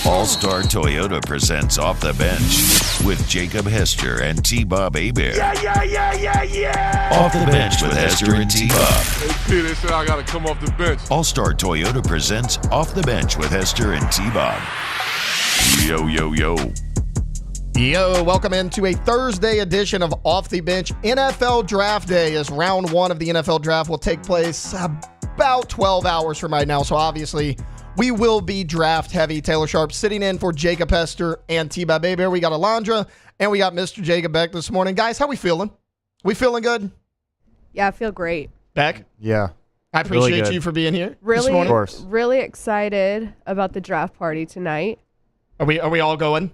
All-Star Toyota presents Off the Bench with Jacob Hester and T-Bob Hebert. Yeah. Off the Bench with Hester and T-Bob. Hey, P, they said I got to come off the bench. All-Star Toyota presents Off the Bench with Hester and T-Bob. Yo. Yo, welcome into a Thursday edition of Off the Bench. NFL Draft Day, as round one of the NFL Draft will take place about 12 hours from right now. So obviously, we will be draft heavy. Taylor Sharp sitting in for Jacob Hester and T-Bob Hebert. We got Alondra and we got Mr. Jacob Beck this morning. Guys, how we feeling? We feeling good? Yeah, I feel great. Beck? Yeah. I appreciate you for being here this morning. Of course. Really excited about the draft party tonight. Are we all going?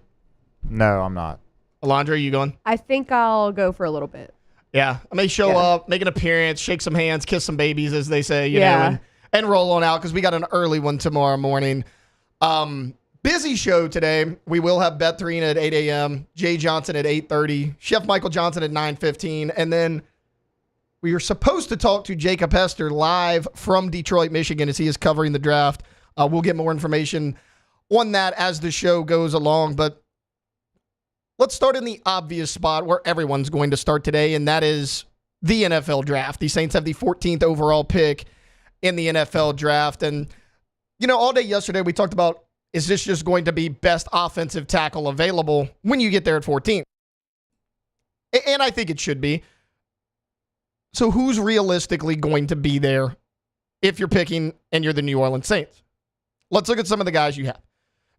No, I'm not. Alondra, are you going? I think I'll go for a little bit. Yeah. I may show up, make an appearance, shake some hands, kiss some babies, as they say, you know, and roll on out because we got an early one tomorrow morning. Busy show today. We will have Beth Torina at 8 a.m., Jay Johnson at 8:30, Chef Michael Johnson at 9:15, and then we are supposed to talk to Jacob Hester live from Detroit, Michigan, as he is covering the draft. We'll get more information on that as the show goes along, but let's start in the obvious spot where everyone's going to start today, and that is the NFL Draft. The Saints have the 14th overall pick in the NFL Draft. And, you know, all day yesterday we talked about, is this just going to be best offensive tackle available when you get there at 14? And I think it should be. So who's realistically going to be there if you're picking and you're the New Orleans Saints? Let's look at some of the guys you have.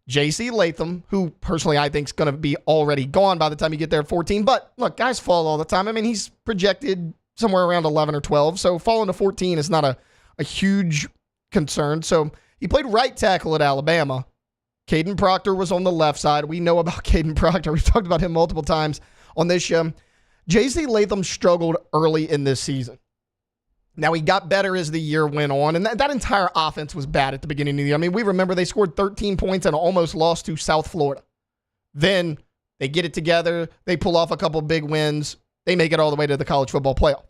J.C. Latham, who personally I think is going to be already gone by the time you get there at 14. But look, guys fall all the time. I mean, he's projected somewhere around 11 or 12. So falling to 14 is not a huge concern. So he played right tackle at Alabama. Caden Proctor was on the left side. We know about Caden Proctor. We've talked about him multiple times on this show. J.C. Latham struggled early in this season. Now, he got better as the year went on, and that entire offense was bad at the beginning of the year. I mean, we remember they scored 13 points and almost lost to South Florida. Then they get it together. They pull off a couple big wins. They make it all the way to the college football playoff.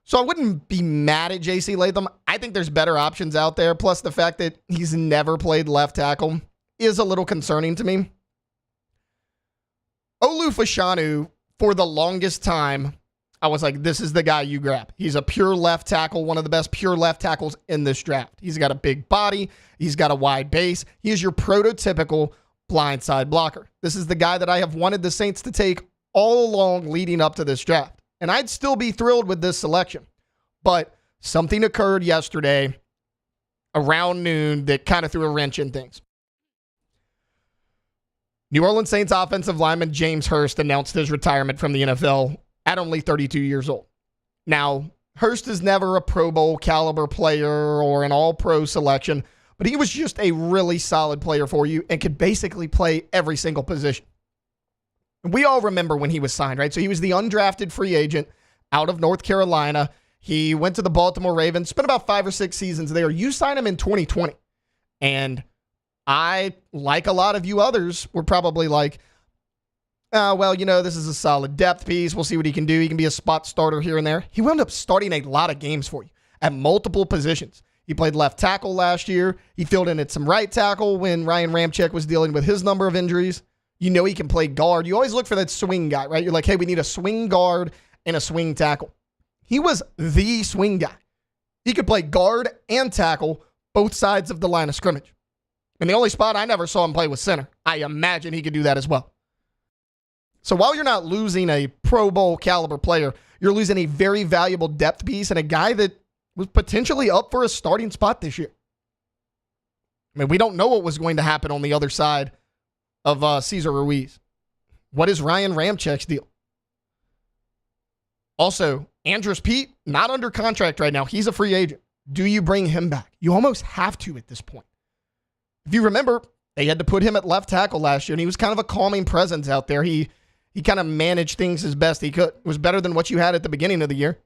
So I wouldn't be mad at J.C. Latham. I think there's better options out there. Plus, the fact that he's never played left tackle is a little concerning to me. Olu Fashanu, for the longest time, I was like, this is the guy you grab. He's a pure left tackle, one of the best pure left tackles in this draft. He's got a big body. He's got a wide base. He is your prototypical blindside blocker. This is the guy that I have wanted the Saints to take all along leading up to this draft. And I'd still be thrilled with this selection. But something occurred yesterday around noon that kind of threw a wrench in things. New Orleans Saints offensive lineman James Hurst announced his retirement from the NFL at only 32 years old. Now, Hurst is never a Pro Bowl caliber player or an all-pro selection, but he was just a really solid player for you and could basically play every single position. We all remember when he was signed, right? So he was the undrafted free agent out of North Carolina. He went to the Baltimore Ravens, spent about 5 or 6 seasons there. You signed him in 2020. And I, like a lot of you others, were probably like, well, you know, this is a solid depth piece. We'll see what he can do. He can be a spot starter here and there. He wound up starting a lot of games for you at multiple positions. He played left tackle last year. He filled in at some right tackle when Ryan Ramczyk was dealing with his number of injuries. You know he can play guard. You always look for that swing guy, right? You're like, hey, we need a swing guard and a swing tackle. He was the swing guy. He could play guard and tackle both sides of the line of scrimmage. And the only spot I never saw him play was center. I imagine he could do that as well. So while you're not losing a Pro Bowl caliber player, you're losing a very valuable depth piece and a guy that was potentially up for a starting spot this year. I mean, we don't know what was going to happen on the other side of Cesar Ruiz. What is Ryan Ramczyk's deal? Also, Andrus Peat, not under contract right now. He's a free agent. Do you bring him back? You almost have to at this point. If you remember, they had to put him at left tackle last year, and he was kind of a calming presence out there. He kind of managed things as best he could. It was better than what you had at the beginning of the year.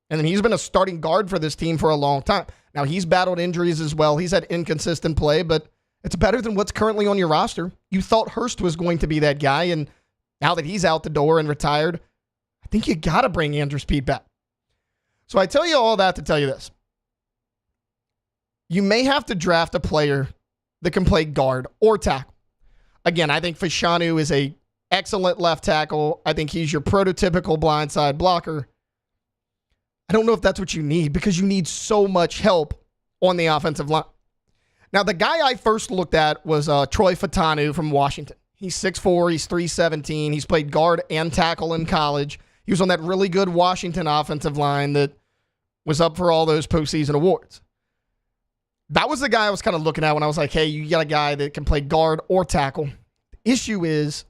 And then he's been a starting guard for this team for a long time. Now, he's battled injuries as well. He's had inconsistent play, but it's better than what's currently on your roster. You thought Hurst was going to be that guy, and now that he's out the door and retired, I think you got to bring Andrus Peat back. So I tell you all that to tell you this. You may have to draft a player that can play guard or tackle. Again, I think Fashanu is a excellent left tackle. I think he's your prototypical blindside blocker. I don't know if that's what you need because you need so much help on the offensive line. Now, the guy I first looked at was Troy Fautanu from Washington. He's 6'4", he's 317. He's played guard and tackle in college. He was on that really good Washington offensive line that was up for all those postseason awards. That was the guy I was kind of looking at when I was like, hey, you got a guy that can play guard or tackle. The issue is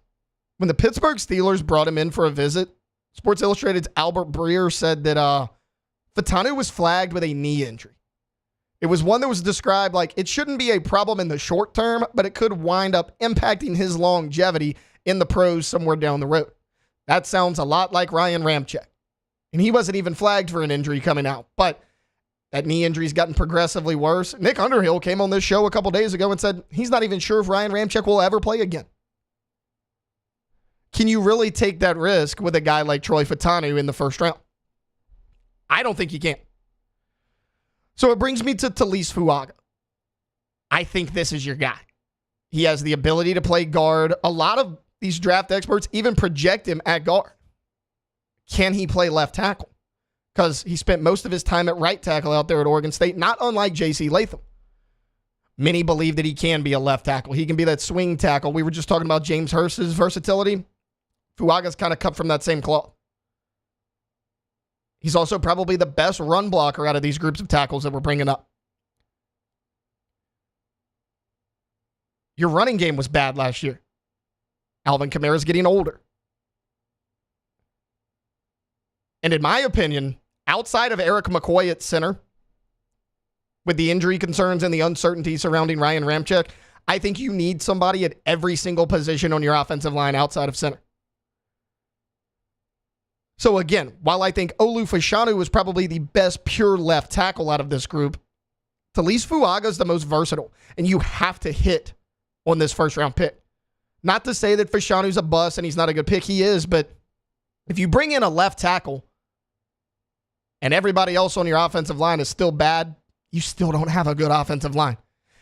when the Pittsburgh Steelers brought him in for a visit, Sports Illustrated's Albert Breer said that Fautanu was flagged with a knee injury. It was one that was described like it shouldn't be a problem in the short term, but it could wind up impacting his longevity in the pros somewhere down the road. That sounds a lot like Ryan Ramczyk. And he wasn't even flagged for an injury coming out, but that knee injury's gotten progressively worse. Nick Underhill came on this show a couple days ago and said he's not even sure if Ryan Ramczyk will ever play again. Can you really take that risk with a guy like Troy Fautanu in the first round? I don't think you can. So it brings me to Talise Fuaga. I think this is your guy. He has the ability to play guard. A lot of these draft experts even project him at guard. Can he play left tackle? Because he spent most of his time at right tackle out there at Oregon State, not unlike J.C. Latham. Many believe that he can be a left tackle. He can be that swing tackle. We were just talking about James Hurst's versatility. Fuaga's kind of cut from that same cloth. He's also probably the best run blocker out of these groups of tackles that we're bringing up. Your running game was bad last year. Alvin Kamara's getting older. And in my opinion, outside of Eric McCoy at center, with the injury concerns and the uncertainty surrounding Ryan Ramczyk, I think you need somebody at every single position on your offensive line outside of center. So again, while I think Olu Fashanu was probably the best pure left tackle out of this group, Talise Fuaga is the most versatile, and you have to hit on this first-round pick. Not to say that Fashanu's a bust and he's not a good pick. He is, but if you bring in a left tackle and everybody else on your offensive line is still bad, you still don't have a good offensive line.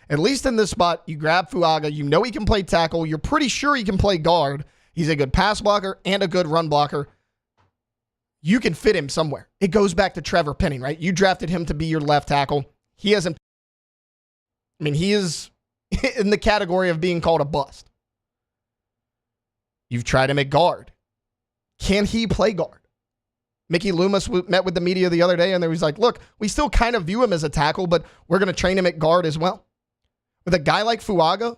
At least in this spot, you grab Fuaga. You know he can play tackle. You're pretty sure he can play guard. He's a good pass blocker and a good run blocker. You can fit him somewhere. It goes back to Trevor Penning, right? You drafted him to be your left tackle. He hasn't. I mean, he is in the category of being called a bust. You've tried him at guard. Can he play guard? Mickey Loomis met with the media the other day, and he was like, look, we still kind of view him as a tackle, but we're going to train him at guard as well. With a guy like Fuaga,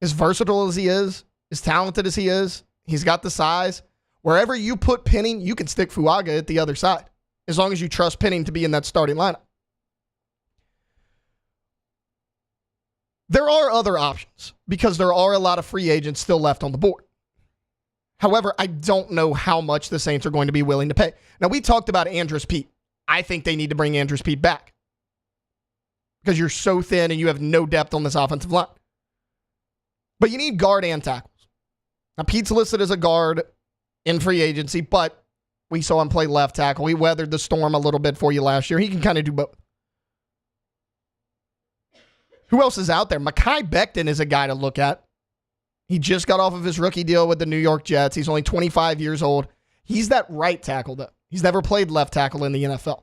as versatile as he is, as talented as he is, he's got the size. Wherever you put Penning, you can stick Fuaga at the other side, as long as you trust Penning to be in that starting lineup. There are other options because there are a lot of free agents still left on the board. However, I don't know how much the Saints are going to be willing to pay. Now, we talked about Andrus Peat. I think they need to bring Andrus Peat back because you're so thin and you have no depth on this offensive line. But you need guard and tackles. Now, Pete's listed as a guard in free agency, but we saw him play left tackle. He weathered the storm a little bit for you last year. He can kind of do both. Who else is out there? Mekhi Becton is a guy to look at. He just got off of his rookie deal with the New York Jets. He's only 25 years old. He's that right tackle, though. He's never played left tackle in the NFL.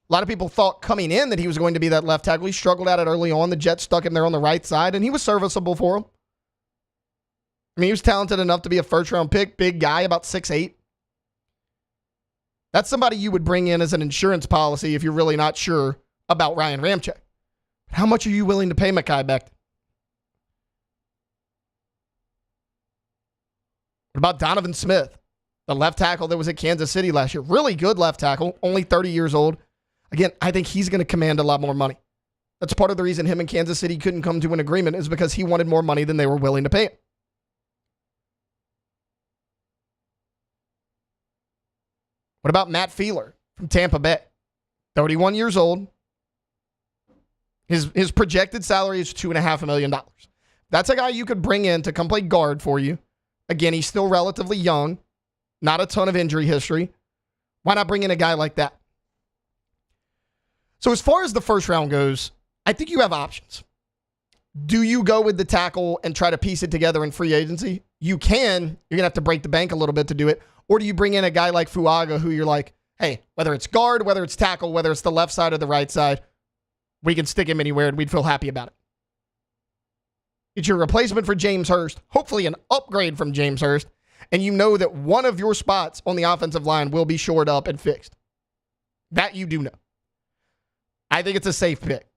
A lot of people thought coming in that he was going to be that left tackle. He struggled at it early on. The Jets stuck him there on the right side, and he was serviceable for him. I mean, he was talented enough to be a first-round pick, big guy, about 6'8". That's somebody you would bring in as an insurance policy if you're really not sure about Ryan Ramczyk. How much are you willing to pay Mekhi Becton? What about Donovan Smith, the left tackle that was at Kansas City last year? Really good left tackle, only 30 years old. Again, I think he's going to command a lot more money. That's part of the reason him and Kansas City couldn't come to an agreement is because he wanted more money than they were willing to pay him. What about Matt Fiedler from Tampa Bay? 31 years old. His projected salary is $2.5 million. That's a guy you could bring in to come play guard for you. Again, he's still relatively young. Not a ton of injury history. Why not bring in a guy like that? So as far as the first round goes, I think you have options. Do you go with the tackle and try to piece it together in free agency? You can. You're going to have to break the bank a little bit to do it. Or do you bring in a guy like Fuaga who you're like, hey, whether it's guard, whether it's tackle, whether it's the left side or the right side, we can stick him anywhere and we'd feel happy about it. It's your replacement for James Hurst, hopefully an upgrade from James Hurst, and you know that one of your spots on the offensive line will be shored up and fixed. That you do know. I think it's a safe pick.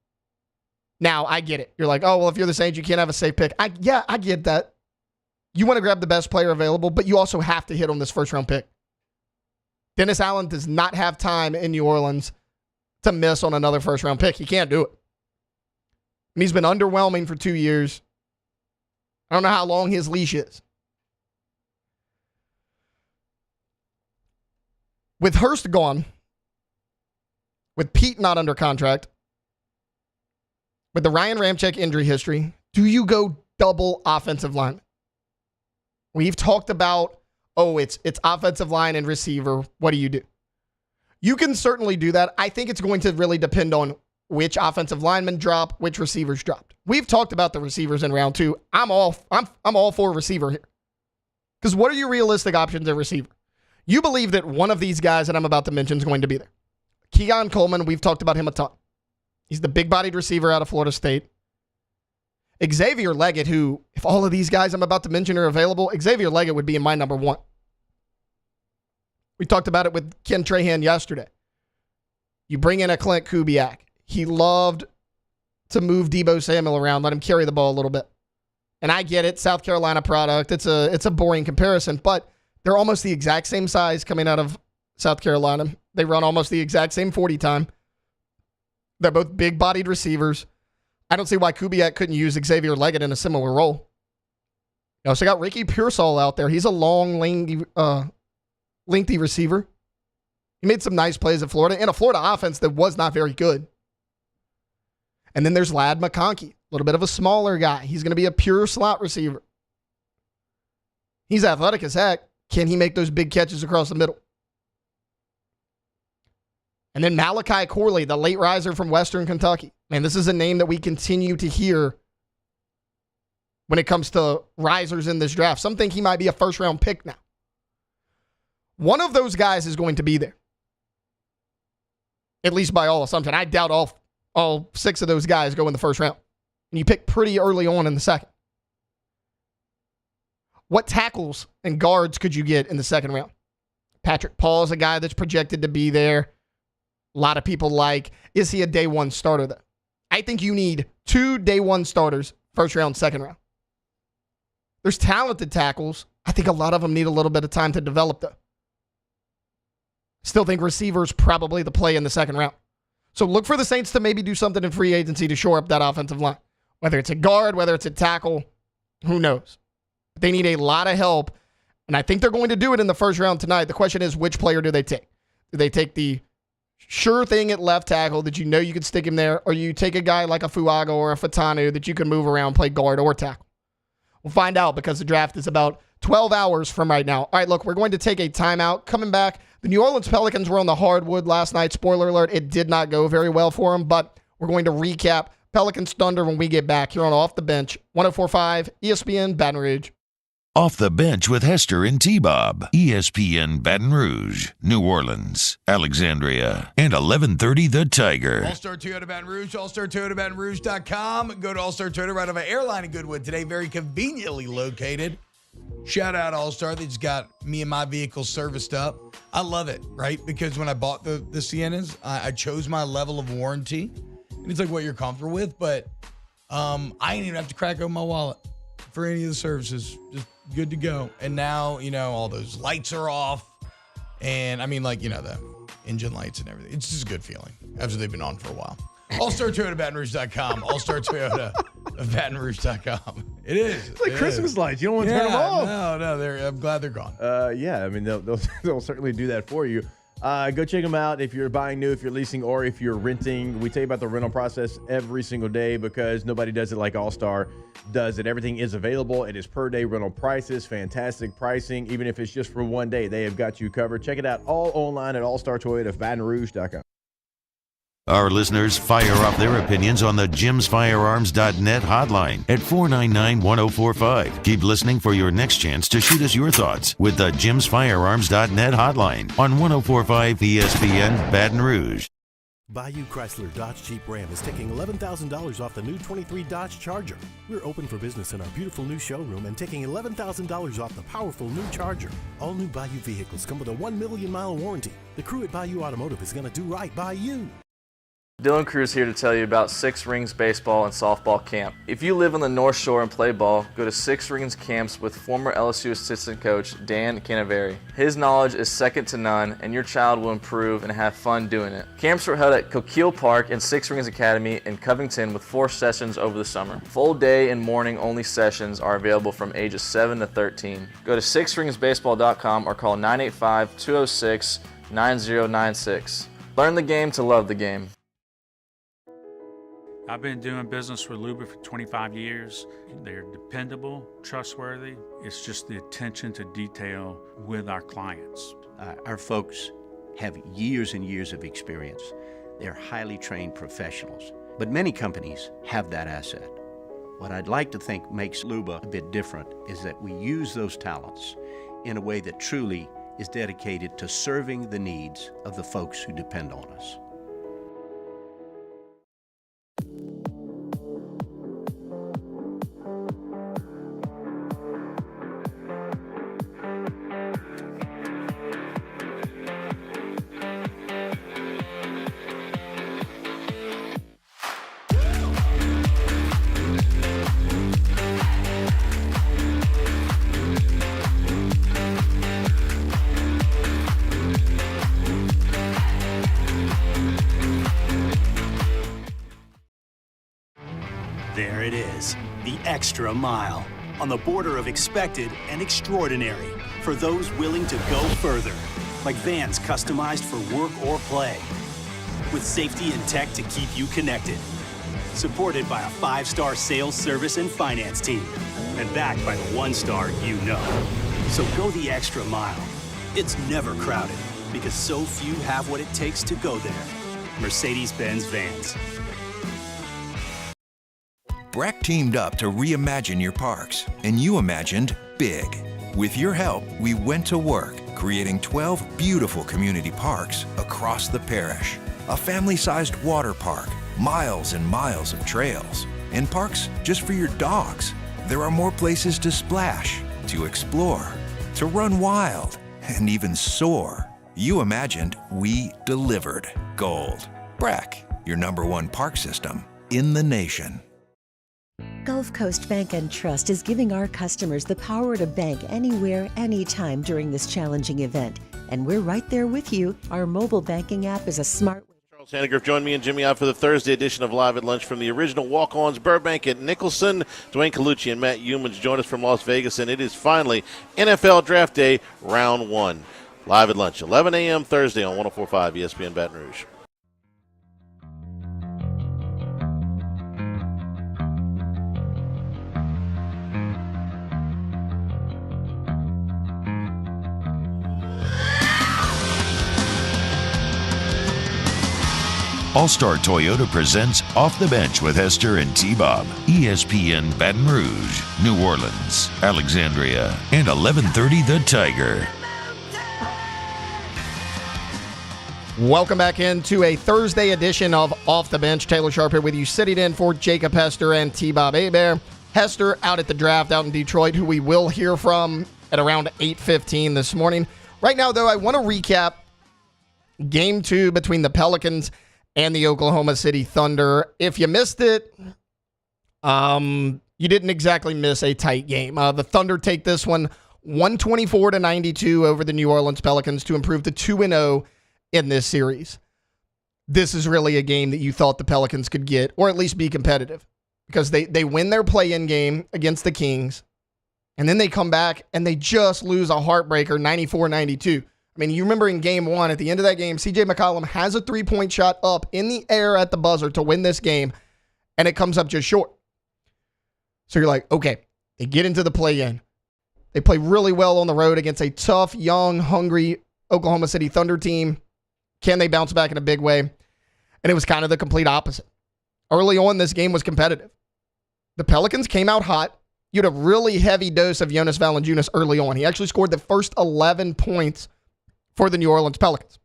Now, I get it. You're like, oh, well, if you're the Saints, you can't have a safe pick. I get that. You want to grab the best player available, but you also have to hit on this first-round pick. Dennis Allen does not have time in New Orleans to miss on another first-round pick. He can't do it. And he's been underwhelming for 2 years. I don't know how long his leash is. With Hurst gone, with Pete not under contract, with the Ryan Ramczyk injury history, do you go double offensive line? We've talked about, it's offensive line and receiver. What do you do? You can certainly do that. I think it's going to really depend on which offensive linemen drop, which receivers dropped. We've talked about the receivers in round 2. I'm all for receiver here. Because what are your realistic options at receiver? You believe that one of these guys that I'm about to mention is going to be there. Keon Coleman, we've talked about him a ton. He's the big-bodied receiver out of Florida State. Xavier Leggett, who, if all of these guys I'm about to mention are available, Xavier Leggett would be in my number 1. We talked about it with Ken Trahan yesterday. You bring in a Clint Kubiak. He loved to move Deebo Samuel around, let him carry the ball a little bit. And I get it, South Carolina product. It's a boring comparison, but they're almost the exact same size coming out of South Carolina. They run almost the exact same 40 time. They're both big-bodied receivers. I don't see why Kubiak couldn't use Xavier Leggett in a similar role. You also got Ricky Pearsall out there. He's a long, lengthy receiver. He made some nice plays at Florida in a Florida offense that was not very good. And then there's Ladd McConkey, a little bit of a smaller guy. He's going to be a pure slot receiver. He's athletic as heck. Can he make those big catches across the middle? And then Malachi Corley, the late riser from Western Kentucky. Man, this is a name that we continue to hear when it comes to risers in this draft. Some think he might be a first-round pick now. One of those guys is going to be there. At least by all assumption. I doubt all 6 of those guys go in the first round. And you pick pretty early on in the second. What tackles and guards could you get in the second round? Patrick Paul is a guy that's projected to be there. A lot of people like, is he a day 1 starter though? I think you need 2 day 1 starters, first round, second round. There's talented tackles. I think a lot of them need a little bit of time to develop though. Still think receivers probably the play in the second round. So look for the Saints to maybe do something in free agency to shore up that offensive line. Whether it's a guard, whether it's a tackle, who knows? But they need a lot of help, and I think they're going to do it in the first round tonight. The question is, which player do they take? Do they take the sure thing at left tackle that you know you can stick him there, or you take a guy like a Fuaga or a Fatanu that you can move around, play guard or tackle? We'll find out because the draft is about 12 hours from right now. All right, look, we're going to take a timeout. Coming back, the New Orleans Pelicans were on the hardwood last night. Spoiler alert, it did not go very well for them, but we're going to recap Pelicans-Thunder when we get back here on Off the Bench, 104.5 ESPN Baton Rouge. Off the Bench with Hester and T-Bob. ESPN Baton Rouge, New Orleans, Alexandria, and 1130 The Tiger. All-Star Toyota Baton Rouge, allstartoyotabatonrouge.com. Go to All-Star Toyota right off of Airline in Goodwood today, very conveniently located. Shout out All-Star. They just got me and my vehicle serviced up. I love it, right? Because when I bought the Siennas, I chose my level of warranty. And it's like what you're comfortable with, but I didn't even have to crack open my wallet for any of the services. Just good to go. And now, all those lights are off. And I mean, the engine lights and everything. It's just a good feeling after they've been on for a while. AllStarToyotaBatonRouge.com. AllStarToyota of BatonRouge.com. It is. It's like Christmas lights. You don't want to turn them off. No. I'm glad they're gone. Yeah, I mean, they'll certainly do that for you. Go check them out if you're buying new, if you're leasing, or if you're renting. We tell you about the rental process every single day because nobody does it like All-Star does it. Everything is available. It is per day rental prices, fantastic pricing. Even if it's just for one day, they have got you covered. Check it out all online at AllStarToyotaBatonRouge.com. Our listeners fire off their opinions on the jimsfirearms.net hotline at 499-1045. Keep listening for your next chance to shoot us your thoughts with the jimsfirearms.net hotline on 1045 ESPN Baton Rouge. Bayou Chrysler Dodge Jeep Ram is taking $11,000 off the new 23 Dodge Charger. We're open for business in our beautiful new showroom and taking $11,000 off the powerful new Charger. All new Bayou vehicles come with a 1 million mile warranty. The crew at Bayou Automotive is going to do right by you. Dylan Cruz here to tell you about Six Rings Baseball and Softball Camp. If you live on the North Shore and play ball, go to Six Rings Camps with former LSU assistant coach Dan Canaveri. His knowledge is second to none, and your child will improve and have fun doing it. Camps were held at Coquille Park and Six Rings Academy in Covington with 4 sessions over the summer. Full day and morning only sessions are available from ages 7 to 13. Go to sixringsbaseball.com or call 985-206-9096. Learn the game to love the game. I've been doing business with Luba for 25 years. They're dependable, trustworthy. It's just the attention to detail with our clients. Our folks have years and years of experience. They're highly trained professionals, but many companies have that asset. What I'd like to think makes Luba a bit different is that we use those talents in a way that truly is dedicated to serving the needs of the folks who depend on us. There it is, the extra mile, on the border of expected and extraordinary for those willing to go further, like vans customized for work or play, with safety and tech to keep you connected, supported by a 5-star sales, service, and finance team, and backed by the 1-star you know. So go the extra mile. It's never crowded, because so few have what it takes to go there. Mercedes-Benz Vans. Breck teamed up to reimagine your parks, and you imagined big. With your help, we went to work, creating 12 beautiful community parks across the parish. A family-sized water park, miles and miles of trails, and parks just for your dogs. There are more places to splash, to explore, to run wild, and even soar. You imagined, we delivered. Gold. Breck, your #1 park system in the nation. Gulf Coast Bank and Trust is giving our customers the power to bank anywhere, anytime during this challenging event. And we're right there with you. Our mobile banking app is a smart way. Charles Sandegriff joined me and Jimmy out for the Thursday edition of Live at Lunch from the original Walk-Ons, Burbank at Nicholson. Dwayne Colucci and Matt Humans join us from Las Vegas, and it is finally NFL Draft Day, Round 1. Live at Lunch, 11 a.m. Thursday on 104.5 ESPN Baton Rouge. All-Star Toyota presents Off the Bench with Hester and T-Bob. ESPN Baton Rouge, New Orleans, Alexandria, and 1130 The Tiger. Welcome back into a Thursday edition of Off the Bench. Taylor Sharp here with you, sitting in for Jacob Hester and T-Bob Hebert. Hester out at the draft out in Detroit, who we will hear from at around 8:15 this morning. Right now, though, I want to recap Game 2 between the Pelicans and the Oklahoma City Thunder. If you missed it, you didn't exactly miss a tight game. The Thunder take this one 124-92 over the New Orleans Pelicans to improve to 2-0 in this series. This is really a game that you thought the Pelicans could get, or at least be competitive, because they win their play-in game against the Kings, and then they come back and they just lose a heartbreaker 94-92. I mean, you remember in Game 1, at the end of that game, C.J. McCollum has a three-point shot up in the air at the buzzer to win this game, and it comes up just short. So you're like, okay, they get into the play-in. They play really well on the road against a tough, young, hungry Oklahoma City Thunder team. Can they bounce back in a big way? And it was kind of the complete opposite. Early on, this game was competitive. The Pelicans came out hot. You had a really heavy dose of Jonas Valanciunas early on. He actually scored the first 11 points for the New Orleans Pelicans.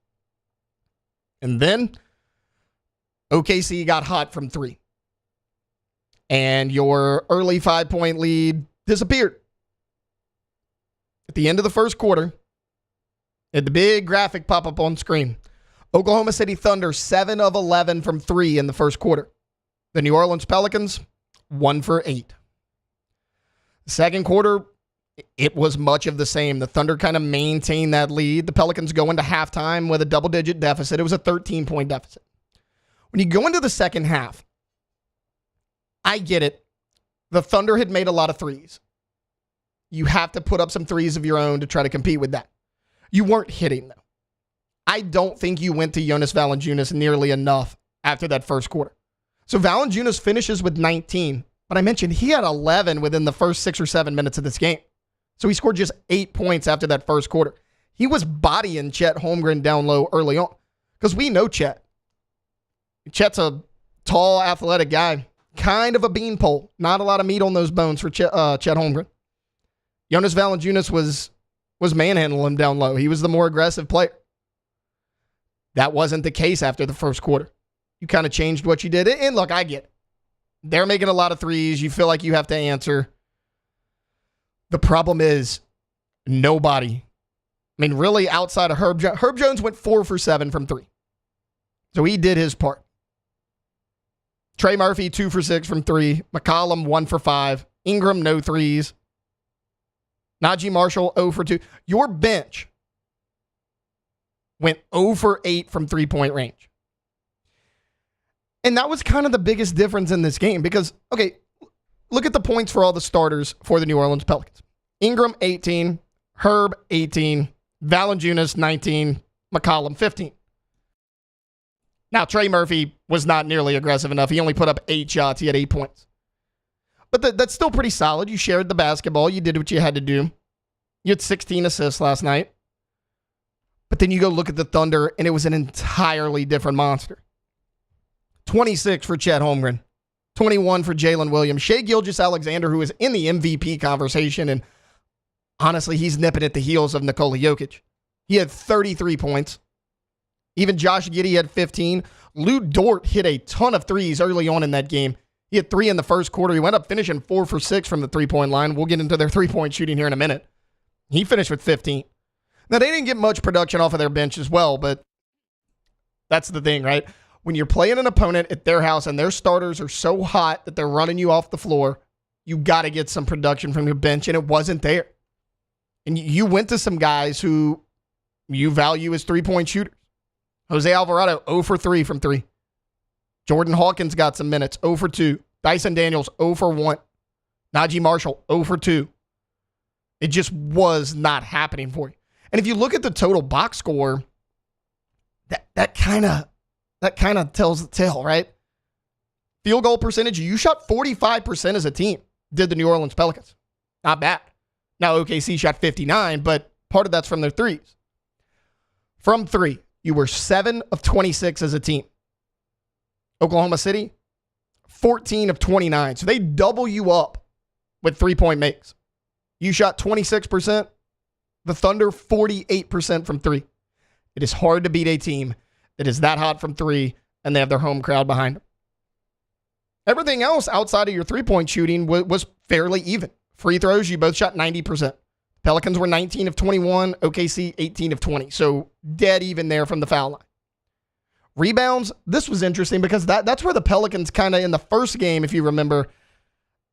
And then OKC got hot from 3. And your early 5-point lead disappeared. At the end of the first quarter, had the big graphic pop up on screen. Oklahoma City Thunder, 7 of 11 from 3 in the first quarter. The New Orleans Pelicans, 1 for 8. Second quarter, it was much of the same. The Thunder kind of maintained that lead. The Pelicans go into halftime with a double-digit deficit. It was a 13-point deficit. When you go into the second half, I get it. The Thunder had made a lot of threes. You have to put up some threes of your own to try to compete with that. You weren't hitting, though. I don't think you went to Jonas Valanciunas nearly enough after that first quarter. So Valanciunas finishes with 19, but I mentioned he had 11 within the first 6 or 7 minutes of this game. So he scored just 8 points after that first quarter. He was bodying Chet Holmgren down low early on because we know Chet. Chet's a tall, athletic guy, kind of a beanpole. Not a lot of meat on those bones for Chet Holmgren. Jonas Valanciunas was manhandling him down low. He was the more aggressive player. That wasn't the case after the first quarter. You kind of changed what you did. And look, I get it. They're making a lot of threes. You feel like you have to answer. The problem is nobody. I mean, really outside of Herb Jones. Herb Jones went 4 for 7 from 3. So he did his part. Trey Murphy, 2 for 6 from 3. McCollum, 1 for 5. Ingram, no threes. Najee Marshall, 0 for 2. Your bench went 0 for 8 from 3-point range. And that was kind of the biggest difference in this game because, okay, look at the points for all the starters for the New Orleans Pelicans. Ingram, 18. Herb, 18. Valanciunas, 19. McCollum, 15. Now, Trey Murphy was not nearly aggressive enough. He only put up 8 shots. He had 8 points. But that's still pretty solid. You shared the basketball. You did what you had to do. You had 16 assists last night. But then you go look at the Thunder, and it was an entirely different monster. 26 for Chet Holmgren. 21 for Jalen Williams. Shai Gilgeous-Alexander, who is in the MVP conversation, and honestly, he's nipping at the heels of Nikola Jokic. He had 33 points. Even Josh Giddey had 15. Lou Dort hit a ton of threes early on in that game. He had 3 in the first quarter. He went up finishing 4 for 6 from the 3-point line. We'll get into their 3-point shooting here in a minute. He finished with 15. Now, they didn't get much production off of their bench as well, but that's the thing, right? When you're playing an opponent at their house and their starters are so hot that they're running you off the floor, you got to get some production from your bench, and it wasn't there. And you went to some guys who you value as 3-point shooters. Jose Alvarado, 0 for 3 from 3. Jordan Hawkins got some minutes, 0 for 2. Dyson Daniels, 0 for 1. Najee Marshall, 0 for 2. It just was not happening for you. And if you look at the total box score, that kind of tells the tale, right? Field goal percentage, you shot 45% as a team, did the New Orleans Pelicans. Not bad. Now, OKC shot 59, but part of that's from their threes. From 3, you were 7 of 26 as a team. Oklahoma City, 14 of 29. So they double you up with 3-point makes. You shot 26%. The Thunder, 48% from 3. It is hard to beat a team that is that hot from 3, and they have their home crowd behind them. Everything else outside of your 3-point shooting was fairly even. Free throws, you both shot 90%. Pelicans were 19 of 21, OKC 18 of 20. So dead even there from the foul line. Rebounds, this was interesting because that's where the Pelicans kind of in the first game, if you remember,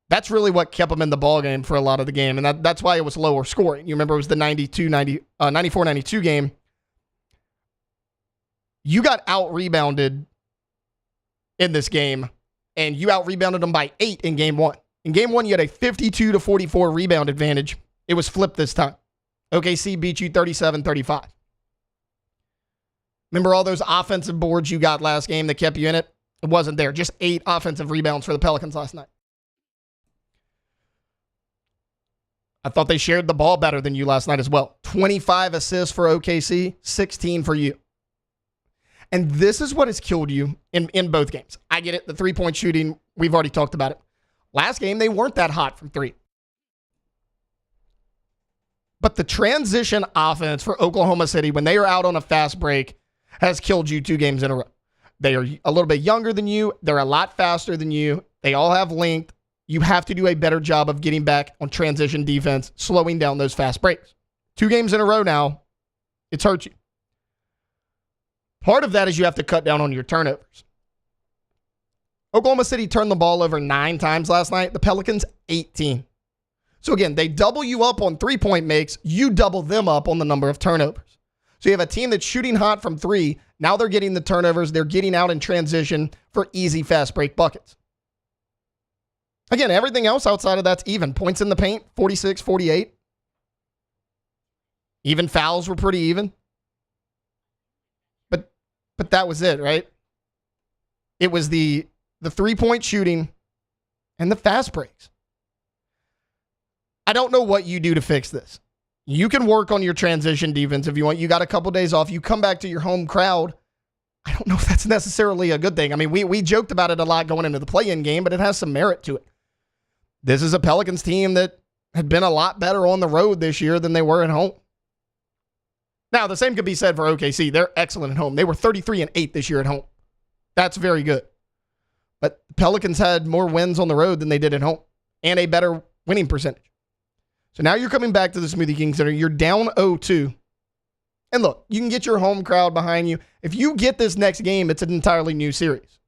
that's really what kept them in the ballgame for a lot of the game. And that's why it was lower scoring. You remember it was the 94-92 game. You got out-rebounded in this game, and you out-rebounded them by 8 in game 1. In game 1, you had a 52-44 rebound advantage. It was flipped this time. OKC beat you 37-35. Remember all those offensive boards you got last game that kept you in it? It wasn't there. Just 8 offensive rebounds for the Pelicans last night. I thought they shared the ball better than you last night as well. 25 assists for OKC, 16 for you. And this is what has killed you in both games. I get it. The three-point shooting, we've already talked about it. Last game, they weren't that hot from three. But the transition offense for Oklahoma City, when they are out on a fast break, has killed you 2 games in a row. They are a little bit younger than you. They're a lot faster than you. They all have length. You have to do a better job of getting back on transition defense, slowing down those fast breaks. 2 games in a row now, it's hurt you. Part of that is you have to cut down on your turnovers. Oklahoma City turned the ball over 9 times last night. The Pelicans, 18. So again, they double you up on three-point makes. You double them up on the number of turnovers. So you have a team that's shooting hot from 3. Now they're getting the turnovers. They're getting out in transition for easy, fast break buckets. Again, everything else outside of that's even. Points in the paint, 46, 48. Even fouls were pretty even. But that was it, right? It was the three-point shooting and the fast breaks. I don't know what you do to fix this. You can work on your transition defense if you want. You got a couple days off. You come back to your home crowd. I don't know if that's necessarily a good thing. I mean, we joked about it a lot going into the play-in game, but it has some merit to it. This is a Pelicans team that had been a lot better on the road this year than they were at home. Now, the same could be said for OKC. They're excellent at home. They were 33-8 this year at home. That's very good. But the Pelicans had more wins on the road than they did at home and a better winning percentage. So now you're coming back to the Smoothie King Center. You're down 0-2. And look, you can get your home crowd behind you. If you get this next game, it's an entirely new series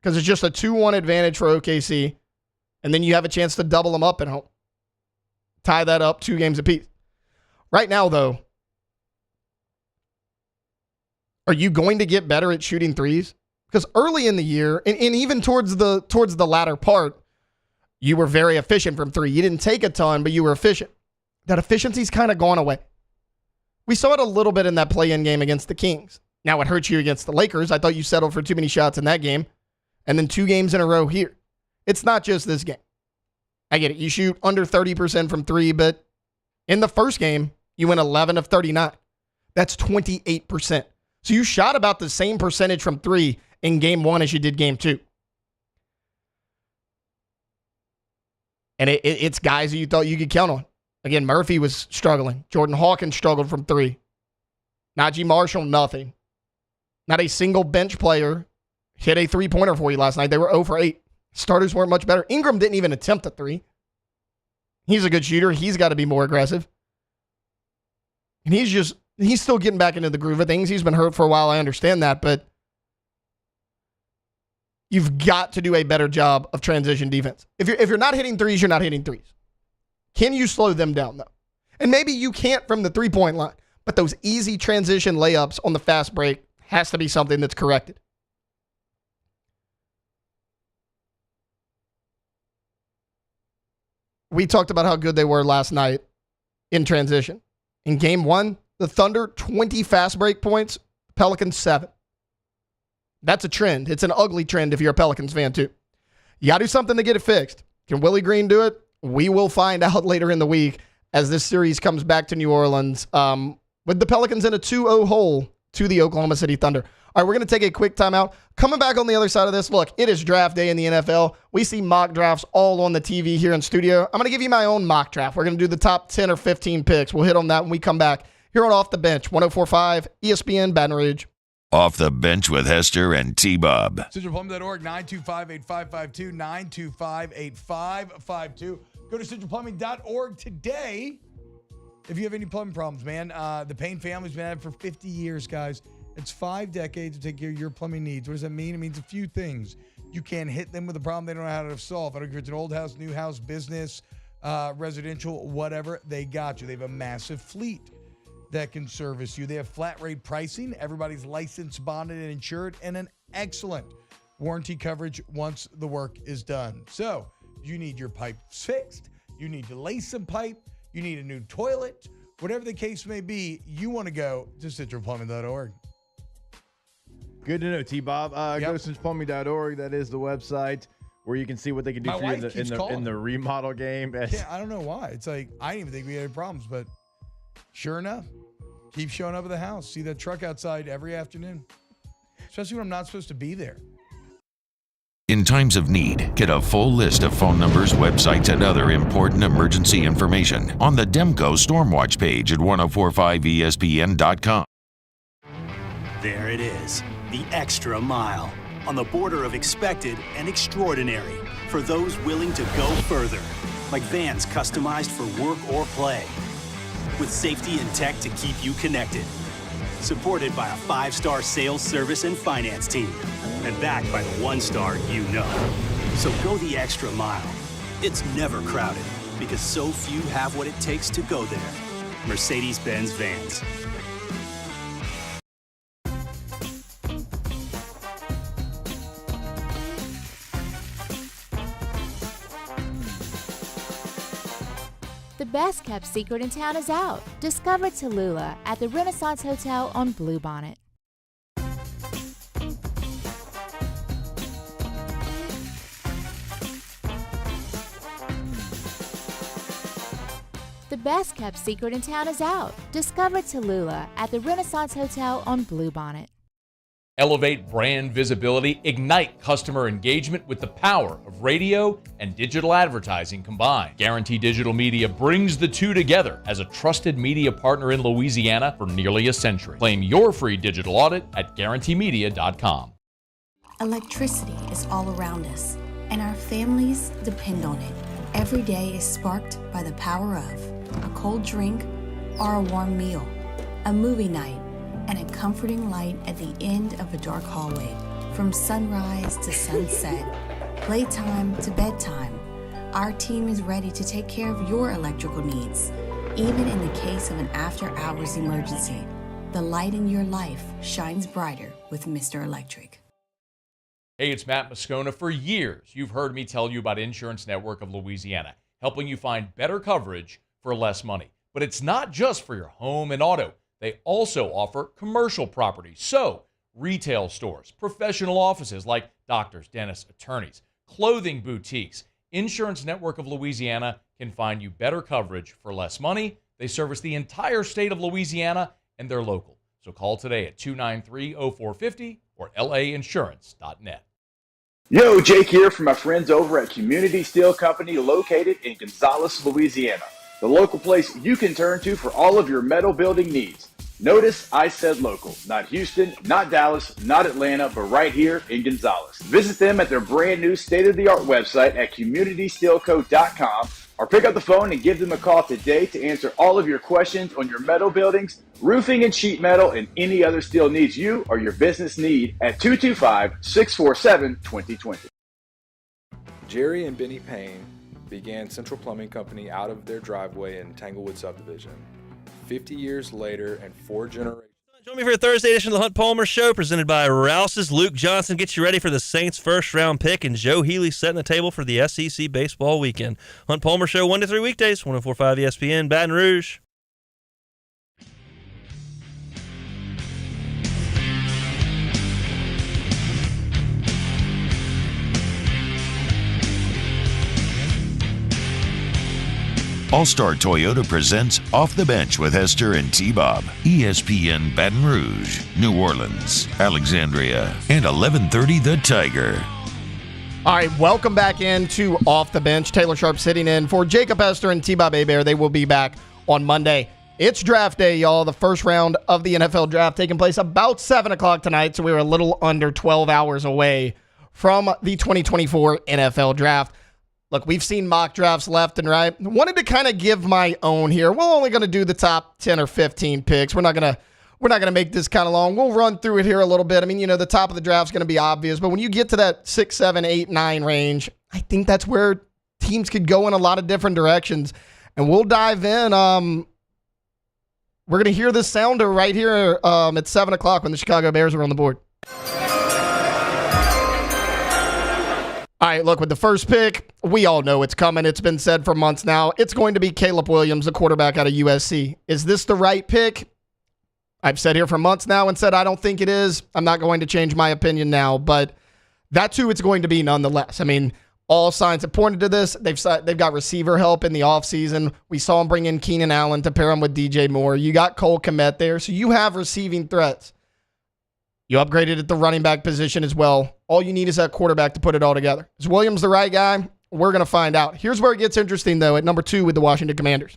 because it's just a 2-1 advantage for OKC. And then you have a chance to double them up at home. Tie that up 2 games apiece. Right now, though, are you going to get better at shooting threes? Because early in the year, and even towards the latter part, you were very efficient from 3. You didn't take a ton, but you were efficient. That efficiency's kind of gone away. We saw it a little bit in that play-in game against the Kings. Now it hurts you against the Lakers. I thought you settled for too many shots in that game. And then 2 games in a row here. It's not just this game. I get it. You shoot under 30% from 3, but in the first game, you went 11 of 39. That's 28%. So you shot about the same percentage from 3 in game 1 as you did game 2. And it's guys that you thought you could count on. Again, Murphy was struggling. Jordan Hawkins struggled from 3. Najee Marshall, nothing. Not a single bench player hit a three-pointer for you last night. They were 0 for 8. Starters weren't much better. Ingram didn't even attempt a 3. He's a good shooter. He's got to be more aggressive. And he's still getting back into the groove of things. He's been hurt for a while. I understand that, but you've got to do a better job of transition defense. If you're not hitting threes, you're not hitting threes. Can you slow them down, though? And maybe you can't from the three-point line, but those easy transition layups on the fast break has to be something that's corrected. We talked about how good they were last night in transition. In game 1, the Thunder, 20 fast break points, Pelicans, 7. That's a trend. It's an ugly trend if you're a Pelicans fan, too. You got to do something to get it fixed. Can Willie Green do it? We will find out later in the week as this series comes back to New Orleans with the Pelicans in a 2-0 hole to the Oklahoma City Thunder. All right, we're going to take a quick timeout. Coming back on the other side of this, look, it is draft day in the NFL. We see mock drafts all on the TV here in studio. I'm going to give you my own mock draft. We're going to do the top 10 or 15 picks. We'll hit on that when we come back here on Off the Bench, 104.5 ESPN Baton Rouge. Off the Bench with Hester and T-Bob. CentralPlumbing.org, 925-8552, 925-8552. Go to CentralPlumbing.org today if you have any plumbing problems, man. The Payne family's been at it for 50 years, guys. It's 5 decades to take care of your plumbing needs. What does that mean? It means a few things. You can't hit them with a problem they don't know how to solve. I don't care if it's an old house, new house, business, residential, whatever, they got you. They have a massive fleet that can service you. They have flat rate pricing. Everybody's licensed, bonded, and insured, and an excellent warranty coverage once the work is done. So you need your pipes fixed. You need to lace some pipe. You need a new toilet. Whatever the case may be, you want to go to CentralPlumbing.org. Good to know, T-Bob. Go to CentralPlumbing.org. That is the website where you can see what they can do for you in the remodel game. Yeah, I don't know why. It's like, I didn't even think we had any problems, but sure enough, keep showing up at the house. See that truck outside every afternoon. especially when I'm not supposed to be there. In times of need, get a full list of phone numbers, websites, and other important emergency information on the Demco Stormwatch page at 1045ESPN.com. There it is, the extra mile, on the border of expected and extraordinary, for those willing to go further, like vans customized for work or play, with safety and tech to keep you connected. Supported by a 5-star sales, service, and finance team. And backed by the 1-star you know. So go the extra mile. It's never crowded because so few have what it takes to go there. Mercedes-Benz Vans. The best kept secret in town is out. Discover Tallulah at the Renaissance Hotel on Bluebonnet. The best kept secret in town is out. Discover Tallulah at the Renaissance Hotel on Bluebonnet. Elevate brand visibility, ignite customer engagement with the power of radio and digital advertising combined. Guarantee Digital Media brings the two together as a trusted media partner in Louisiana for nearly a century. Claim your free digital audit at guaranteemedia.com. Electricity is all around us, and our families depend on it. Every day is sparked by the power of a cold drink or a warm meal, a movie night, and a comforting light at the end of a dark hallway. From sunrise to sunset, playtime to bedtime, our team is ready to take care of your electrical needs. Even in the case of an after-hours emergency, the light in your life shines brighter with Mr. Electric. Hey, it's Matt Moscona. For years, you've heard me tell you about Insurance Network of Louisiana, helping you find better coverage for less money. But it's not just for your home and auto. They also offer commercial property, so retail stores, professional offices like doctors, dentists, attorneys, clothing boutiques. Insurance Network of Louisiana can find you better coverage for less money. They service the entire state of Louisiana, and they're local. So call today at 293-0450 or lainsurance.net. Yo, Jake here from my friends over at Community Steel Company located in Gonzales, Louisiana. The local place you can turn to for all of your metal building needs. Notice I said local, not Houston, not Dallas, not Atlanta, but right here in Gonzales. Visit them at their brand new state-of-the-art website at communitysteelco.com or pick up the phone and give them a call today to answer all of your questions on your metal buildings, roofing and sheet metal, and any other steel needs you or your business need at 225-647-2020. Jerry and Benny Payne began Central Plumbing Company out of their driveway in Tanglewood subdivision. 50 years later and 4 generations. Join me for a Thursday edition of the Hunt Palmer Show, presented by Rouse's. Luke Johnson gets you ready for the Saints' first-round pick, and Joe Healy setting the table for the SEC baseball weekend. Hunt Palmer Show, 1 to 3 weekdays, 104.5 ESPN, Baton Rouge. All-Star Toyota presents Off the Bench with Hester and T-Bob. ESPN Baton Rouge, New Orleans, Alexandria, and 1130 The Tiger. All right, welcome back into Off the Bench. Taylor Sharp sitting in for Jacob Hester and T-Bob Hebert. They will be back on Monday. It's draft day, y'all. The first round of the NFL draft taking place about 7 o'clock tonight, so we're a little under 12 hours away from the 2024 NFL draft. Look, we've seen mock drafts left and right. Wanted to kind of give my own here. We're only going to do the top 10 or 15 picks. We're not going to make this kind of long. We'll run through it here a little bit. I mean, the top of the draft is going to be obvious, but when you get to that 6, 7, 8, 9 range, I think that's where teams could go in a lot of different directions. And we'll dive in. We're going to hear this sounder right here at 7 o'clock when the Chicago Bears are on the board. All right, look, with the first pick, we all know it's coming. It's been said for months now. It's going to be Caleb Williams, the quarterback out of USC. Is this the right pick? I've said here for months now and said I don't think it is. I'm not going to change my opinion now, but that's who it's going to be nonetheless. I mean, all signs have pointed to this. They've got receiver help in the offseason. We saw him bring in Keenan Allen to pair him with DJ Moore. You got Cole Kmet there, so you have receiving threats. You upgraded at the running back position as well. All you need is that quarterback to put it all together. Is Williams the right guy? We're going to find out. Here's where it gets interesting, though, at number 2 with the Washington Commanders.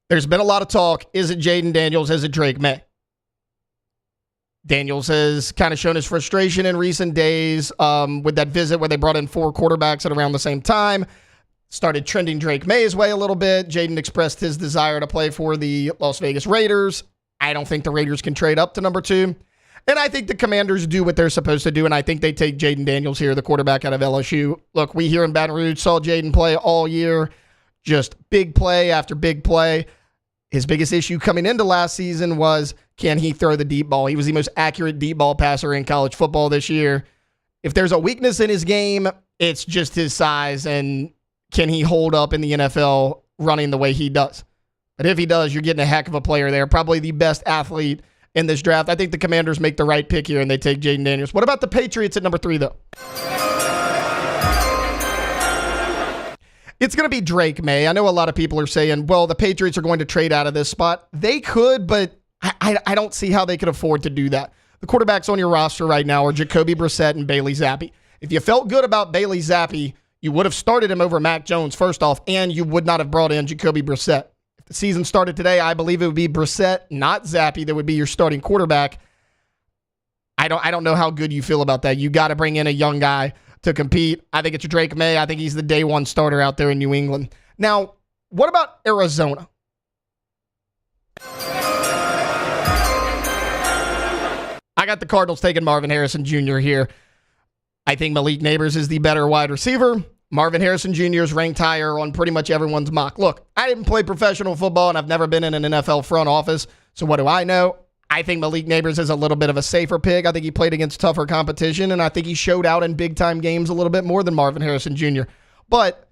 There's been a lot of talk. Is it Jaden Daniels? Is it Drake May? Daniels has kind of shown his frustration in recent days with that visit where they brought in 4 quarterbacks at around the same time. Started trending Drake May's way a little bit. Jaden expressed his desire to play for the Las Vegas Raiders. I don't think the Raiders can trade up to number 2. And I think the Commanders do what they're supposed to do, and I think they take Jaden Daniels here, the quarterback out of LSU. Look, we here in Baton Rouge saw Jaden play all year. Just big play after big play. His biggest issue coming into last season was, can he throw the deep ball? He was the most accurate deep ball passer in college football this year. If there's a weakness in his game, it's just his size, and can he hold up in the NFL running the way he does? But if he does, you're getting a heck of a player there. Probably the best athlete in this draft. I think the Commanders make the right pick here, and they take Jaden Daniels. What about the Patriots at number 3, though? It's going to be Drake May. I know a lot of people are saying, well, the Patriots are going to trade out of this spot. They could, but I don't see how they could afford to do that. The quarterbacks on your roster right now are Jacoby Brissett and Bailey Zappi. If you felt good about Bailey Zappi, you would have started him over Mac Jones, first off, and you would not have brought in Jacoby Brissett. If the season started today, I believe it would be Brissett, not Zappi, that would be your starting quarterback. I don't know how good you feel about that. You got to bring in a young guy to compete. I think it's Drake May. I think he's the day one starter out there in New England. Now, what about Arizona? I got the Cardinals taking Marvin Harrison Jr. here. I think Malik Nabers is the better wide receiver. Marvin Harrison Jr. is ranked higher on pretty much everyone's mock. Look, I didn't play professional football, and I've never been in an NFL front office, so what do I know? I think Malik Nabers is a little bit of a safer pick. I think he played against tougher competition, and I think he showed out in big-time games a little bit more than Marvin Harrison Jr. But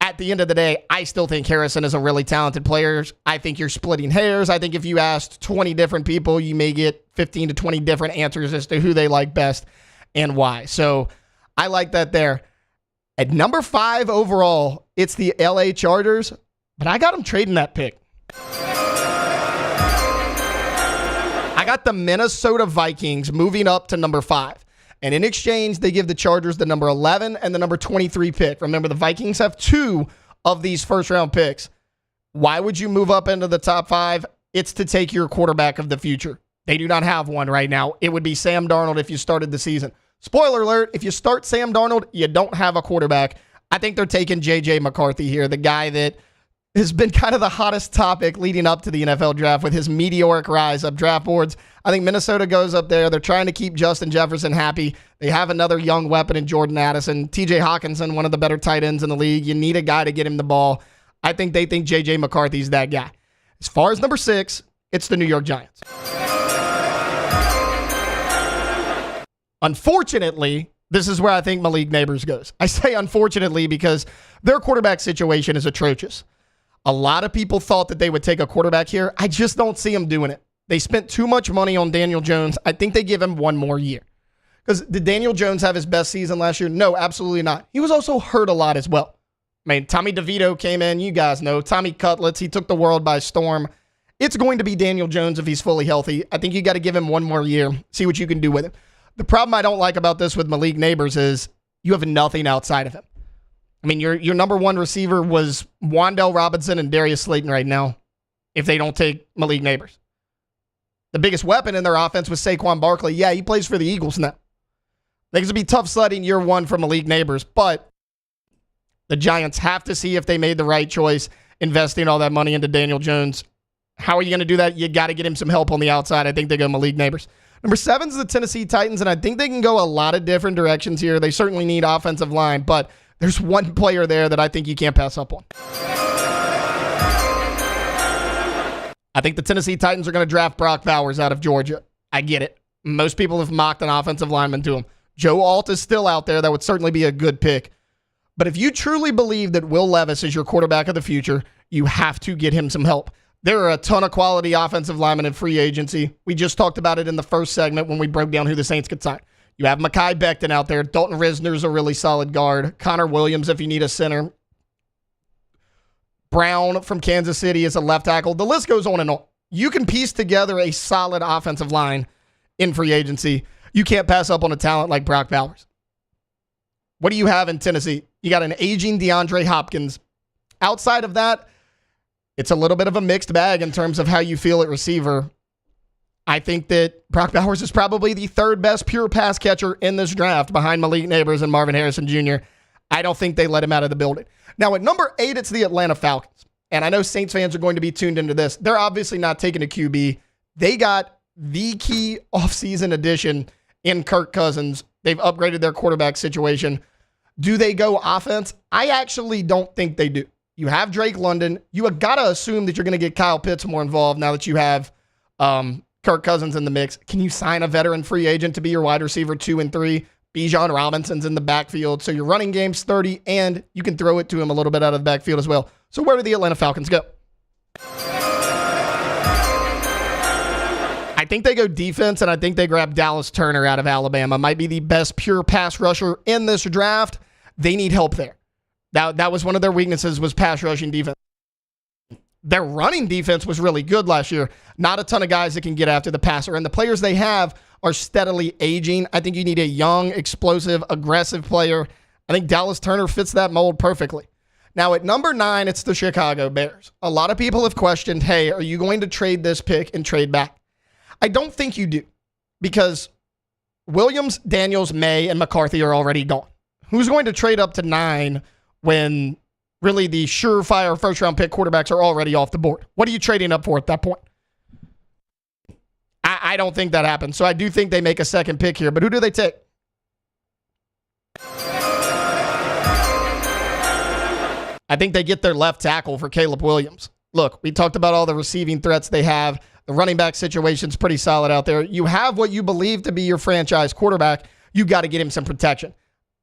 at the end of the day, I still think Harrison is a really talented player. I think you're splitting hairs. I think if you asked 20 different people, you may get 15 to 20 different answers as to who they like best and why. So I like that there. At number 5 overall, it's the LA Chargers, but I got them trading that pick. I got the Minnesota Vikings moving up to number 5. And in exchange, they give the Chargers the number 11 and the number 23 pick. Remember, the Vikings have 2 of these first-round picks. Why would you move up into the top 5? It's to take your quarterback of the future. They do not have one right now. It would be Sam Darnold if you started the season. Spoiler alert, if you start Sam Darnold, you don't have a quarterback. I think they're taking J.J. McCarthy here, the guy that has been kind of the hottest topic leading up to the NFL draft with his meteoric rise up draft boards. I think Minnesota goes up there. They're trying to keep Justin Jefferson happy. They have another young weapon in Jordan Addison. TJ Hawkinson, one of the better tight ends in the league. You need a guy to get him the ball. I think they think J.J. McCarthy's that guy. As far as number 6, it's the New York Giants. Unfortunately, this is where I think Malik Nabers goes. I say unfortunately because their quarterback situation is atrocious. A lot of people thought that they would take a quarterback here. I just don't see them doing it. They spent too much money on Daniel Jones. I think they give him one more year. Because did Daniel Jones have his best season last year? No, absolutely not. He was also hurt a lot as well. I mean, Tommy DeVito came in. You guys know. Tommy Cutlets. He took the world by storm. It's going to be Daniel Jones if he's fully healthy. I think you got to give him one more year. See what you can do with him. The problem I don't like about this with Malik Nabers is you have nothing outside of him. I mean, your number 1 receiver was Wan'Dale Robinson and Darius Slayton right now if they don't take Malik Nabers. The biggest weapon in their offense was Saquon Barkley. Yeah, he plays for the Eagles now. I think it's going to be tough sledding year 1 for Malik Nabers, but the Giants have to see if they made the right choice investing all that money into Daniel Jones. How are you going to do that? You got to get him some help on the outside. I think they go Malik Nabers. Number 7 is the Tennessee Titans, and I think they can go a lot of different directions here. They certainly need offensive line, but there's one player there that I think you can't pass up on. I think the Tennessee Titans are going to draft Brock Bowers out of Georgia. I get it. Most people have mocked an offensive lineman to him. Joe Alt is still out there. That would certainly be a good pick. But if you truly believe that Will Levis is your quarterback of the future, you have to get him some help. There are a ton of quality offensive linemen in free agency. We just talked about it in the first segment when we broke down who the Saints could sign. You have Mekhi Becton out there. Dalton Risner's a really solid guard. Connor Williams if you need a center. Brown from Kansas City is a left tackle. The list goes on and on. you can piece together a solid offensive line in free agency. You can't pass up on a talent like Brock Bowers. What do you have in Tennessee? You got an aging DeAndre Hopkins. Outside of that, it's a little bit of a mixed bag in terms of how you feel at receiver. I think that Brock Bowers is probably the third best pure pass catcher in this draft behind Malik Neighbors and Marvin Harrison Jr. I don't think they let him out of the building. Now, at number 8, it's the Atlanta Falcons. And I know Saints fans are going to be tuned into this. They're obviously not taking a QB. They got the key offseason addition in Kirk Cousins. They've upgraded their quarterback situation. Do they go offense? I actually don't think they do. You have Drake London. You have got to assume that you're going to get Kyle Pitts more involved now that you have Kirk Cousins in the mix. Can you sign a veteran free agent to be your wide receiver 2 and 3? Bijan Robinson's in the backfield, so your running game's 30, and you can throw it to him a little bit out of the backfield as well. So where do the Atlanta Falcons go? I think they go defense, and I think they grab Dallas Turner out of Alabama. Might be the best pure pass rusher in this draft. They need help there. That was one of their weaknesses, was pass rushing defense. Their running defense was really good last year. Not a ton of guys that can get after the passer. And the players they have are steadily aging. I think you need a young, explosive, aggressive player. I think Dallas Turner fits that mold perfectly. Now, at number 9, it's the Chicago Bears. A lot of people have questioned, hey, are you going to trade this pick and trade back? I don't think you do, because Williams, Daniels, May, and McCarthy are already gone. Who's going to trade up to 9 when really the surefire first-round pick quarterbacks are already off the board? What are you trading up for at that point? I don't think that happens. So I do think they make a second pick here. But who do they take? I think they get their left tackle for Caleb Williams. Look, we talked about all the receiving threats they have. The running back situation's pretty solid out there. You have what you believe to be your franchise quarterback. You got to get him some protection.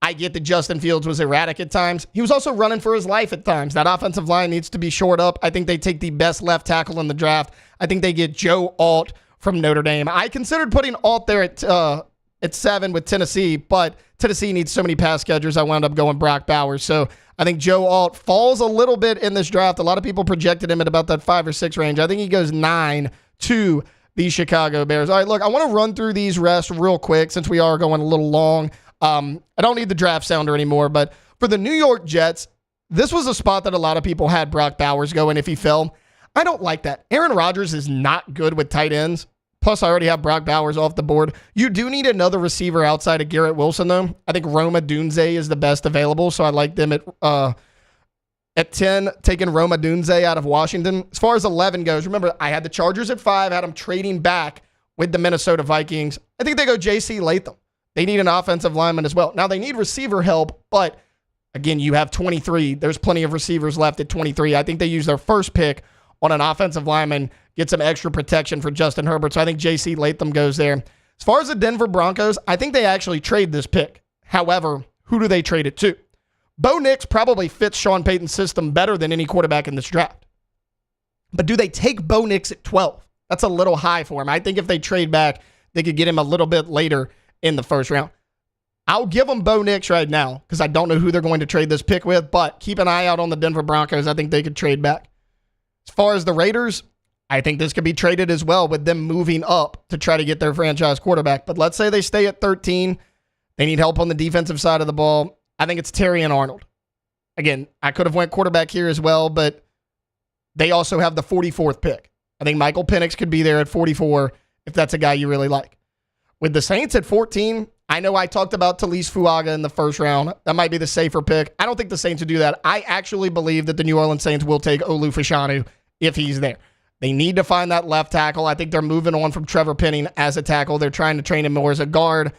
I get that Justin Fields was erratic at times. He was also running for his life at times. That offensive line needs to be shored up. I think they take the best left tackle in the draft. I think they get Joe Alt from Notre Dame. I considered putting Alt there at 7 with Tennessee, but Tennessee needs so many pass catchers. I wound up going Brock Bowers. So I think Joe Alt falls a little bit in this draft. A lot of people projected him at about that 5 or 6 range. I think he goes 9 to the Chicago Bears. All right, look, I want to run through these rests real quick since we are going a little long. I don't need the draft sounder anymore, but for the New York Jets, this was a spot that a lot of people had Brock Bowers go in if he fell. I don't like that. Aaron Rodgers is not good with tight ends. Plus, I already have Brock Bowers off the board. You do need another receiver outside of Garrett Wilson, though. I think Roma Dunze is the best available, so I like them at 10, taking Roma Dunze out of Washington. As far as 11 goes, remember, I had the Chargers at 5, had them trading back with the Minnesota Vikings. I think they go J.C. Latham. They need an offensive lineman as well. Now, they need receiver help, but again, you have 23. There's plenty of receivers left at 23. I think they use their first pick on an offensive lineman, get some extra protection for Justin Herbert. So I think J.C. Latham goes there. As far as the Denver Broncos, I think they actually trade this pick. However, who do they trade it to? Bo Nix probably fits Sean Payton's system better than any quarterback in this draft. But do they take Bo Nix at 12? That's a little high for him. I think if they trade back, they could get him a little bit later in the first round. I'll give them Bo Nix right now because I don't know who they're going to trade this pick with, but keep an eye out on the Denver Broncos. I think they could trade back. As far as the Raiders, I think this could be traded as well with them moving up to try to get their franchise quarterback. But let's say they stay at 13. They need help on the defensive side of the ball. I think it's Terry and Arnold. Again, I could have went quarterback here as well, but they also have the 44th pick. I think Michael Penix could be there at 44 if that's a guy you really like. With the Saints at 14, I know I talked about Talise Fuaga in the first round. That might be the safer pick. I don't think the Saints would do that. I actually believe that the New Orleans Saints will take Olu Fashanu if he's there. They need to find that left tackle. I think they're moving on from Trevor Penning as a tackle. They're trying to train him more as a guard.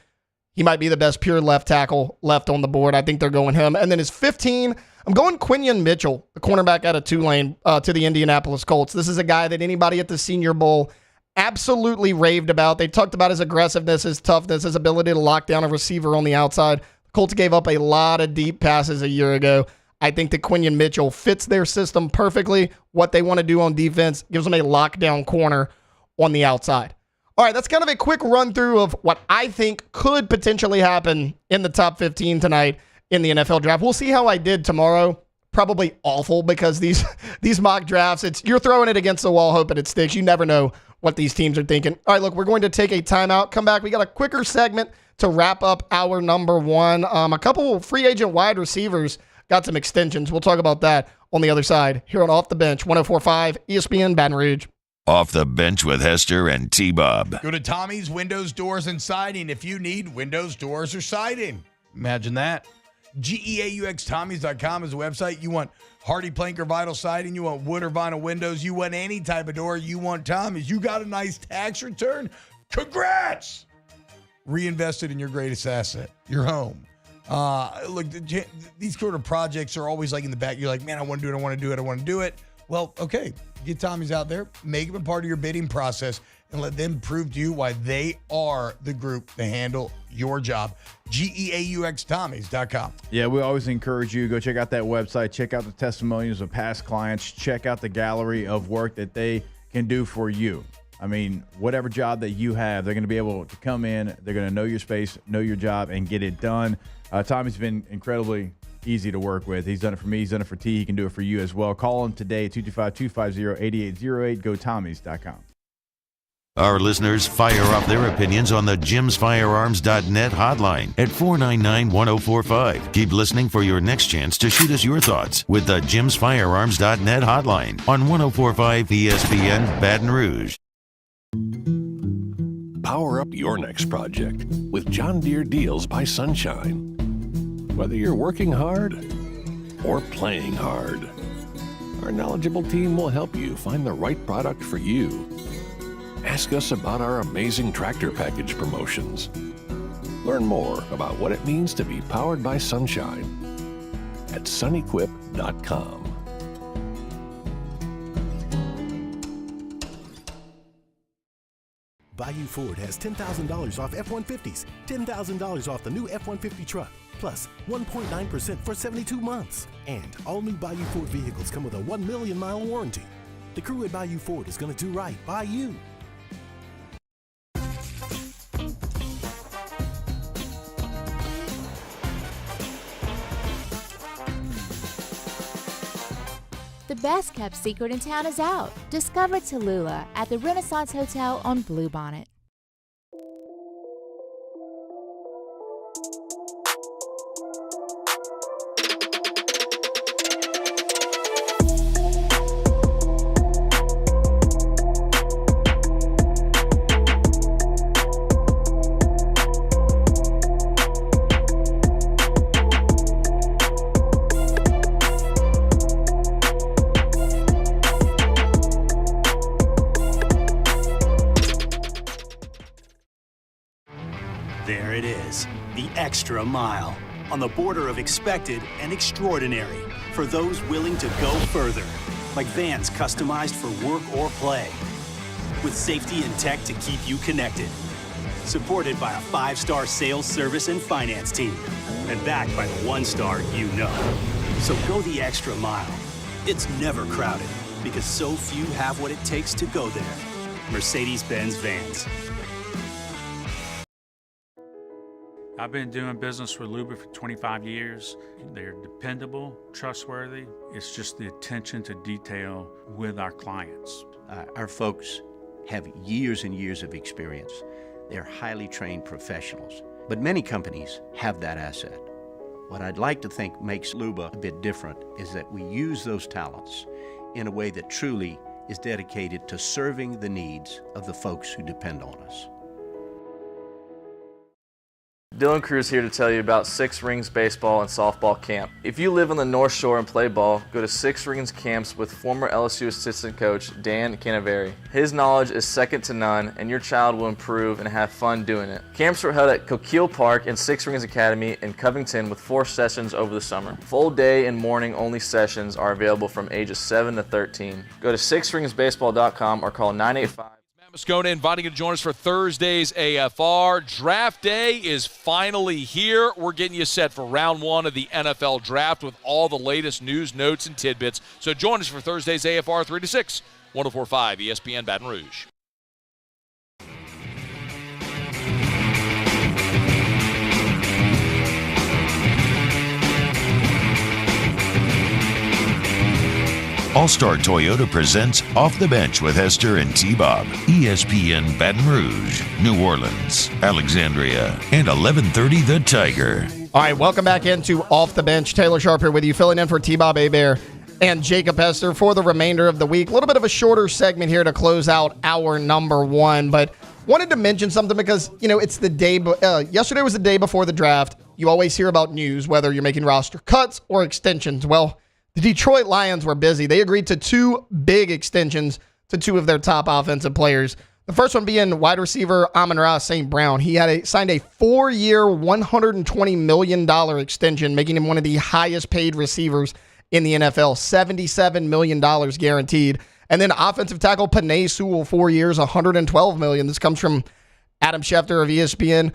He might be the best pure left tackle left on the board. I think they're going him. And then his 15, I'm going Quinion Mitchell, the cornerback out of Tulane, to the Indianapolis Colts. This is a guy that anybody at the Senior Bowl absolutely raved about. They talked about his aggressiveness, his toughness, his ability to lock down a receiver on the outside. The Colts gave up a lot of deep passes a year ago. I think that Quinion Mitchell fits their system perfectly. What they want to do on defense gives them a lockdown corner on the outside. All right, that's kind of a quick run through of what I think could potentially happen in the top 15 tonight in the NFL draft. We'll see how I did tomorrow. probably awful because these mock drafts, you're throwing it against the wall hoping it sticks. You never know what these teams are thinking. All right, look, we're going to take a timeout, come back. We got a quicker segment to wrap up our number one. A couple free agent wide receivers got some extensions. We'll talk about that on the other side here on Off the Bench, 104.5 ESPN Baton Rouge. Off the Bench with Hester and T-Bob. Go to Tommy's Windows, Doors, and Siding if you need windows, doors, or siding. Imagine that. GEAUXTommys.com is the website. You want hardy plank or vinyl siding, you want wood or vinyl windows, you want any type of door, you want Tommy's. You got a nice tax return? Congrats! Reinvested in your greatest asset, your home. Look, these sort of projects are always like in the back. You're like, man, I want to do it. Well, okay, get Tommy's out there, make them a part of your bidding process, and let them prove to you why they are the group to handle your job. GEAUXTommys.com. Yeah, we always encourage you, go check out that website, check out the testimonials of past clients, check out the gallery of work that they can do for you. I mean, whatever job that you have, they're going to be able to come in, they're going to know your space, know your job, and get it done. Tommy's been incredibly easy to work with. He's done it for me. He's done it for T. He can do it for you as well. Call him today, 225-250-8808. Go Tommys.com. Our listeners fire off their opinions on the jimsfirearms.net hotline at 499-1045. Keep listening for your next chance to shoot us your thoughts with the jimsfirearms.net hotline on 104.5 ESPN Baton Rouge. Power up your next project with John Deere Deals by Sunshine. Whether you're working hard or playing hard, our knowledgeable team will help you find the right product for you. Ask us about our amazing tractor package promotions. Learn more about what it means to be powered by sunshine at sunequip.com. Bayou Ford has $10,000 off F-150s, $10,000 off the new F-150 truck, plus 1.9% for 72 months. And all new Bayou Ford vehicles come with a 1 million mile warranty. The crew at Bayou Ford is going to do right by you. The best kept secret in town is out. Discover Tallulah at the Renaissance Hotel on Bluebonnet. There it is, the extra mile, on the border of expected and extraordinary for those willing to go further, like vans customized for work or play, with safety and tech to keep you connected, supported by a 5-star sales, service, and finance team, and backed by the 1-star you know. So go the extra mile. It's never crowded, because so few have what it takes to go there. Mercedes-Benz Vans. I've been doing business with Luba for 25 years. They're dependable, trustworthy. It's just the attention to detail with our clients. Our folks have years and years of experience. They're highly trained professionals. But many companies have that asset. What I'd like to think makes Luba a bit different is that we use those talents in a way that truly is dedicated to serving the needs of the folks who depend on us. Dylan Cruz here to tell you about Six Rings Baseball and Softball Camp. If you live on the North Shore and play ball, go to Six Rings Camps with former LSU assistant coach Dan Canaveri. His knowledge is second to none, and your child will improve and have fun doing it. Camps were held at Coquille Park and Six Rings Academy in Covington with 4 sessions over the summer. Full day and morning only sessions are available from ages 7 to 13. Go to sixringsbaseball.com or call 985. Moscona inviting you to join us for Thursday's AFR. Draft day is finally here. We're getting you set for round 1 of the NFL draft with all the latest news, notes, and tidbits. So join us for Thursday's AFR 3 to 6, 104.5 ESPN Baton Rouge. All-Star Toyota presents Off the Bench with Hester and T-Bob. ESPN Baton Rouge, New Orleans, Alexandria, and 1130 The Tiger. All right, welcome back into Off the Bench. Taylor Sharp here with you, filling in for T-Bob Hebert and Jacob Hester for the remainder of the week. A little bit of a shorter segment here to close out hour number one, but wanted to mention something because, it's the day, yesterday was the day before the draft. You always hear about news, whether you're making roster cuts or extensions. Well, the Detroit Lions were busy. They agreed to 2 big extensions to 2 of their top offensive players. The first one being wide receiver Amon-Ra St. Brown. He had signed a 4-year, $120 million extension, making him one of the highest paid receivers in the NFL, $77 million guaranteed. And then offensive tackle Penei Sewell, 4 years, $112 million. This comes from Adam Schefter of ESPN.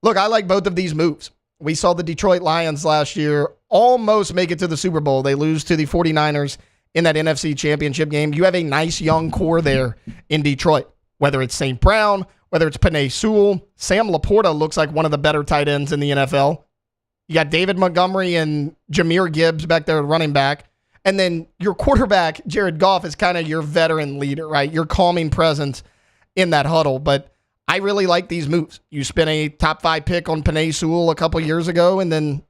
Look, I like both of these moves. We saw the Detroit Lions last year almost make it to the Super Bowl. They lose to the 49ers in that NFC Championship game. You have a nice young core there in Detroit, whether it's St. Brown, whether it's Penei Sewell. Sam Laporta looks like one of the better tight ends in the NFL. You got David Montgomery and Jahmyr Gibbs back there running back. And then your quarterback, Jared Goff, is kind of your veteran leader, right? Your calming presence in that huddle. But I really like these moves. You spent a top 5 pick on Penei Sewell a couple years ago, and then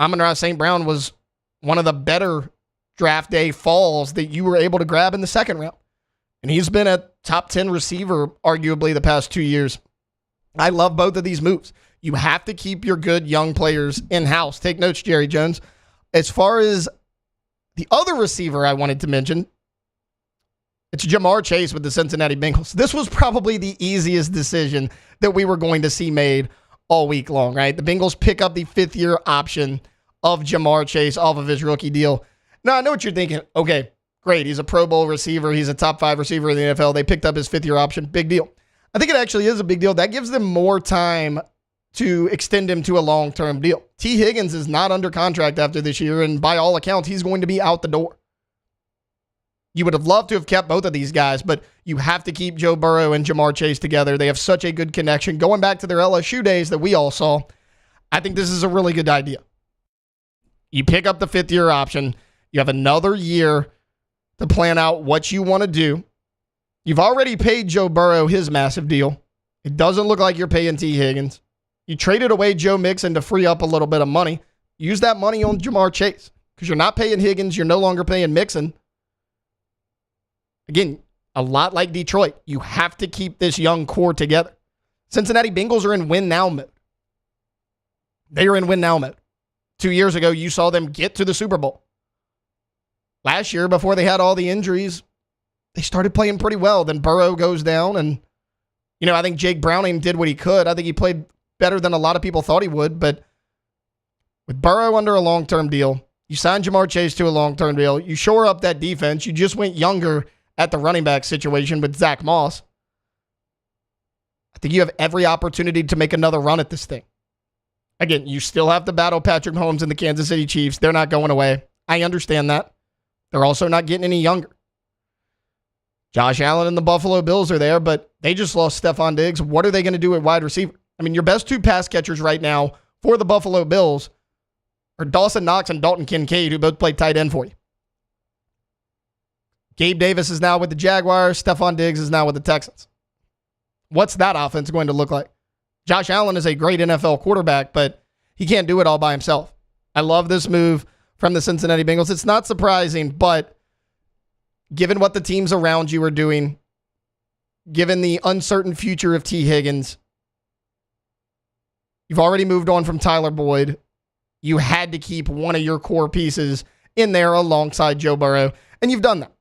Amon-Ra St. Brown was one of the better draft day falls that you were able to grab in the second round. And he's been a top 10 receiver, arguably, the past 2 years. I love both of these moves. You have to keep your good young players in-house. Take notes, Jerry Jones. As far as the other receiver I wanted to mention, it's Jamar Chase with the Cincinnati Bengals. This was probably the easiest decision that we were going to see made all week long, right? The Bengals pick up the 5th-year option of Jamar Chase off of his rookie deal. Now, I know what you're thinking. Okay, great. He's a Pro Bowl receiver. He's a top 5 receiver in the NFL. They picked up his 5th-year option. Big deal. I think it actually is a big deal. That gives them more time to extend him to a long-term deal. T. Higgins is not under contract after this year, and by all accounts, he's going to be out the door. You would have loved to have kept both of these guys, but you have to keep Joe Burrow and Jamar Chase together. They have such a good connection. Going back to their LSU days that we all saw, I think this is a really good idea. You pick up the 5th-year option. You have another year to plan out what you want to do. You've already paid Joe Burrow his massive deal. It doesn't look like you're paying T. Higgins. You traded away Joe Mixon to free up a little bit of money. Use that money on Jamar Chase because you're not paying Higgins. You're no longer paying Mixon. Again, a lot like Detroit. You have to keep this young core together. Cincinnati Bengals are in win-now mode. They are in win-now mode. 2 years ago, you saw them get to the Super Bowl. Last year, before they had all the injuries, they started playing pretty well. Then Burrow goes down, and, I think Jake Browning did what he could. I think he played better than a lot of people thought he would, but with Burrow under a long-term deal, you signed Jamar Chase to a long-term deal, you shore up that defense, you just went younger at the running back situation with Zach Moss. I think you have every opportunity to make another run at this thing. Again, you still have to battle Patrick Mahomes and the Kansas City Chiefs. They're not going away. I understand that. They're also not getting any younger. Josh Allen and the Buffalo Bills are there, but they just lost Stephon Diggs. What are they going to do at wide receiver? I mean, your best 2 pass catchers right now for the Buffalo Bills are Dawson Knox and Dalton Kincaid, who both play tight end for you. Gabe Davis is now with the Jaguars. Stephon Diggs is now with the Texans. What's that offense going to look like? Josh Allen is a great NFL quarterback, but he can't do it all by himself. I love this move from the Cincinnati Bengals. It's not surprising, but given what the teams around you are doing, given the uncertain future of T. Higgins, you've already moved on from Tyler Boyd. You had to keep one of your core pieces in there alongside Joe Burrow, and you've done that.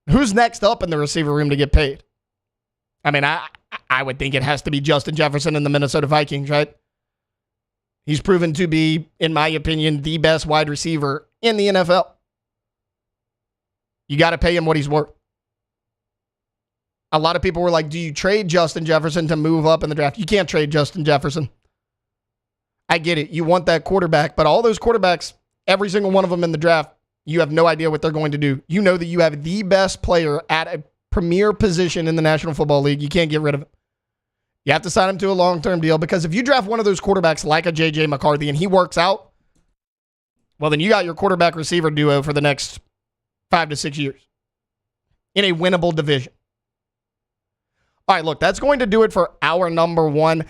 Who's next up in the receiver room to get paid? I mean, I would think it has to be Justin Jefferson and the Minnesota Vikings, right? He's proven to be, in my opinion, the best wide receiver in the NFL. You got to pay him what he's worth. A lot of people were like, do you trade Justin Jefferson to move up in the draft? You can't trade Justin Jefferson. I get it. You want that quarterback, but all those quarterbacks, every single one of them in the draft, you have no idea what they're going to do. You know that you have the best player at a premier position in the National Football League. You can't get rid of him. You have to sign him to a long-term deal because if you draft one of those quarterbacks like a J.J. McCarthy and he works out, Well, then you got your quarterback receiver duo for the next 5 to 6 years in a winnable division. All right, look, that's going to do it for hour number 1.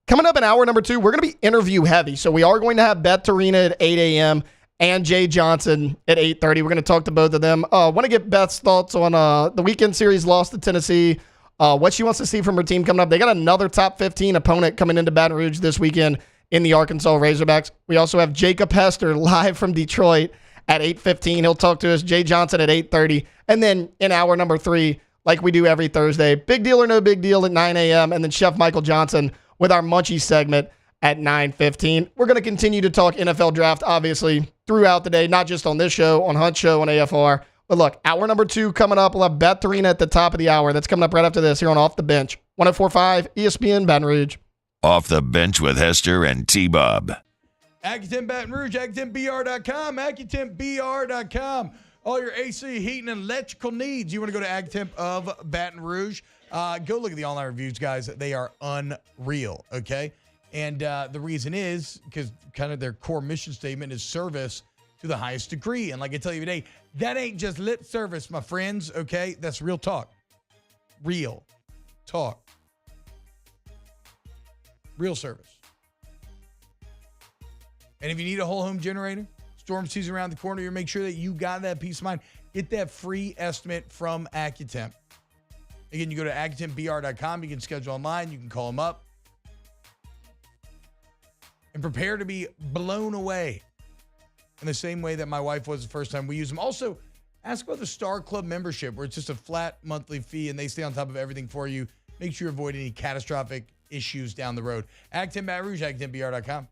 Coming up in hour number 2, we're going to be interview heavy. So we are going to have Beth Torina at 8 a.m. and Jay Johnson at 8:30. We're going to talk to both of them. Want to get Beth's thoughts on the weekend series loss to Tennessee, what she wants to see from her team coming up. They got another top 15 opponent coming into Baton Rouge this weekend in the Arkansas Razorbacks. We also have Jacob Hester live from Detroit at 8:15. He'll talk to us. Jay Johnson at 8:30. And then in hour number 3, like we do every Thursday, big deal or no big deal at 9 a.m. And then Chef Michael Johnson with our Munchie segment at 9:15. We're going to continue to talk NFL draft, obviously, throughout the day, not just on this show, on Hunt's show, on AFR. But look, hour number 2 coming up. We'll have Beth Torina at the top of the hour. That's coming up right after this here on Off the Bench. 104.5 ESPN Baton Rouge. Off the Bench with Hester and T-Bob. Accutemp Baton Rouge, AccutempBR.com, AccutempBR.com. All your AC, heating, and electrical needs. You want to go to Accutemp of Baton Rouge? Go look at the online reviews, guys. They are unreal, okay? And the reason is because kind of their core mission statement is service to the highest degree. And like I tell you today, that ain't just lip service, my friends, okay? That's real talk. Real talk. Real service. And if you need a whole home generator, storm season around the corner, you make sure that you got that peace of mind. Get that free estimate from Accutemp. Again, you go to AccutempBR.com. You can schedule online. You can call them up. And prepare to be blown away in the same way that my wife was the first time we used them. Also, ask about the Star Club membership, where it's just a flat monthly fee and they stay on top of everything for you. Make sure you avoid any catastrophic issues down the road. Accutemp Baton Rouge, AccutempBR.com.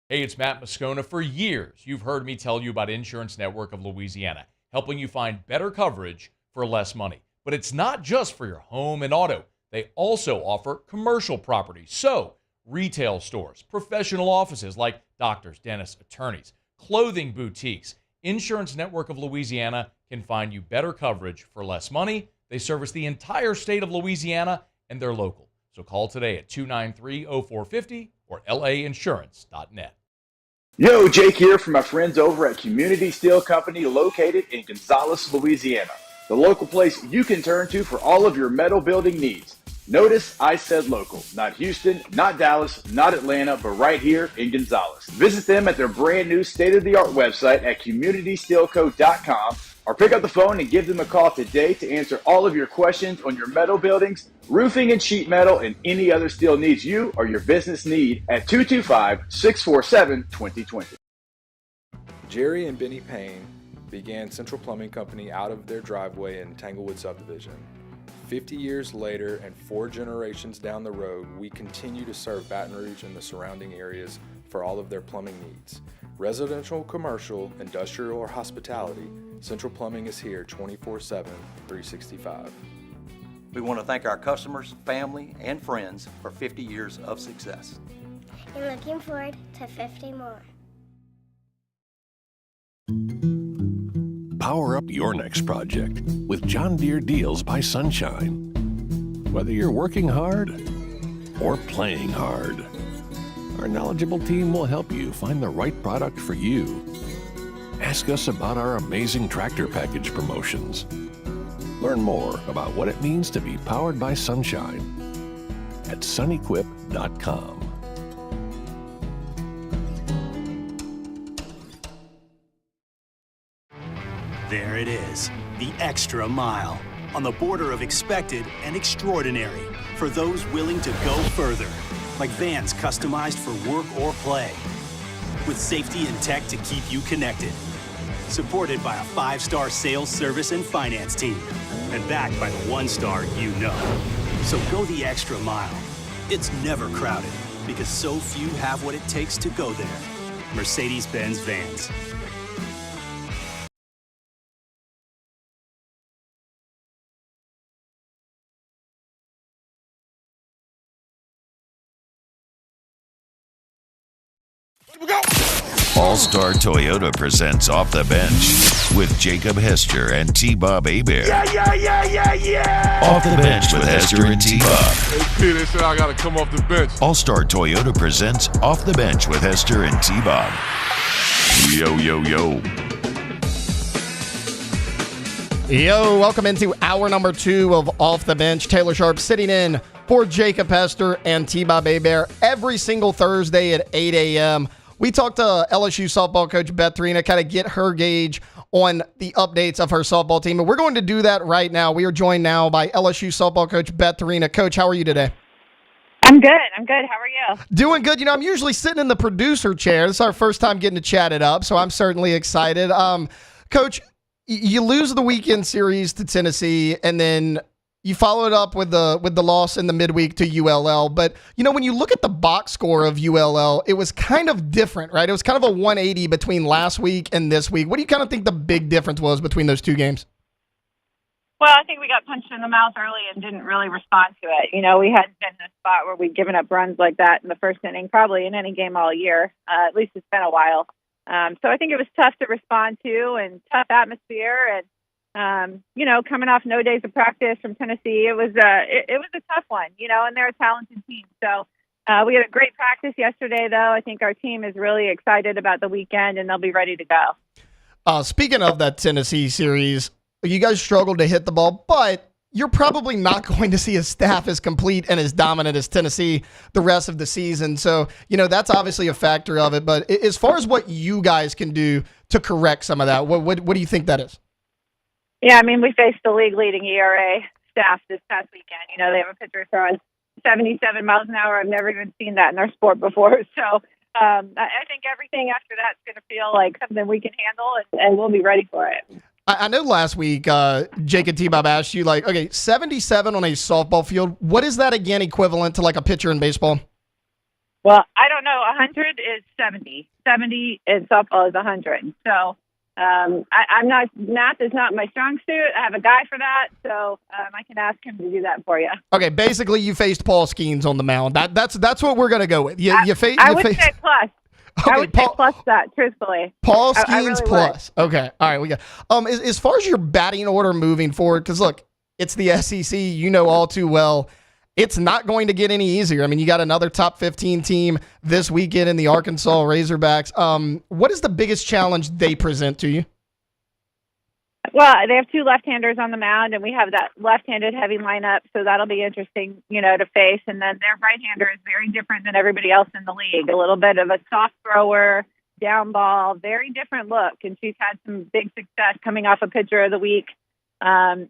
Hey, it's Matt Moscona. For years, you've heard me tell you about Insurance Network of Louisiana, helping you find better coverage for less money. But it's not just for your home and auto. They also offer commercial property. So, retail stores, professional offices like doctors, dentists, attorneys, clothing boutiques. Insurance Network of Louisiana can find you better coverage for less money. They service the entire state of Louisiana, and they're local. So call today at 293-0450 or lainsurance.net. Yo, Jake here from my friends over at Community Steel Company located in Gonzales, Louisiana. The local place you can turn to for all of your metal building needs. Notice I said local, not Houston, not Dallas, not Atlanta, but right here in Gonzales. Visit them at their brand new state-of-the-art website at communitysteelco.com or pick up the phone and give them a call today to answer all of your questions on your metal buildings, roofing and sheet metal, and any other steel needs you or your business need at 225-647-2020. Jerry and Benny Payne began Central Plumbing Company out of their driveway in Tanglewood subdivision. 50 years later and 4 generations down the road, we continue to serve Baton Rouge and the surrounding areas for all of their plumbing needs. Residential, commercial, industrial, or hospitality, Central Plumbing is here 24/7, 365. We want to thank our customers, family, and friends for 50 years of success. And looking forward to 50 more. Power up your next project with John Deere Deals by Sunshine. Whether you're working hard or playing hard, our knowledgeable team will help you find the right product for you. Ask us about our amazing tractor package promotions. Learn more about what it means to be powered by sunshine at sunequip.com. There it is, the extra mile, on the border of expected and extraordinary, for those willing to go further, like vans customized for work or play, with safety and tech to keep you connected, supported by a 5-star sales, service, and finance team, and backed by the 1-star you know. So go the extra mile. It's never crowded, because so few have what it takes to go there. Mercedes-Benz Vans. All-Star Toyota presents Off the Bench with Jacob Hester and T-Bob Hebert. Yeah. Off the Bench with Hester and T-Bob. Hey, P, they said I got to come off the bench. All-Star Toyota presents Off the Bench with Hester and T-Bob. Yo. Yo, welcome into hour number 2 of Off the Bench. Taylor Sharp sitting in for Jacob Hester and T-Bob Hebert every single Thursday at 8 a.m. We talked to LSU softball coach Beth Torina, kind of get her gauge on the updates of her softball team. And we're going to do that right now. We are joined now by LSU softball coach Beth Torina. Coach, how are you today? I'm good. How are you? Doing good. You know, I'm usually sitting in the producer chair. This is our first time getting to chat it up, so I'm certainly excited. Coach, you lose the weekend series to Tennessee, and then you follow it up with the loss in the midweek to ULL. But, you know, when you look at the box score of ULL, it was kind of different, right? It was kind of a 180 between last week and this week. What do you kind of think the big difference was between those two games? Well, I think we got punched in the mouth early and didn't really respond to it. You know, we hadn't been in a spot where we'd given up runs like that in the first inning, probably in any game all year. At least it's been a while. So I think it was tough to respond to and tough atmosphere. And, you know, coming off no days of practice from Tennessee, it was a tough one, you know, and they're a talented team. So we had a great practice yesterday, though. I think our team is really excited about the weekend, and they'll be ready to go. Speaking of that Tennessee series, you guys struggled to hit the ball, but you're probably not going to see a staff as complete and as dominant as Tennessee the rest of the season. So, you know, that's obviously a factor of it. But as far as what you guys can do to correct some of that, what do you think that is? Yeah, I mean, we faced the league-leading ERA staff this past weekend. You know, they have a pitcher throwing 77 miles an hour. I've never even seen that in our sport before. So I think everything after that's going to feel like something we can handle, and we'll be ready for it. I know last week, Jake and T-Bob asked you, like, okay, 77 on a softball field, what is that, again, equivalent to, like, a pitcher in baseball? Well, I don't know. 100 is 70. 70 in softball is 100. So I'm not, math is not my strong suit. I have a guy for that, so I can ask him to do that for you. Okay, basically you faced Paul Skeens on the mound. That's what we're going to go with. I would say plus. Okay, I would say plus that, truthfully. Paul Skeens really plus. Would. Okay. All right. We got. As far as your batting order moving forward, because look, it's the SEC. You know all too well. It's not going to get any easier. I mean, you got another top 15 team this weekend in the Arkansas Razorbacks. What is the biggest challenge they present to you? Well, they have two left-handers on the mound, and we have that left-handed heavy lineup, so that'll be interesting, you know, to face. And then their right-hander is very different than everybody else in the league. A little bit of a soft thrower, down ball, very different look. And she's had some big success coming off a Pitcher of the Week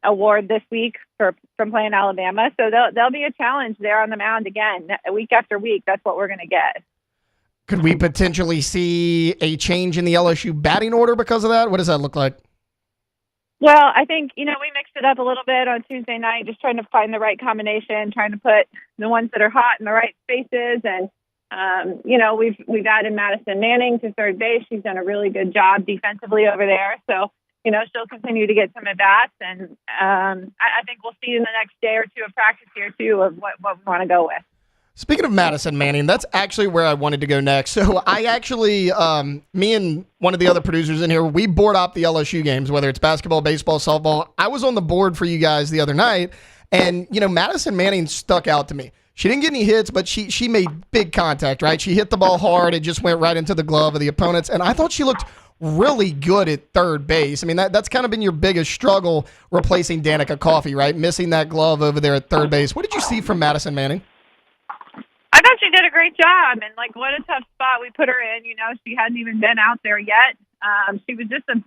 award this week from playing Alabama. So there'll be a challenge there on the mound again, week after week. That's what we're going to get. Could we potentially see a change in the LSU batting order because of that? What does that look like? Well, I think, you know, we mixed it up a little bit on Tuesday night, just trying to find the right combination, trying to put the ones that are hot in the right spaces. And, you know, we've added Madison Manning to third base. She's done a really good job defensively over there. So, you know, she'll continue to get some at-bats. And I think we'll see in the next day or two of practice here, too, of what we want to go with. Speaking of Madison Manning, that's actually where I wanted to go next. So I actually, me and one of the other producers in here, we board up the LSU games, whether it's basketball, baseball, softball. I was on the board for you guys the other night, and, you know, Madison Manning stuck out to me. She didn't get any hits, but she made big contact, right? She hit the ball hard. It just went right into the glove of the opponents, and I thought she looked really good at third base. I mean, that's kind of been your biggest struggle replacing Danica Coffey, right? Missing that glove over there at third base. What did you see from Madison Manning? I thought she did a great job, and, like, what a tough spot we put her in. You know, she hadn't even been out there yet. She was just a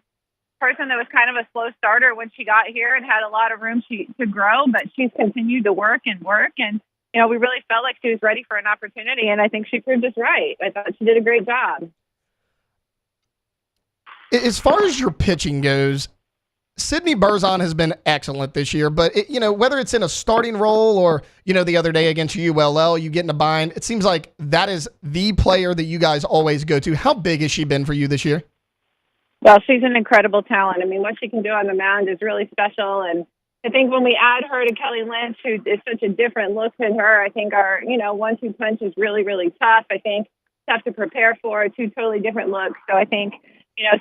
person that was kind of a slow starter when she got here and had a lot of room to grow, but she's continued to work, and, you know, we really felt like she was ready for an opportunity, and I think she proved us right. I thought she did a great job. As far as your pitching goes, Sydney Berzon has been excellent this year, but whether it's in a starting role or, the other day against ULL, you get in a bind, it seems like that is the player that you guys always go to. How big has she been for you this year? Well, she's an incredible talent. I mean, what she can do on the mound is really special. And I think when we add her to Kelly Lynch, who is such a different look than her, I think our, 1-2 punch is really, really tough. I think tough to prepare for, 2 totally different looks. So I think,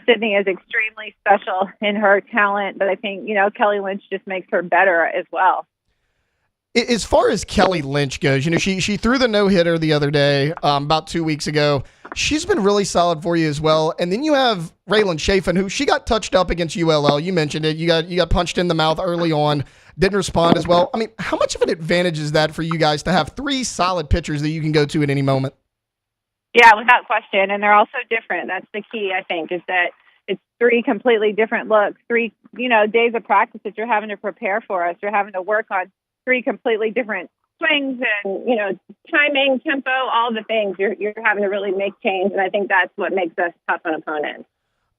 Sydney is extremely special in her talent, but I think, Kelly Lynch just makes her better as well. As far as Kelly Lynch goes, she threw the no-hitter the other day, about 2 weeks ago. She's been really solid for you as well. And then you have Raylan Chafin, who she got touched up against ULL. You mentioned it. You got punched in the mouth early on, didn't respond as well. I mean, how much of an advantage is that for you guys to have 3 solid pitchers that you can go to at any moment? Yeah, without question. And they're all so different. That's the key, I think, is that it's 3 completely different looks, 3, days of practice that you're having to prepare for us. You're having to work on 3 completely different swings and, timing, tempo, all the things. You're having to really make change, and I think that's what makes us tough on opponents.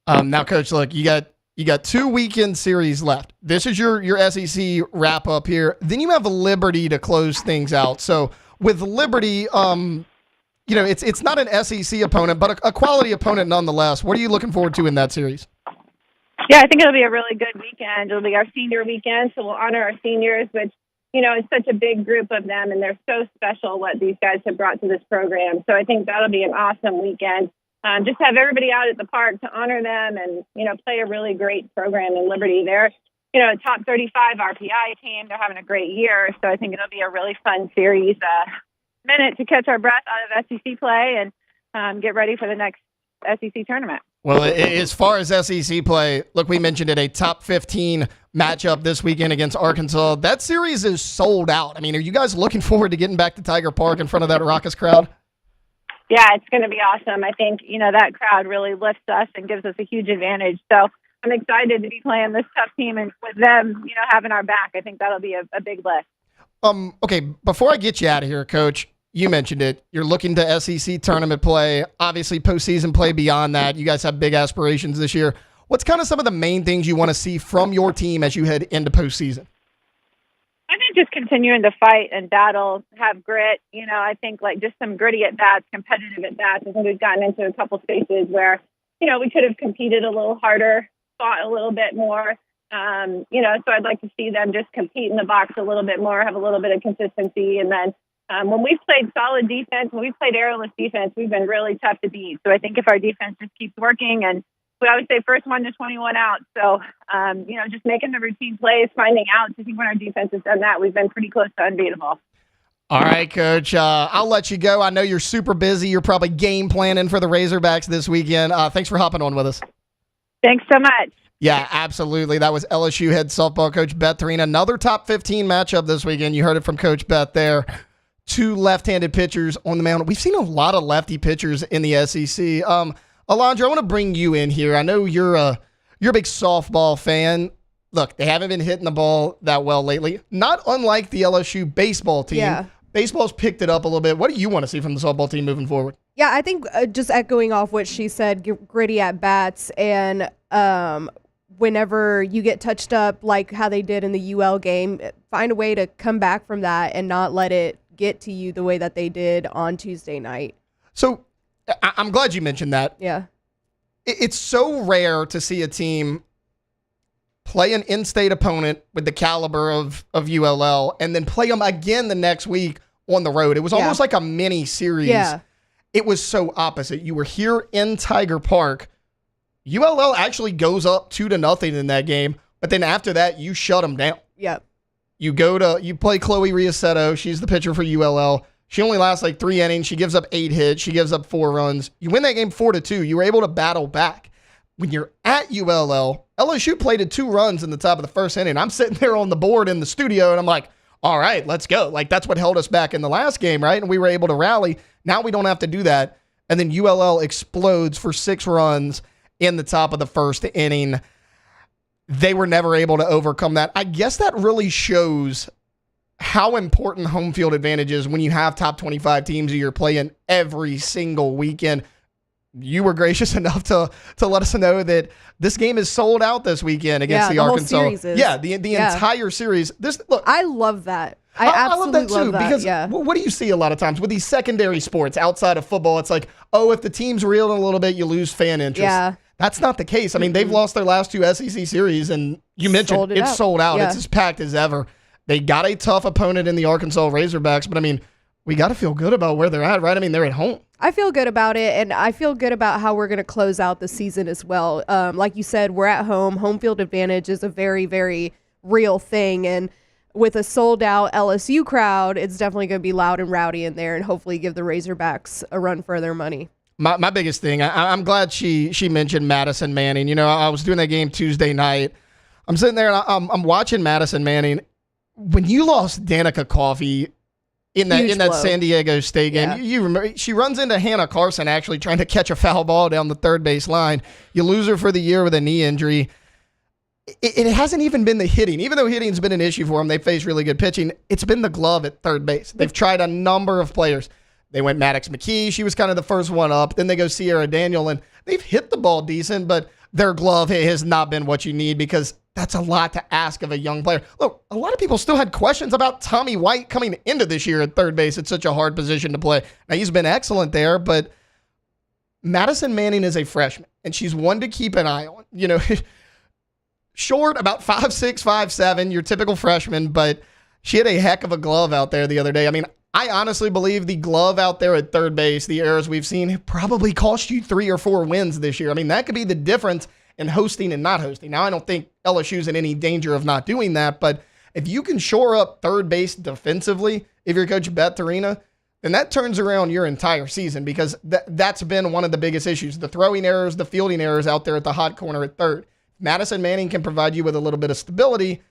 Now, Coach, look, you got 2 weekend series left. This is your SEC wrap up here. Then you have Liberty to close things out. So with Liberty, it's not an SEC opponent, but a quality opponent nonetheless. What are you looking forward to in that series? Yeah, I think it'll be a really good weekend. It'll be our senior weekend, so we'll honor our seniors, which, it's such a big group of them, and they're so special what these guys have brought to this program. So I think that'll be an awesome weekend. Just have everybody out at the park to honor them and, play a really great program in Liberty. They're, a top 35 RPI team. They're having a great year, so I think it'll be a really fun series. Minute to catch our breath out of SEC play and get ready for the next SEC tournament. Well, as far as SEC play, look, we mentioned it, a top 15 matchup this weekend against Arkansas. That series is sold out. I mean, are you guys looking forward to getting back to Tiger Park in front of that raucous crowd? Yeah, it's going to be awesome. I think, that crowd really lifts us and gives us a huge advantage. So I'm excited to be playing this tough team and with them, having our back. I think that'll be a big lift. Okay, before I get you out of here, Coach, you mentioned it. You're looking to SEC tournament play, obviously postseason play beyond that. You guys have big aspirations this year. What's kind of some of the main things you want to see from your team as you head into postseason? I think just continuing to fight and battle, have grit. I think just some gritty at-bats, competitive at-bats. I think we've gotten into a couple spaces where, we could have competed a little harder, fought a little bit more. So I'd like to see them just compete in the box a little bit more, have a little bit of consistency. And then when we've played solid defense, when we've played errorless defense, we've been really tough to beat. So I think if our defense just keeps working, and we always say first 1 to 21 out. So, just making the routine plays, finding outs. I think when our defense has done that, we've been pretty close to unbeatable. All right, Coach. I'll let you go. I know you're super busy. You're probably game planning for the Razorbacks this weekend. Thanks for hopping on with us. Thanks so much. Yeah, absolutely. That was LSU head softball coach Beth Torina. Another top 15 matchup this weekend. You heard it from Coach Beth there. 2 left-handed pitchers on the mound. We've seen a lot of lefty pitchers in the SEC. Alondra, I want to bring you in here. I know you're a big softball fan. Look, they haven't been hitting the ball that well lately. Not unlike the LSU baseball team. Yeah. Baseball's picked it up a little bit. What do you want to see from the softball team moving forward? Yeah, I think just echoing off what she said, gritty at bats, and whenever you get touched up like how they did in the UL game, find a way to come back from that and not let it get to you the way that they did on Tuesday night. So I'm glad you mentioned that. Yeah. It's so rare to see a team play an in-state opponent with the caliber of ULL and then play them again the next week on the road. It was almost like a mini series. Yeah. It was so opposite. You were here in Tiger Park. ULL actually goes up 2-0 in that game, but then after that, you shut them down. Yep. You play Chloe Riasetto. She's the pitcher for ULL. She only lasts 3 innings. She gives up 8 hits. She gives up 4 runs. You win that game 4-2. You were able to battle back. When you're at ULL, LSU played 2 runs in the top of the first inning. I'm sitting there on the board in the studio, and I'm like, all right, let's go. That's what held us back in the last game, right? And we were able to rally. Now we don't have to do that. And then ULL explodes for 6 runs in the top of the first inning. They were never able to overcome that. I guess that really shows how important home field advantage is when you have top 25 teams that you're playing every single weekend. you were gracious enough to let us know that this game is sold out this weekend against the Arkansas. Whole series is. Yeah, the entire series. I love that. I absolutely love that too, because what do you see a lot of times with these secondary sports outside of football? It's like, oh, if the team's reeling a little bit, you lose fan interest. Yeah. That's not the case. I mean, they've lost their last 2 SEC series, and you mentioned it's sold out. Yeah. It's as packed as ever. They got a tough opponent in the Arkansas Razorbacks, but I mean, we got to feel good about where they're at, right? I mean, they're at home. I feel good about it, and I feel good about how we're going to close out the season as well. Like you said, we're at home. Home field advantage is a very, very real thing, and with a sold-out LSU crowd, it's definitely going to be loud and rowdy in there and hopefully give the Razorbacks a run for their money. My biggest thing, I'm glad she mentioned Madison Manning. You know, I was doing that game Tuesday night. I'm sitting there, and I'm watching Madison Manning. When you lost Danica Coffey in that San Diego State game, you remember she runs into Hannah Carson actually trying to catch a foul ball down the third base line. You lose her for the year with a knee injury. It hasn't even been the hitting. Even though hitting's been an issue for them, they face really good pitching. It's been the glove at third base. They've tried a number of players. They went Maddox McKee. She was kind of the first one up. Then they go Sierra Daniel, and they've hit the ball decent, but their glove has not been what you need because that's a lot to ask of a young player. Look, a lot of people still had questions about Tommy White coming into this year at third base. It's such a hard position to play. Now, he's been excellent there, but Madison Manning is a freshman, and she's one to keep an eye on. You know, short, about 5'6", 5'7", your typical freshman, but she had a heck of a glove out there the other day. I mean, I honestly believe the glove out there at third base, the errors we've seen, probably cost you 3 or 4 wins this year. I mean, that could be the difference in hosting and not hosting. Now, I don't think LSU's in any danger of not doing that, but if you can shore up third base defensively, if you're Coach Beth Torina, then that turns around your entire season because that's been one of the biggest issues. The throwing errors, the fielding errors out there at the hot corner at third. Madison Manning can provide you with a little bit of stability.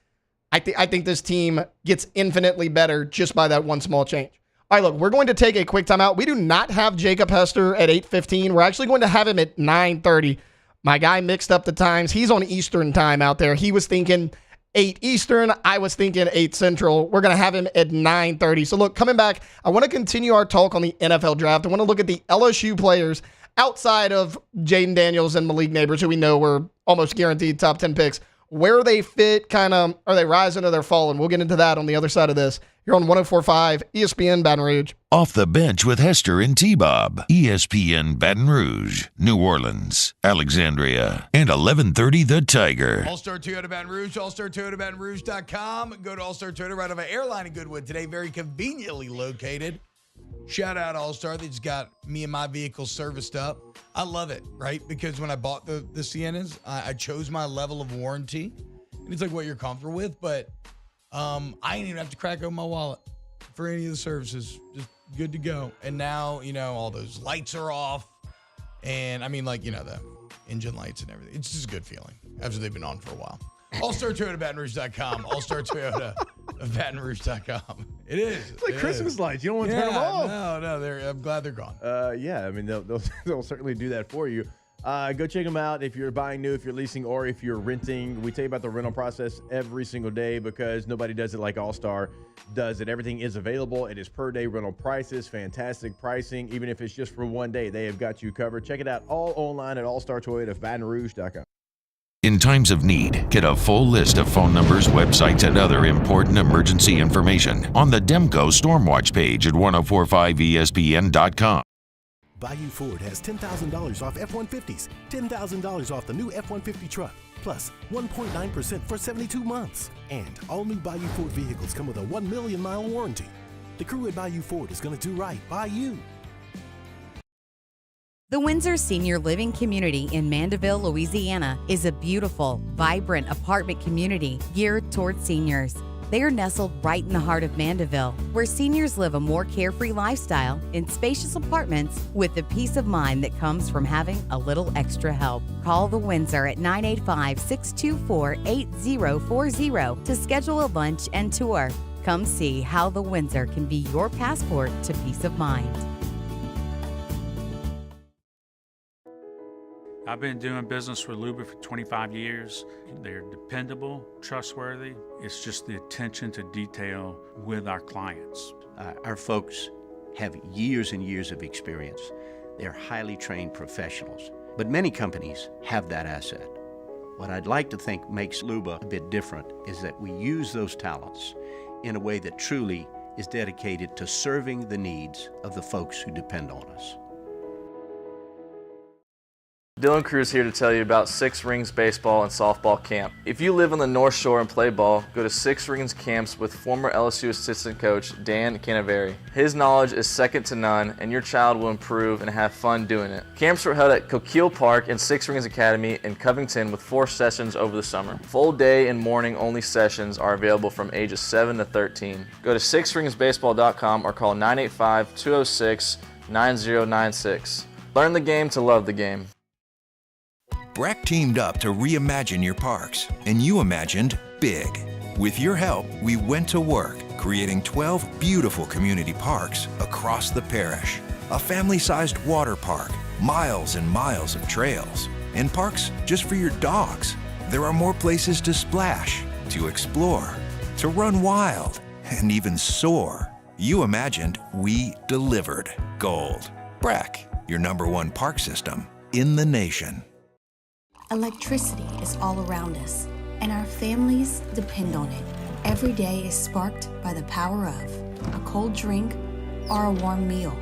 I think this team gets infinitely better just by that one small change. All right, look, we're going to take a quick timeout. We do not have Jacob Hester at 8:15. We're actually going to have him at 9:30. My guy mixed up the times. He's on Eastern time out there. He was thinking 8 Eastern. I was thinking 8 Central. We're going to have him at 9:30. So, look, coming back, I want to continue our talk on the NFL draft. I want to look at the LSU players outside of Jaden Daniels and Malik Neighbors, who we know were almost guaranteed top 10 picks. Where they fit, kind of, are they rising or they're falling? We'll get into that on the other side of this. You're on 104.5 ESPN Baton Rouge. Off the Bench with Hester and T-Bob. ESPN Baton Rouge, New Orleans, Alexandria, and 1130 The Tiger. All-Star Toyota Baton Rouge, allstartoyotabatonrouge.com. Go to All-Star Toyota right off of Airline in Goodwood today. Very conveniently located. Shout out All-Star. They just got me and my vehicle serviced up. I love it, right? Because when I bought the Siennas, I chose my level of warranty. And it's like what you're comfortable with, but I didn't even have to crack open my wallet for any of the services. Just good to go. And now, you know, all those lights are off. And I mean, like, you know, the engine lights and everything. It's just a good feeling after they've been on for a while. All-Star Toyota BatonRouge.com. All-Star Toyota BatonRouge.com. It is. It's like Christmas lights. You don't want to turn them off. No. I'm glad they're gone. Yeah, I mean, they'll certainly do that for you. Go check them out if you're buying new, if you're leasing, or if you're renting. We tell you about the rental process every single day because nobody does it like All-Star does it. Everything is available. It is per day rental prices, fantastic pricing. Even if it's just for one day, they have got you covered. Check it out all online at allstartoyotabatonrouge.com. In times of need, get a full list of phone numbers, websites, and other important emergency information on the Demco Stormwatch page at 1045ESPN.com. Bayou Ford has $10,000 off F-150s, $10,000 off the new F-150 truck, plus 1.9% for 72 months. And all new Bayou Ford vehicles come with a 1 million mile warranty. The crew at Bayou Ford is going to do right by you. The Windsor Senior Living Community in Mandeville, Louisiana is a beautiful, vibrant apartment community geared toward seniors. They are nestled right in the heart of Mandeville, where seniors live a more carefree lifestyle in spacious apartments with the peace of mind that comes from having a little extra help. Call the Windsor at 985-624-8040 to schedule a lunch and tour. Come see how the Windsor can be your passport to peace of mind. I've been doing business with Luba for 25 years. They're dependable, trustworthy. It's just the attention to detail with our clients. Our folks have years and years of experience. They're highly trained professionals. But many companies have that asset. What I'd like to think makes Luba a bit different is that we use those talents in a way that truly is dedicated to serving the needs of the folks who depend on us. Dylan Cruz here to tell you about Six Rings Baseball and Softball Camp. If you live on the North Shore and play ball, go to Six Rings Camps with former LSU assistant coach Dan Canaveri. His knowledge is second to none, and your child will improve and have fun doing it. Camps were held at Coquille Park and Six Rings Academy in Covington with 4 sessions over the summer. Full day and morning only sessions are available from ages 7 to 13. Go to sixringsbaseball.com or call 985-206-9096. Learn the game to love the game. BRAC teamed up to reimagine your parks, and you imagined big. With your help, we went to work, creating 12 beautiful community parks across the parish. A family-sized water park, miles and miles of trails, and parks just for your dogs. There are more places to splash, to explore, to run wild, and even soar. You imagined, we delivered. Gold. BRAC, your #1 park system in the nation. Electricity is all around us, and our families depend on it. Every day is sparked by the power of a cold drink or a warm meal,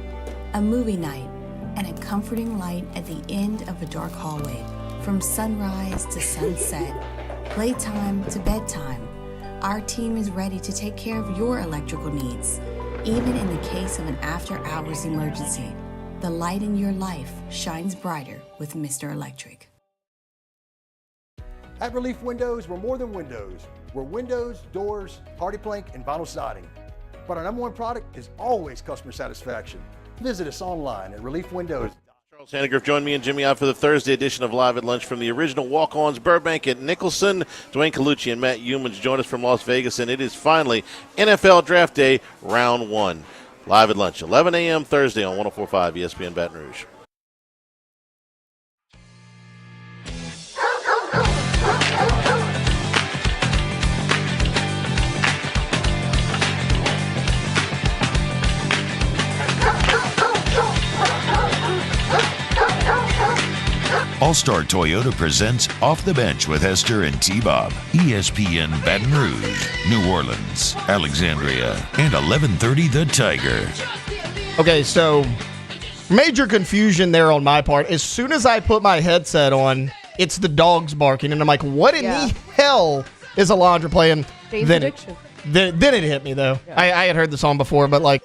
a movie night, and a comforting light at the end of a dark hallway. From sunrise to sunset, playtime to bedtime, our team is ready to take care of your electrical needs. Even in the case of an after-hours emergency, the light in your life shines brighter with Mr. Electric. At Relief Windows, we're more than windows. We're windows, doors, party plank, and vinyl siding. But our #1 product is always customer satisfaction. Visit us online at Relief Windows. Charles Hannegriff joined me and Jimmy out for the Thursday edition of Live at Lunch from the original Walk-Ons, Burbank at Nicholson. Dwayne Colucci and Matt Humans join us from Las Vegas, and it is finally NFL Draft Day, Round 1. Live at Lunch, 11 a.m. Thursday on 104.5 ESPN Baton Rouge. All-Star Toyota presents Off the Bench with Hester and T-Bob. ESPN Baton Rouge, New Orleans, Alexandria, and 1130 The Tiger. Okay, so major confusion there on my part. As soon as I put my headset on, it's the dogs barking, and I'm like, what in the hell is Alondra playing? Then it hit me, though. Yeah. I had heard the song before, but like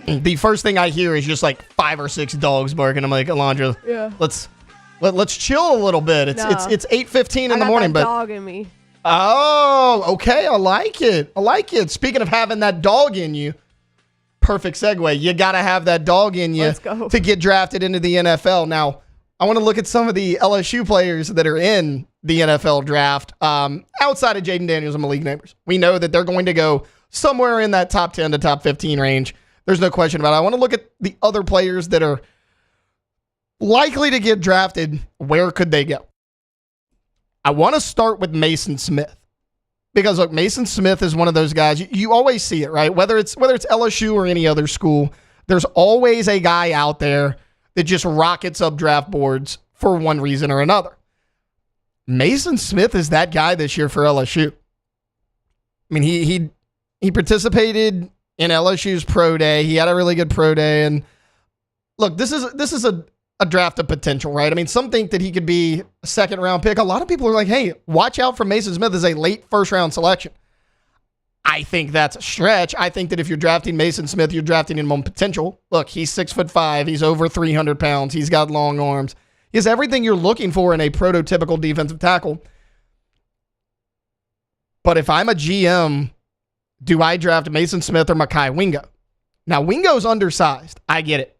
the first thing I hear is just like 5 or 6 dogs barking. I'm like, Alondra, let's chill a little bit. It's 8:15 in the morning, but dog in me. Oh, okay. I like it. Speaking of having that dog in you, perfect segue. You got to have that dog in you to get drafted into the NFL. Now, I want to look at some of the LSU players that are in the NFL draft outside of Jaden Daniels and Malik Neighbors. We know that they're going to go somewhere in that top 10 to top 15 range. There's no question about it. I want to look at the other players that are likely to get drafted. Where could they go? I want to start with Mason Smith, because look, Mason Smith is one of those guys. You always see it, right? Whether it's LSU or any other school, there's always a guy out there that just rockets up draft boards for one reason or another. Mason Smith is that guy this year for LSU. I mean, he participated in LSU's pro day. He had a really good pro day, and look, this is a draft of potential, right? I mean, some think that he could be a second-round pick. A lot of people are like, hey, watch out for Mason Smith as a late first-round selection. I think that's a stretch. I think that if you're drafting Mason Smith, you're drafting him on potential. Look, he's 6'5". He's over 300 pounds. He's got long arms. He has everything you're looking for in a prototypical defensive tackle. But if I'm a GM, do I draft Mason Smith or Mekhi Wingo? Now, Wingo's undersized. I get it.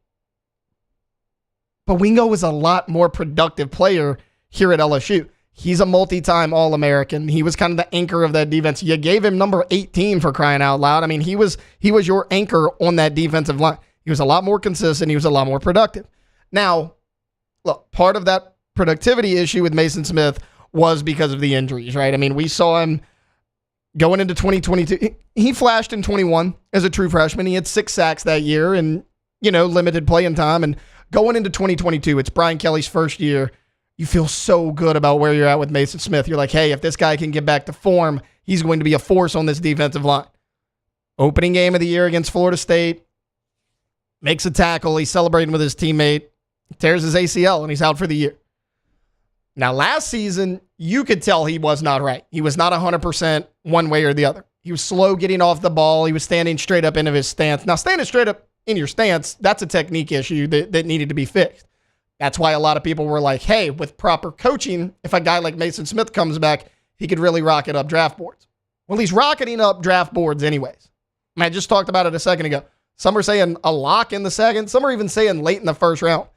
But Wingo was a lot more productive player here at LSU. He's a multi-time All-American. He was kind of the anchor of that defense. You gave him number 18 for crying out loud. I mean, he was your anchor on that defensive line. He was a lot more consistent. He was a lot more productive. Now, look, part of that productivity issue with Mason Smith was because of the injuries, right? I mean, we saw him going into 2022. He flashed in 21 as a true freshman. He had 6 sacks that year and, limited playing time. And going into 2022, it's Brian Kelly's first year. You feel so good about where you're at with Mason Smith. You're like, hey, if this guy can get back to form, he's going to be a force on this defensive line. Opening game of the year against Florida State. Makes a tackle. He's celebrating with his teammate. Tears his ACL, and he's out for the year. Now, last season, you could tell he was not right. He was not 100% one way or the other. He was slow getting off the ball. He was standing straight up into his stance. Now, standing straight up in your stance, that's a technique issue that needed to be fixed. That's why a lot of people were like, hey, with proper coaching, if a guy like Mason Smith comes back, he could really rocket up draft boards. Well, he's rocketing up draft boards anyways. I just talked about it a second ago. Some are saying a lock in the second. Some are even saying late in the first round.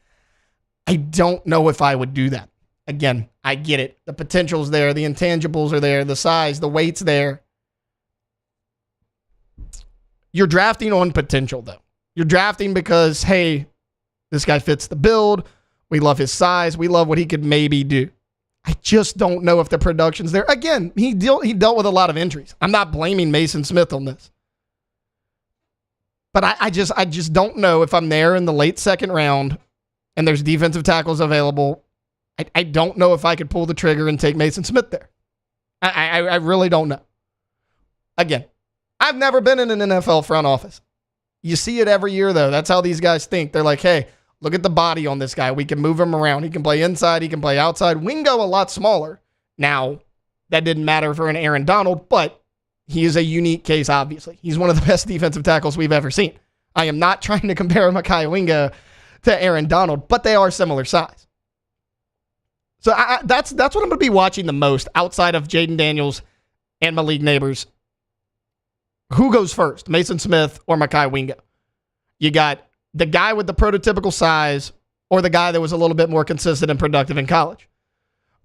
I don't know if I would do that. Again, I get it. The potential's there. The intangibles are there. The size, the weight's there. You're drafting on potential, though. You're drafting because, hey, this guy fits the build. We love his size. We love what he could maybe do. I just don't know if the production's there. Again, he dealt with a lot of injuries. I'm not blaming Mason Smith on this. But I just don't know if I'm there in the late second round and there's defensive tackles available. I don't know if I could pull the trigger and take Mason Smith there. I really don't know. Again, I've never been in an NFL front office. You see it every year, though. That's how these guys think. They're like, hey, look at the body on this guy. We can move him around. He can play inside. He can play outside. We can go a lot smaller. Now, that didn't matter for an Aaron Donald, but he is a unique case, obviously. He's one of the best defensive tackles we've ever seen. I am not trying to compare Mekhi Wingo to Aaron Donald, but they are similar size. So that's what I'm going to be watching the most outside of Jaden Daniels and Malik Neighbors. Who goes first, Mason Smith or Mekhi Wingo? You got the guy with the prototypical size or the guy that was a little bit more consistent and productive in college.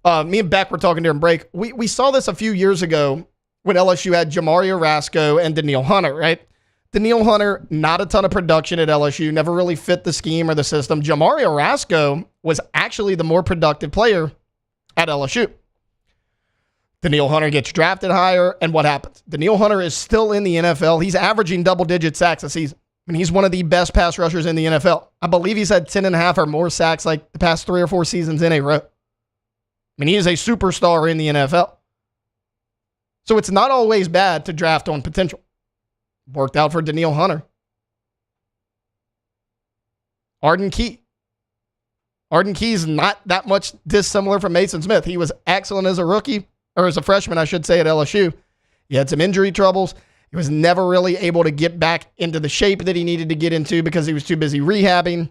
Me and Beck were talking during break. We saw this a few years ago when LSU had Jamari Orasco and Daniil Hunter, right? Daniil Hunter, not a ton of production at LSU, never really fit the scheme or the system. Jamari Orasco was actually the more productive player at LSU. Daniil Hunter gets drafted higher, and what happens? Daniil Hunter is still in the NFL. He's averaging double-digit sacks a season. I mean, he's one of the best pass rushers in the NFL. I believe he's had 10.5 or more sacks like the past 3 or 4 seasons in a row. I mean, he is a superstar in the NFL. So it's not always bad to draft on potential. Worked out for Daniil Hunter. Arden Key. Arden Key's not that much dissimilar from Mason Smith. He was excellent as a rookie, or as a freshman, I should say, at LSU. He had some injury troubles. He was never really able to get back into the shape that he needed to get into because he was too busy rehabbing.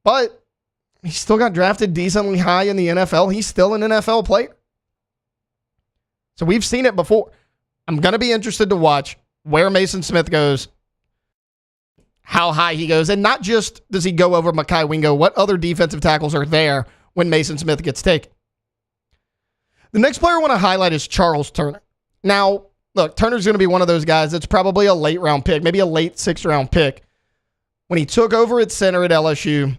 But he still got drafted decently high in the NFL. He's still an NFL player. So we've seen it before. I'm going to be interested to watch where Mason Smith goes, how high he goes, and not just does he go over Mekhi Wingo, what other defensive tackles are there when Mason Smith gets taken. The next player I want to highlight is Charles Turner. Now, look, Turner's going to be one of those guys that's probably a late round pick, maybe a late 6th round pick. When he took over at center at LSU,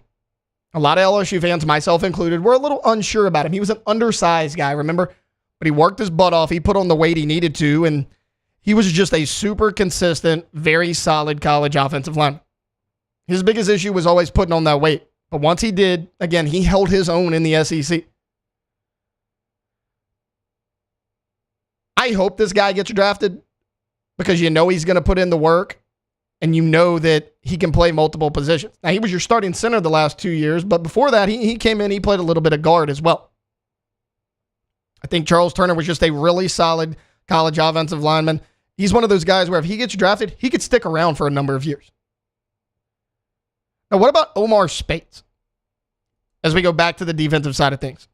a lot of LSU fans, myself included, were a little unsure about him. He was an undersized guy, remember? But he worked his butt off. He put on the weight he needed to, and he was just a super consistent, very solid college offensive lineman. His biggest issue was always putting on that weight. But once he did, again, he held his own in the SEC. I hope this guy gets drafted because you know he's going to put in the work and you know that he can play multiple positions. Now, he was your starting center the last 2 years, but before that, he came in, he played a little bit of guard as well. I think Charles Turner was just a really solid college offensive lineman. He's one of those guys where if he gets drafted, he could stick around for a number of years. Now, what about Omar Speights? As we go back to the defensive side of things.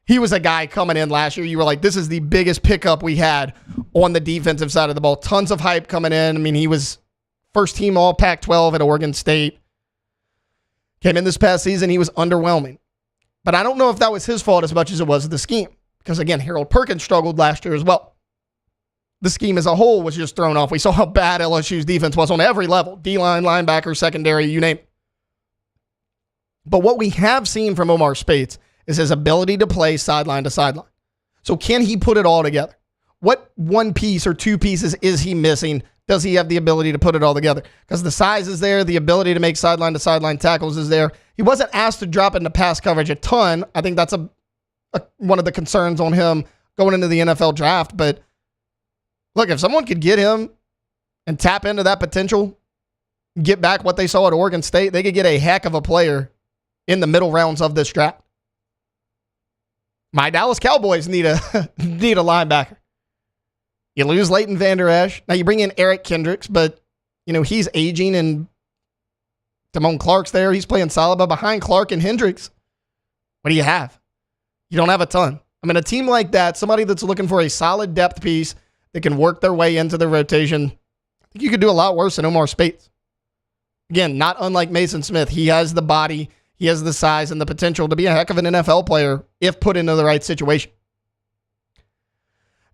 He was a guy coming in last year. You were like, this is the biggest pickup we had on the defensive side of the ball. Tons of hype coming in. I mean, he was first team all Pac-12 at Oregon State. Came in this past season, he was underwhelming. But I don't know if that was his fault as much as it was the scheme. Because again, Harold Perkins struggled last year as well. The scheme as a whole was just thrown off. We saw how bad LSU's defense was on every level. D-line, linebacker, secondary, you name it. But what we have seen from Omar Speights is his ability to play sideline to sideline. So can he put it all together? What one piece or two pieces is he missing does he have the ability to put it all together? Because the size is there, the ability to make sideline-to-sideline tackles is there. He wasn't asked to drop into pass coverage a ton. I think that's one of the concerns on him going into the NFL draft. But look, if someone could get him and tap into that potential, get back what they saw at Oregon State, they could get a heck of a player in the middle rounds of this draft. My Dallas Cowboys need a linebacker. You lose Leighton Vander Esch. Now you bring in Eric Kendricks, but he's aging and Damone Clark's there. He's playing solid, but behind Clark and Hendricks, what do you have? You don't have a ton. I mean, a team like that, somebody that's looking for a solid depth piece that can work their way into the rotation, I think you could do a lot worse than Omar Speights. Again, not unlike Mason Smith. He has the body, he has the size and the potential to be a heck of an NFL player if put into the right situation.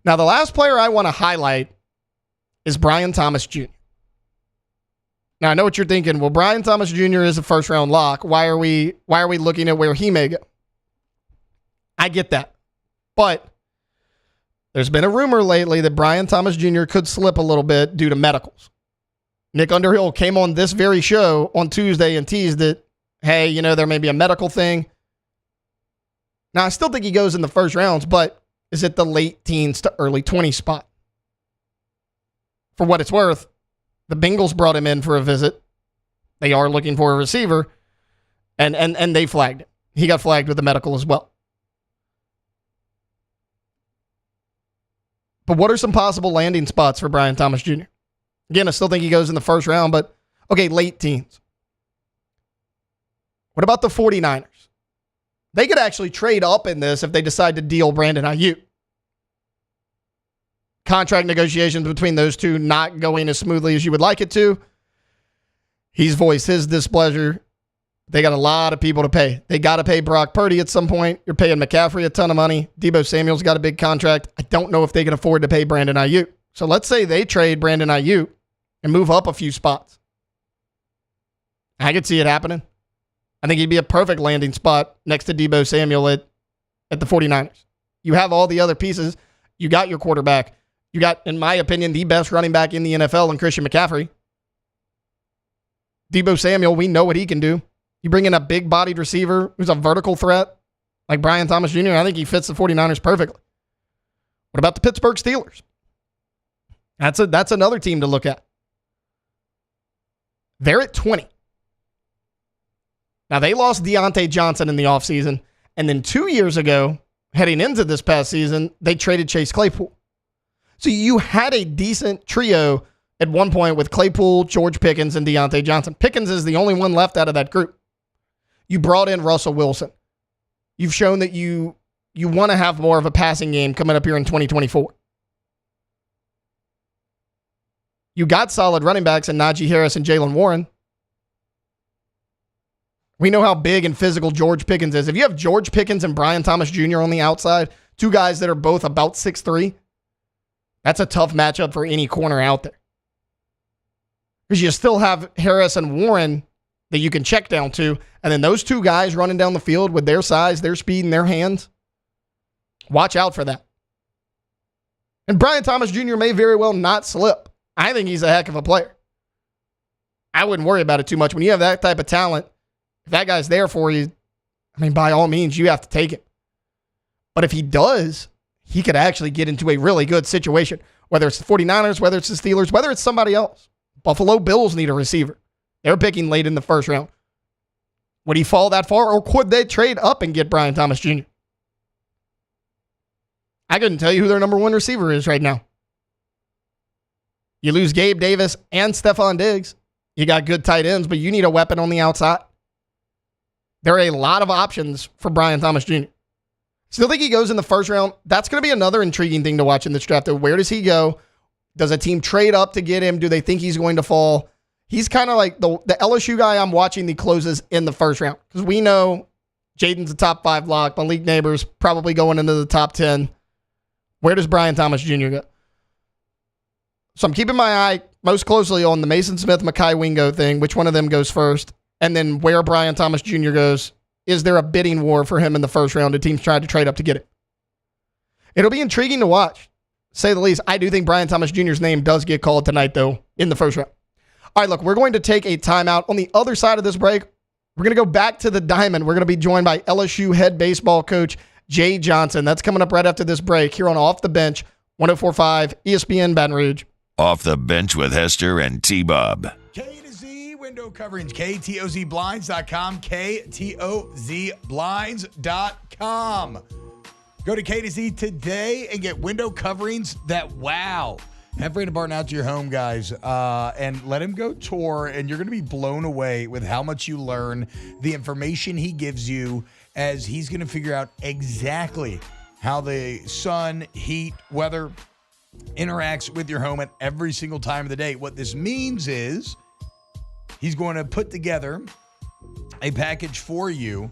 Now, the last player I want to highlight is Brian Thomas Jr. Now, I know what you're thinking. Well, Brian Thomas Jr. is a first-round lock. Why are we looking at where he may go? I get that. But there's been a rumor lately that Brian Thomas Jr. could slip a little bit due to medicals. Nick Underhill came on this very show on Tuesday and teased that, hey, there may be a medical thing. Now, I still think he goes in the first rounds, but is it the late teens to early 20s spot? For what it's worth, the Bengals brought him in for a visit. They are looking for a receiver, and they flagged it. He got flagged with the medical as well. But what are some possible landing spots for Brian Thomas Jr.? Again, I still think he goes in the first round, but okay, late teens. What about the 49ers? They could actually trade up in this if they decide to deal Brandon Ayuk. Contract negotiations between those two not going as smoothly as you would like it to. He's voiced his displeasure. They got a lot of people to pay. They got to pay Brock Purdy at some point. You're paying McCaffrey a ton of money. Deebo Samuel's got a big contract. I don't know if they can afford to pay Brandon Ayuk. So let's say they trade Brandon Ayuk and move up a few spots. I could see it happening. I think he'd be a perfect landing spot next to Deebo Samuel at the 49ers. You have all the other pieces. You got your quarterback. You got, in my opinion, the best running back in the NFL in Christian McCaffrey. Deebo Samuel, we know what he can do. You bring in a big-bodied receiver who's a vertical threat like Brian Thomas Jr., I think he fits the 49ers perfectly. What about the Pittsburgh Steelers? That's another team to look at. They're at 20. Now, they lost Deontay Johnson in the offseason, and then 2 years ago, heading into this past season, they traded Chase Claypool. So you had a decent trio at one point with Claypool, George Pickens, and Deontay Johnson. Pickens is the only one left out of that group. You brought in Russell Wilson. You've shown that you want to have more of a passing game coming up here in 2024. You got solid running backs in Najee Harris and Jaylen Warren. We know how big and physical George Pickens is. If you have George Pickens and Brian Thomas Jr. on the outside, two guys that are both about 6'3", that's a tough matchup for any corner out there. Because you still have Harris and Warren that you can check down to, and then those two guys running down the field with their size, their speed, and their hands. Watch out for that. And Brian Thomas Jr. may very well not slip. I think he's a heck of a player. I wouldn't worry about it too much. When you have that type of talent, if that guy's there for you, I mean, by all means, you have to take it. But if he does, he could actually get into a really good situation, whether it's the 49ers, whether it's the Steelers, whether it's somebody else. Buffalo Bills need a receiver. They're picking late in the first round. Would he fall that far, or could they trade up and get Brian Thomas Jr.? I couldn't tell you who their number one receiver is right now. You lose Gabe Davis and Stephon Diggs. You got good tight ends, but you need a weapon on the outside. There are a lot of options for Brian Thomas Jr. Still think he goes in the first round. That's going to be another intriguing thing to watch in this draft. Where does he go? Does a team trade up to get him? Do they think he's going to fall? He's kind of like the LSU guy I'm watching the closes in the first round. Because we know Jaden's a top 5 lock. Malik Neighbors probably going into the top 10. Where does Brian Thomas Jr. go? So I'm keeping my eye most closely on the Mason Smith, Mekhi Wingo thing. Which one of them goes first? And then where Brian Thomas Jr. goes. Is there a bidding war for him in the first round? Do teams try to trade up to get it? It'll be intriguing to watch. say the least. I do think Brian Thomas Jr.'s name does get called tonight, though, in the first round. All right, look, we're going to take a timeout. On the other side of this break, we're going to go back to the diamond. We're going to be joined by LSU head baseball coach Jay Johnson. That's coming up right after this break here on Off the Bench, 104.5 ESPN Baton Rouge. Off the Bench with Hester and T-Bob. K to Z window coverings, KTOZblinds.com, KTOZblinds.com. Go to K to Z today and get window coverings that wow. Have Brandon Barton out to your home, guys, and let him go tour, and you're going to be blown away with how much you learn, the information he gives you, as he's going to figure out exactly how the sun, heat, weather interacts with your home at every single time of the day. What this means is he's going to put together a package for you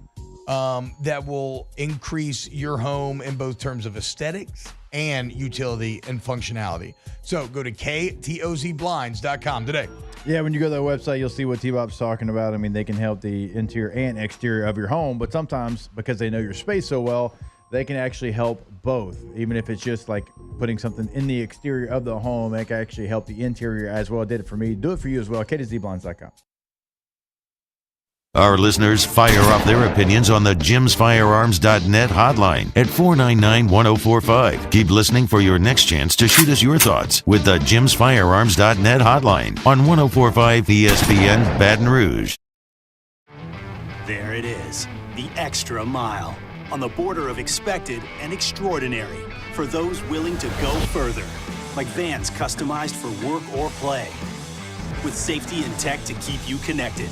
that will increase your home in both terms of aesthetics and utility and functionality. So go to KTOZblinds.com today. Yeah, when you go to that website, you'll see what T-Bob's talking about. I mean, they can help the interior and exterior of your home, but sometimes because they know your space so well, they can actually help both. Even if it's just like putting something in the exterior of the home, it can actually help the interior as well. It did it for me. Do it for you as well. KTOZblinds.com. Our listeners fire off their opinions on the jimsfirearms.net hotline at 499-1045. Keep listening for your next chance to shoot us your thoughts with the jimsfirearms.net hotline on 104.5 ESPN Baton Rouge. There it is, the extra mile, on the border of expected and extraordinary, for those willing to go further, like vans customized for work or play, with safety and tech to keep you connected.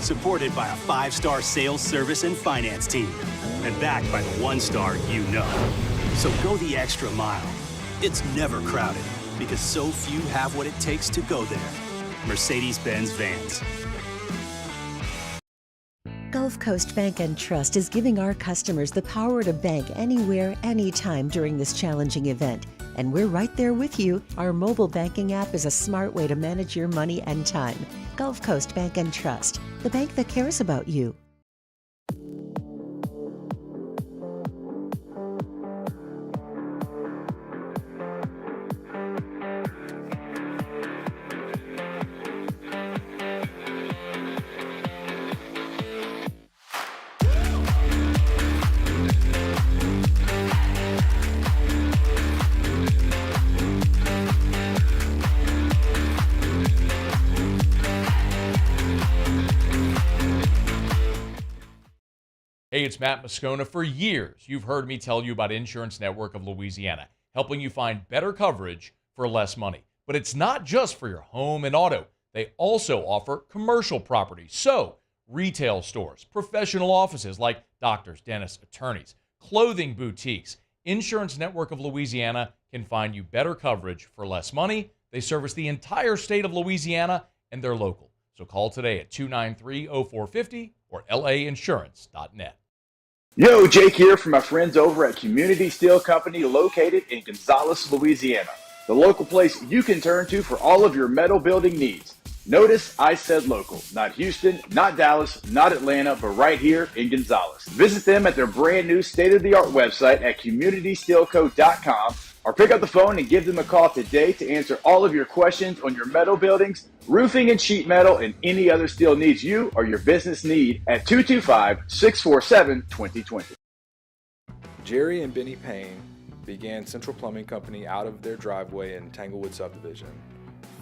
Supported by a 5-star sales, service, and finance team. And backed by the 1-star you know. So go the extra mile. It's never crowded because so few have what it takes to go there. Mercedes-Benz Vans. Gulf Coast Bank and Trust is giving our customers the power to bank anywhere, anytime during this challenging event. And we're right there with you. Our mobile banking app is a smart way to manage your money and time. Gulf Coast Bank and Trust, the bank that cares about you. Hey, it's Matt Moscona. For years, you've heard me tell you about Insurance Network of Louisiana, helping you find better coverage for less money. But it's not just for your home and auto. They also offer commercial property. So, retail stores, professional offices like doctors, dentists, attorneys, clothing boutiques. Insurance Network of Louisiana can find you better coverage for less money. They service the entire state of Louisiana, and they're local. So call today at 293-0450 or lainsurance.net. Yo, Jake here from my friends over at Community Steel Company located in Gonzales, Louisiana. The local place you can turn to for all of your metal building needs. Notice I said local, not Houston, not Dallas, not Atlanta, but right here in Gonzales. Visit them at their brand new state-of-the-art website at communitysteelco.com or pick up the phone and give them a call today to answer all of your questions on your metal buildings, roofing and sheet metal, and any other steel needs you or your business need at 225-647-2020. Jerry and Benny Payne began Central Plumbing Company out of their driveway in Tanglewood Subdivision.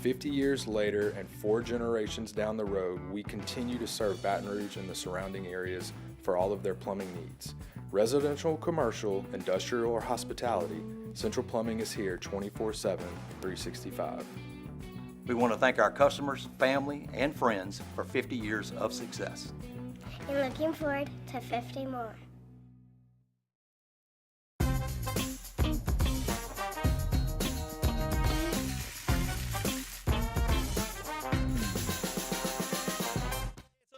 50 years later and 4 generations down the road, we continue to serve Baton Rouge and the surrounding areas for all of their plumbing needs. Residential, commercial, industrial, or hospitality, Central Plumbing is here 24/7, 365. We want to thank our customers, family, and friends for 50 years of success. And looking forward to 50 more.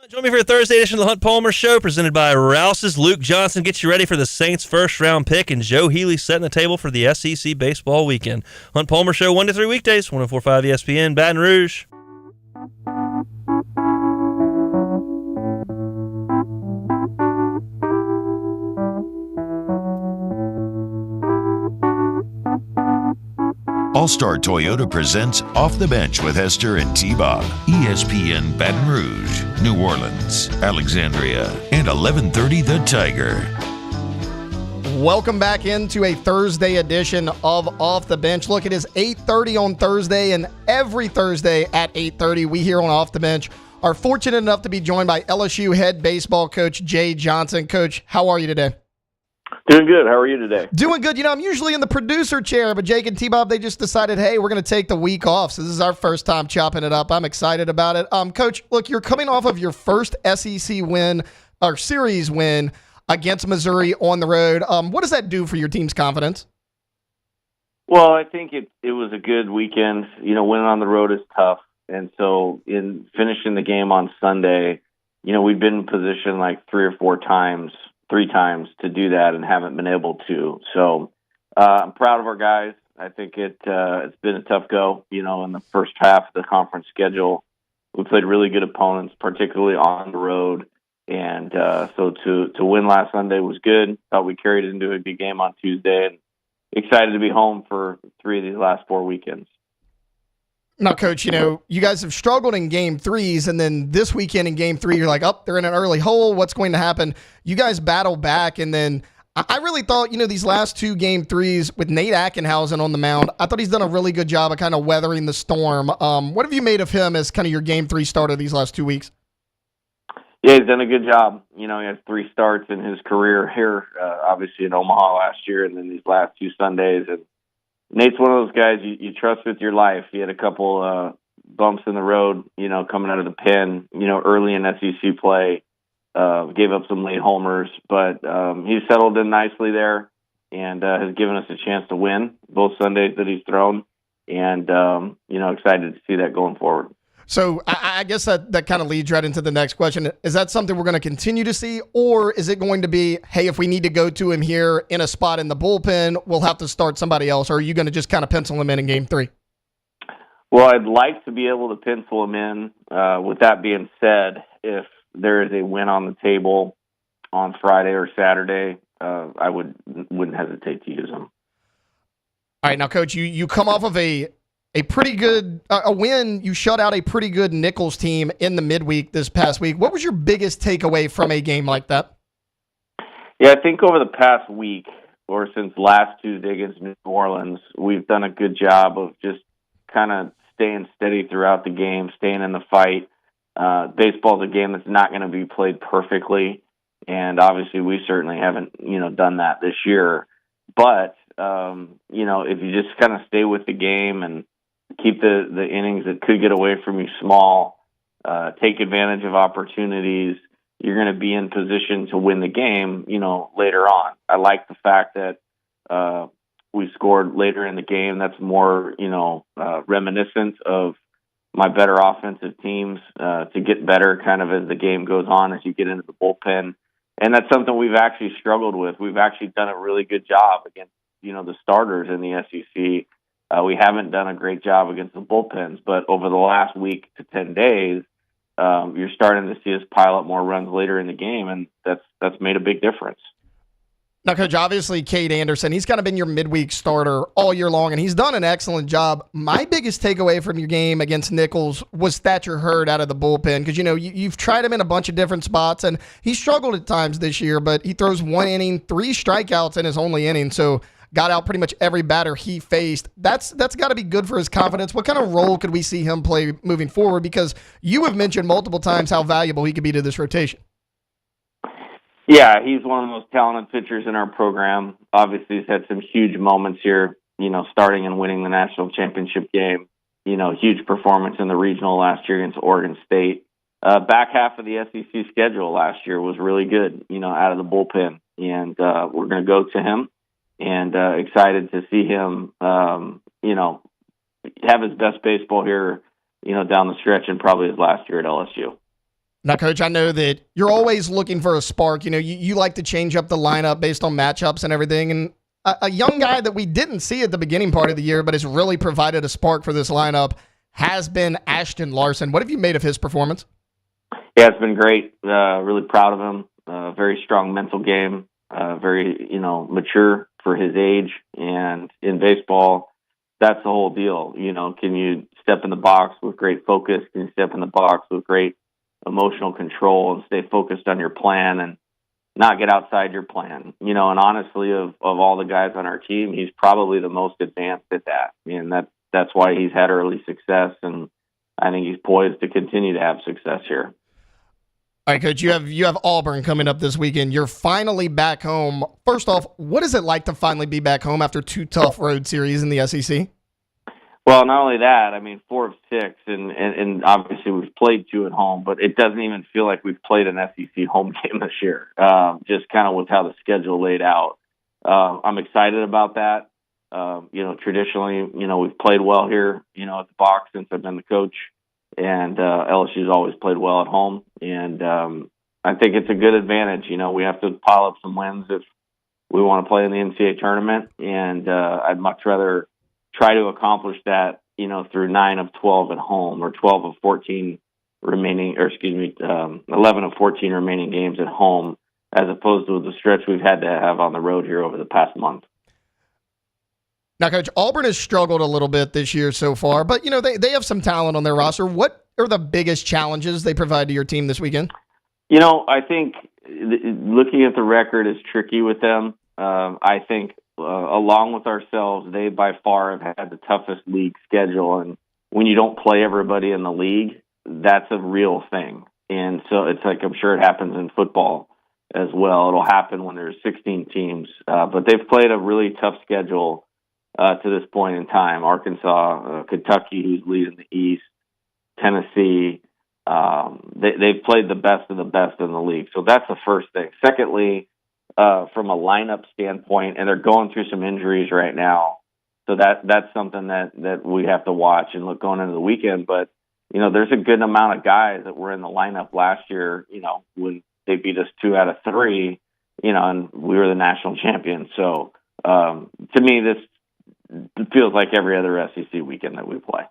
Join me for a Thursday edition of the Hunt Palmer Show, presented by Rouse's. Luke Johnson gets you ready for the Saints' first-round pick, and Joe Healy setting the table for the SEC baseball weekend. Hunt Palmer Show, 1 to 3 weekdays, 104.5 ESPN, Baton Rouge. All-Star Toyota presents Off the Bench with Hester and T-Bob. ESPN Baton Rouge, New Orleans, Alexandria, and 1130 The Tiger. Welcome back into a Thursday edition of Off the Bench. Look, it is 8:30 on Thursday, and every Thursday at 8:30, we here on Off the Bench are fortunate enough to be joined by LSU head baseball coach Jay Johnson. Coach, how are you today? Doing good. How are you today? Doing good. You know, I'm usually in the producer chair, but Jake and T-Bob, they just decided, hey, we're going to take the week off. So this is our first time chopping it up. I'm excited about it. Coach, look, you're coming off of your first SEC win, or series win, against Missouri on the road. What does that do for your team's confidence? Well, I think it was a good weekend. You know, winning on the road is tough. And so in finishing the game on Sunday, you know, we've been in position like three times to do that and haven't been able to. So I'm proud of our guys. I think it's been a tough go, you know, in the first half of the conference schedule. We played really good opponents, particularly on the road. And so to win last Sunday was good. Thought we carried it into a big game on Tuesday, and excited to be home for 3 of these last 4 weekends. Now, Coach, you know, you guys have struggled in game threes, and then this weekend in game three, you're like, oh, they're in an early hole. What's going to happen? You guys battle back, and then I really thought, you know, these last 2 game threes with Nate Ackenhausen on the mound, I thought he's done a really good job of kind of weathering the storm. What have you made of him as kind of your game 3 starter these last 2 weeks? Yeah, he's done a good job. You know, he has 3 starts in his career here, obviously in Omaha last year, and then these last 2 Sundays. And Nate's one of those guys you trust with your life. He had a couple bumps in the road, you know, coming out of the pen, you know, early in SEC play. Gave up some late homers, but he's settled in nicely there and has given us a chance to win both Sundays that he's thrown. And, you know, excited to see that going forward. So I guess that kind of leads right into the next question. Is that something we're going to continue to see, or is it going to be, hey, if we need to go to him here in a spot in the bullpen, we'll have to start somebody else, or are you going to just kind of pencil him in game 3? Well, I'd like to be able to pencil him in. With that being said, if there is a win on the table on Friday or Saturday, I wouldn't hesitate to use him. All right, now, Coach, you come off of a pretty good a win. You shut out a pretty good Nichols team in the midweek this past week. What was your biggest takeaway from a game like that? Yeah, I think over the past week, or since last Tuesday against New Orleans, we've done a good job of just kind of staying steady throughout the game, staying in the fight. Baseball's a game that's not going to be played perfectly, and obviously we certainly haven't, you know, done that this year. But you know, if you just kind of stay with the game and keep the innings that could get away from you small, take advantage of opportunities, you're going to be in position to win the game, you know, later on. I like the fact that we scored later in the game. That's more, you know, reminiscent of my better offensive teams to get better kind of as the game goes on, as you get into the bullpen. And that's something we've actually struggled with. We've actually done a really good job against, you know, the starters in the SEC. We haven't done a great job against the bullpens, but over the last week to 10 days, you're starting to see us pile up more runs later in the game, and that's made a big difference. Now, Coach, obviously, Cade Anderson, he's kind of been your midweek starter all year long, and he's done an excellent job. My biggest takeaway from your game against Nichols was Thatcher Hurd out of the bullpen, because, you know, you've tried him in a bunch of different spots, and he struggled at times this year, but he throws 1 inning, 3 strikeouts in his only inning, so got out pretty much every batter he faced. That's got to be good for his confidence. What kind of role could we see him play moving forward? Because you have mentioned multiple times how valuable he could be to this rotation. Yeah, he's one of the most talented pitchers in our program. Obviously, he's had some huge moments here, you know, starting and winning the national championship game. You know, huge performance in the regional last year against Oregon State. Back half of the SEC schedule last year was really good, you know, out of the bullpen. And we're going to go to him, and excited to see him, you know, have his best baseball here, you know, down the stretch, and probably his last year at LSU. Now, Coach, I know that you're always looking for a spark. You know, you like to change up the lineup based on matchups and everything. And a young guy that we didn't see at the beginning part of the year, but has really provided a spark for this lineup, has been Ashton Larson. What have you made of his performance? Yeah, it's been great. Really proud of him. Very strong mental game. Very, you know, mature for his age. And in baseball, that's the whole deal. Can you step in the box with great focus? Can you step in the box with great emotional control and stay focused on your plan and not get outside your plan? And honestly, of all the guys on our team, he's probably the most advanced at that. And that's why he's had early success, and I think he's poised to continue to have success here. All right, Coach, you have Auburn coming up this weekend. You're finally back home. First off, what is it like to finally be back home after 2 tough road series in the SEC? Well, not only that, 4 of 6, and obviously we've played 2 at home, but it doesn't even feel like we've played an SEC home game this year, just kind of with how the schedule laid out. I'm excited about that. Traditionally, we've played well here, at the box since I've been the coach. And LSU's always played well at home, and I think it's a good advantage. We have to pile up some wins if we want to play in the NCAA tournament, and I'd much rather try to accomplish that, through 9 of 12 at home, or 12 of 14 remaining, 11 of 14 remaining games at home, as opposed to the stretch we've had to have on the road here over the past month. Now, Coach, Auburn has struggled a little bit this year so far, but, they have some talent on their roster. What are the biggest challenges they provide to your team this weekend? I think looking at the record is tricky with them. I think along with ourselves, they by far have had the toughest league schedule. And when you don't play everybody in the league, that's a real thing. And so it's like, I'm sure it happens in football as well. It'll happen when there's 16 teams. But they've played a really tough schedule to this point in time. Arkansas, Kentucky, who's leading the East, Tennessee. They've played the best of the best in the league. So that's the first thing. Secondly, from a lineup standpoint, and they're going through some injuries right now. So that's something that we have to watch and look going into the weekend. But, there's a good amount of guys that were in the lineup last year, when they beat us 2 out of 3, and we were the national champions. So to me, this feels like every other SEC weekend that we play.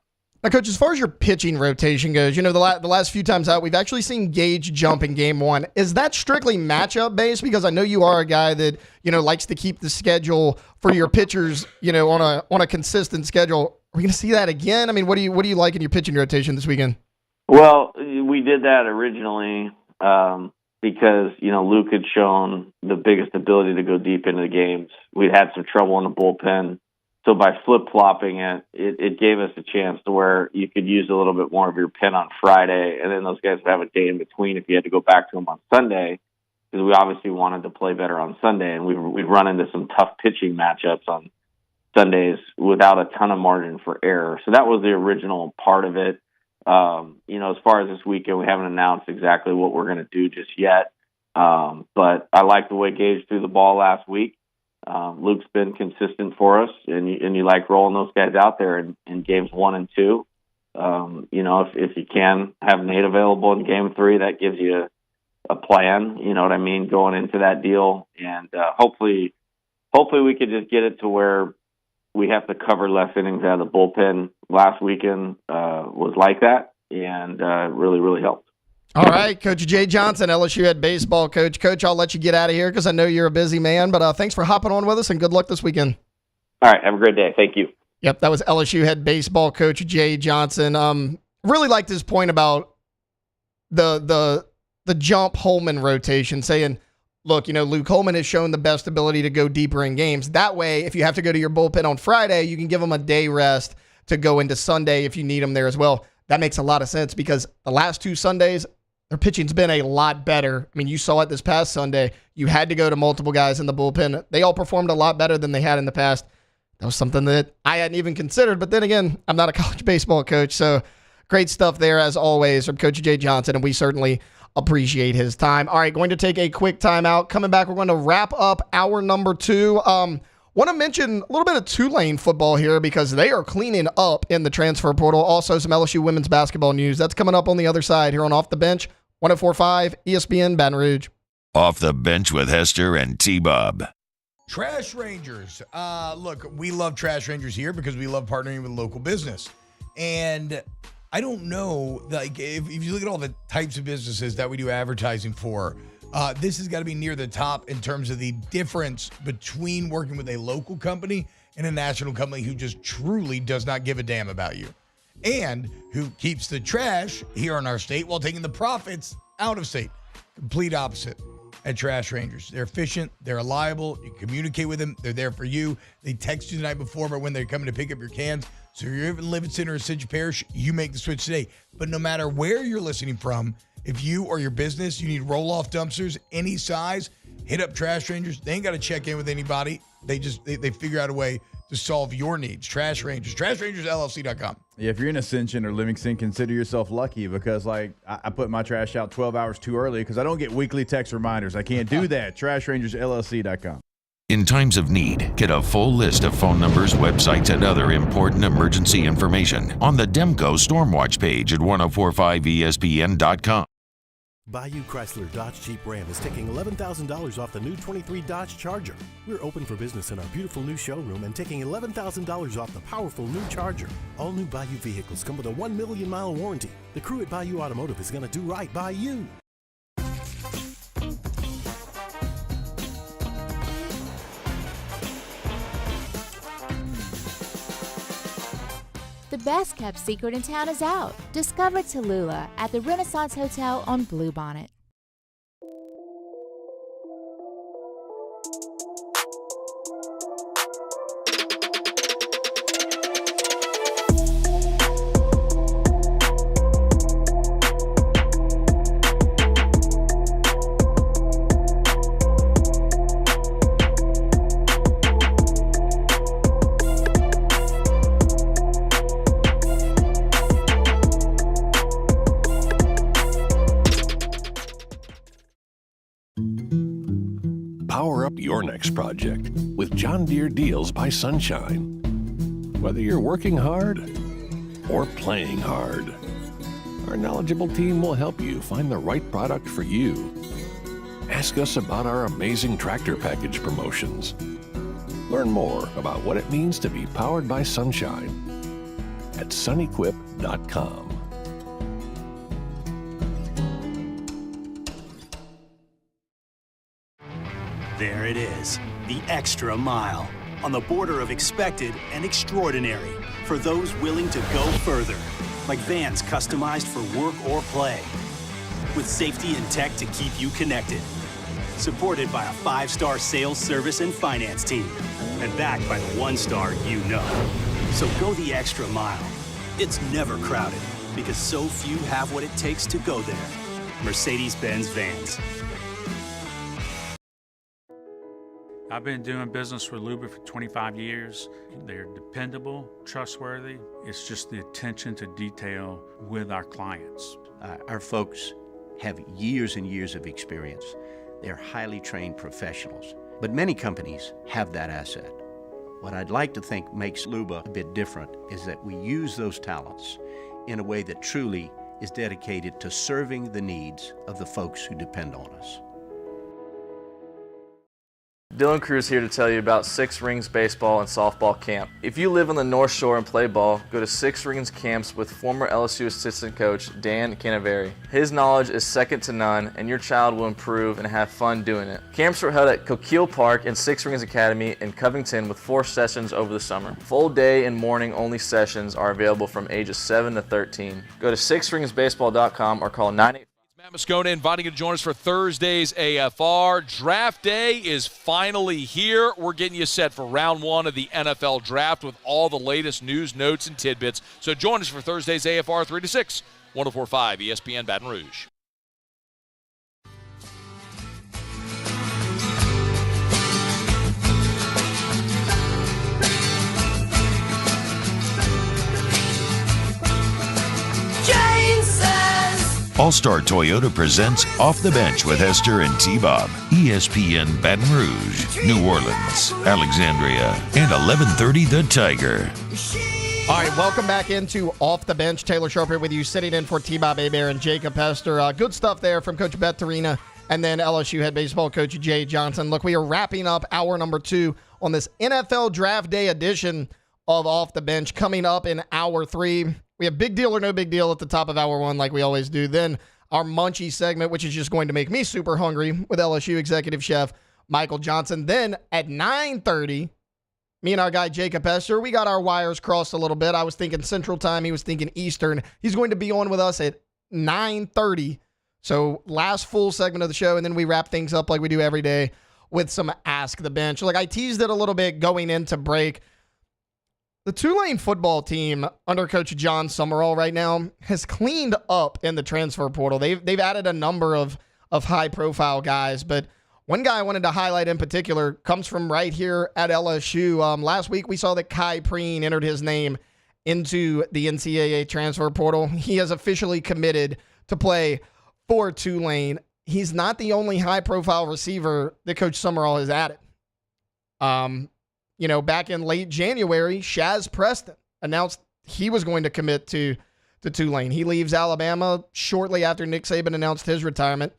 Now, Coach, as far as your pitching rotation goes, the last few times out, we've actually seen Gage jump in game 1. Is that strictly matchup based? Because I know you are a guy that, likes to keep the schedule for your pitchers, on a consistent schedule. Are we going to see that again? What do you like in your pitching rotation this weekend? Well, we did that originally because, Luke had shown the biggest ability to go deep into the games. We'd had some trouble in the bullpen. So by flip-flopping it gave us a chance to where you could use a little bit more of your pen on Friday, and then those guys would have a day in between if you had to go back to them on Sunday, because we obviously wanted to play better on Sunday, and we'd run into some tough pitching matchups on Sundays without a ton of margin for error. So that was the original part of it. As far as this weekend, we haven't announced exactly what we're going to do just yet, but I like the way Gage threw the ball last week. Luke's been consistent for us, and you like rolling those guys out there in games 1 and 2. If you can have Nate available in game 3, that gives you a plan, going into that deal. And hopefully we could just get it to where we have to cover less innings out of the bullpen. Last weekend was like that, and really, really helped. All right, Coach Jay Johnson, LSU head baseball coach. Coach, I'll let you get out of here because I know you're a busy man, but thanks for hopping on with us, and good luck this weekend. All right, have a great day. Thank you. Yep, that was LSU head baseball coach Jay Johnson. Really liked his point about the jump Holman rotation, saying, look, Luke Holman has shown the best ability to go deeper in games. That way, if you have to go to your bullpen on Friday, you can give them a day rest to go into Sunday if you need them there as well. That makes a lot of sense because the last 2 Sundays, their pitching's been a lot better. You saw it this past Sunday. You had to go to multiple guys in the bullpen. They all performed a lot better than they had in the past. That was something that I hadn't even considered. But then again, I'm not a college baseball coach. So great stuff there, as always, from Coach Jay Johnson, and we certainly appreciate his time. All right, going to take a quick timeout. Coming back, we're going to wrap up hour number 2. Want to mention a little bit of Tulane football here because they are cleaning up in the transfer portal. Also, some LSU women's basketball news. That's coming up on the other side here on Off the Bench, 104.5 ESPN Baton Rouge. Off the Bench with Hester and T-Bob. Trash Rangers. Look, we love Trash Rangers here because we love partnering with local business. And I don't know, if you look at all the types of businesses that we do advertising for, This has got to be near the top in terms of the difference between working with a local company and a national company who just truly does not give a damn about you and who keeps the trash here in our state while taking the profits out of state. Complete opposite at Trash Rangers. They're efficient. They're reliable. You can communicate with them. They're there for you. They text you the night before about when they're coming to pick up your cans. So if you're in Livingston or Central Parish, you make the switch today. But no matter where you're listening from, if you or your business, you need roll-off dumpsters, any size, hit up Trash Rangers. They ain't got to check in with anybody. They figure out a way to solve your needs. Trash Rangers. TrashRangersLLC.com. Yeah, if you're in Ascension or Livingston, consider yourself lucky because, I put my trash out 12 hours too early because I don't get weekly text reminders. I can't do that. TrashRangersLLC.com. In times of need, get a full list of phone numbers, websites, and other important emergency information on the Demco Stormwatch page at 1045ESPN.com. Bayou Chrysler Dodge Jeep Ram is taking $11,000 off the new 23 Dodge Charger. We're open for business in our beautiful new showroom and taking $11,000 off the powerful new Charger. All new Bayou vehicles come with a 1 million mile warranty. The crew at Bayou Automotive is going to do right by you. The best kept secret in town is out. Discover Tallulah at the Renaissance Hotel on Bluebonnet. Power up your next project with John Deere Deals by Sunshine. Whether you're working hard or playing hard, our knowledgeable team will help you find the right product for you. Ask us about our amazing tractor package promotions. Learn more about what it means to be powered by Sunshine at sunequip.com. There it is, the extra mile, on the border of expected and extraordinary for those willing to go further, like vans customized for work or play, with safety and tech to keep you connected, supported by a 5-star sales, service, and finance team, and backed by the 1-star you know. So go the extra mile. It's never crowded, because so few have what it takes to go there. Mercedes-Benz Vans. I've been doing business with Luba for 25 years. They're dependable, trustworthy. It's just the attention to detail with our clients. Our folks have years and years of experience. They're highly trained professionals. But many companies have that asset. What I'd like to think makes Luba a bit different is that we use those talents in a way that truly is dedicated to serving the needs of the folks who depend on us. Dylan Cruz here to tell you about Six Rings Baseball and Softball Camp. If you live on the North Shore and play ball, go to Six Rings Camps with former LSU assistant coach Dan Canaveri. His knowledge is second to none, and your child will improve and have fun doing it. Camps were held at Coquille Park and Six Rings Academy in Covington with 4 sessions over the summer. Full day and morning only sessions are available from ages 7 to 13. Go to sixringsbaseball.com or call 985. Matt Moscona inviting you to join us for Thursday's AFR. Draft day is finally here. We're getting you set for round 1 of the NFL draft with all the latest news, notes, and tidbits. So join us for Thursday's AFR 3 to 6, 104.5 ESPN Baton Rouge. All-Star Toyota presents Off the Bench with Hester and T-Bob. ESPN Baton Rouge, New Orleans, Alexandria, and 1130 The Tiger. All right, welcome back into Off the Bench. Taylor Sharp here with you, sitting in for T-Bob Hebert and Jacob Hester. Good stuff there from Coach Beth Torina and then LSU head baseball coach Jay Johnson. Look, we are wrapping up hour number 2 on this NFL Draft Day edition of Off the Bench. Coming up in hour 3, we have big deal or no big deal at the top of hour 1 like we always do. Then our Munchie segment, which is just going to make me super hungry, with LSU executive chef Michael Johnson. Then at 9:30, me and our guy Jacob Hester, we got our wires crossed a little bit. I was thinking Central Time. He was thinking Eastern. He's going to be on with us at 9:30. So last full segment of the show, and then we wrap things up like we do every day with some Ask the Bench. Like I teased it a little bit going into break. The Tulane football team under Coach John Summerall right now has cleaned up in the transfer portal. They've added a number of high-profile guys, but one guy I wanted to highlight in particular comes from right here at LSU. Last week we saw that Kai Preen entered his name into the NCAA transfer portal. He has officially committed to play for Tulane. He's not the only high-profile receiver that Coach Summerall has added. Back in late January, Shaz Preston announced he was going to commit to Tulane. He leaves Alabama shortly after Nick Saban announced his retirement.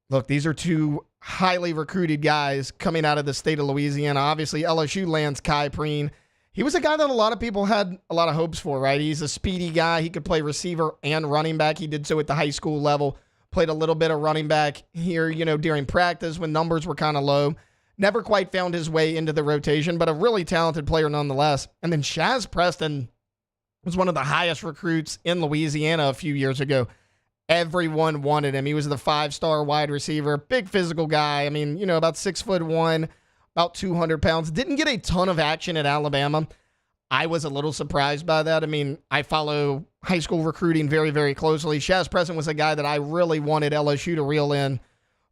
Look, these are two highly recruited guys coming out of the state of Louisiana. Obviously, LSU lands Kai Preen. He was a guy that a lot of people had a lot of hopes for, right? He's a speedy guy. He could play receiver and running back. He did so at the high school level. Played a little bit of running back here, during practice when numbers were kind of low. Never quite found his way into the rotation, but a really talented player nonetheless. And then Shaz Preston was one of the highest recruits in Louisiana a few years ago. Everyone wanted him. He was the 5-star wide receiver, big physical guy. I mean, about 6'1", about 200 pounds. Didn't get a ton of action at Alabama. I was a little surprised by that. I mean, I follow high school recruiting very, very closely. Shaz Preston was a guy that I really wanted LSU to reel in.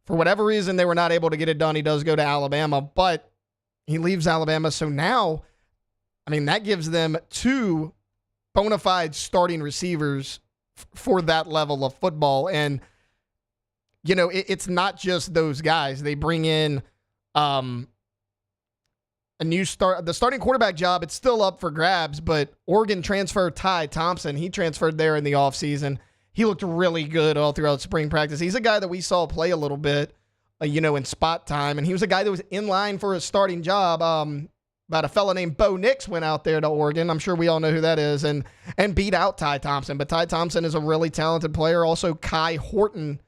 For whatever reason, they were not able to get it done. He does go to Alabama, but he leaves Alabama. So now, that gives them 2 bona fide starting receivers for that level of football. And, it's not just those guys. They bring in a new start. The starting quarterback job, it's still up for grabs, but Oregon transfer Ty Thompson, he transferred there in the offseason. He looked really good all throughout spring practice. He's a guy that we saw play a little bit, in spot time, and he was a guy that was in line for a starting job. About a fella named Bo Nix went out there to Oregon. I'm sure we all know who that is, and beat out Ty Thompson. But Ty Thompson is a really talented player. Also, Kai Horton,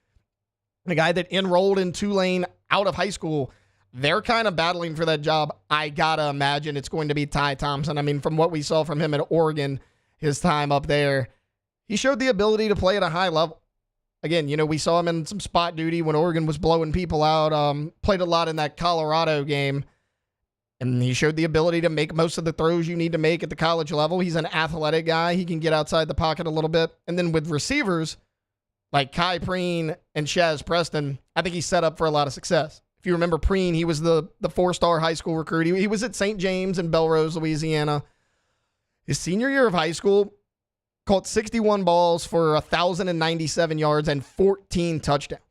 the guy that enrolled in Tulane out of high school. They're kind of battling for that job. I got to imagine it's going to be Ty Thompson. From what we saw from him at Oregon, his time up there, he showed the ability to play at a high level. Again, we saw him in some spot duty when Oregon was blowing people out. Played a lot in that Colorado game. And he showed the ability to make most of the throws you need to make at the college level. He's an athletic guy. He can get outside the pocket a little bit. And then with receivers like Kai Preen and Shaz Preston, I think he's set up for a lot of success. If you remember Preen, he was the 4-star high school recruit. He was at St. James in Belrose, Louisiana. His senior year of high school, caught 61 balls for 1,097 yards and 14 touchdowns.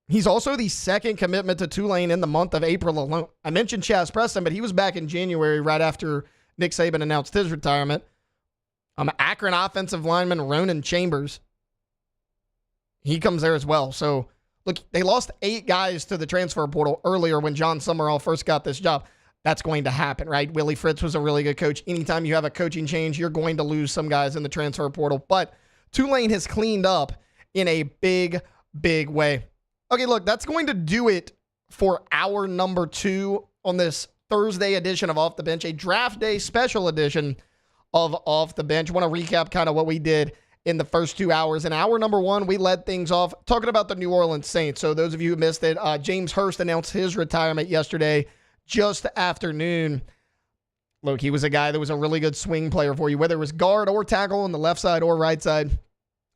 He's also the second commitment to Tulane in the month of April alone. I mentioned Shaz Preston, but he was back in January right after Nick Saban announced his retirement. Akron offensive lineman Ronan Chambers, he comes there as well. So, look, they lost 8 guys to the transfer portal earlier when John Summerall first got this job. That's going to happen, right? Willie Fritz was a really good coach. Anytime you have a coaching change, you're going to lose some guys in the transfer portal. But Tulane has cleaned up in a big, big way. Okay, look, that's going to do it for hour number 2 on this Thursday edition of Off the Bench, a draft day special edition of Off the Bench. I want to recap kind of what we did in the first 2 hours. In hour number 1, we led things off talking about the New Orleans Saints. So those of you who missed it, James Hurst announced his retirement yesterday, just afternoon. Look, he was a guy that was a really good swing player for you, whether it was guard or tackle on the left side or right side.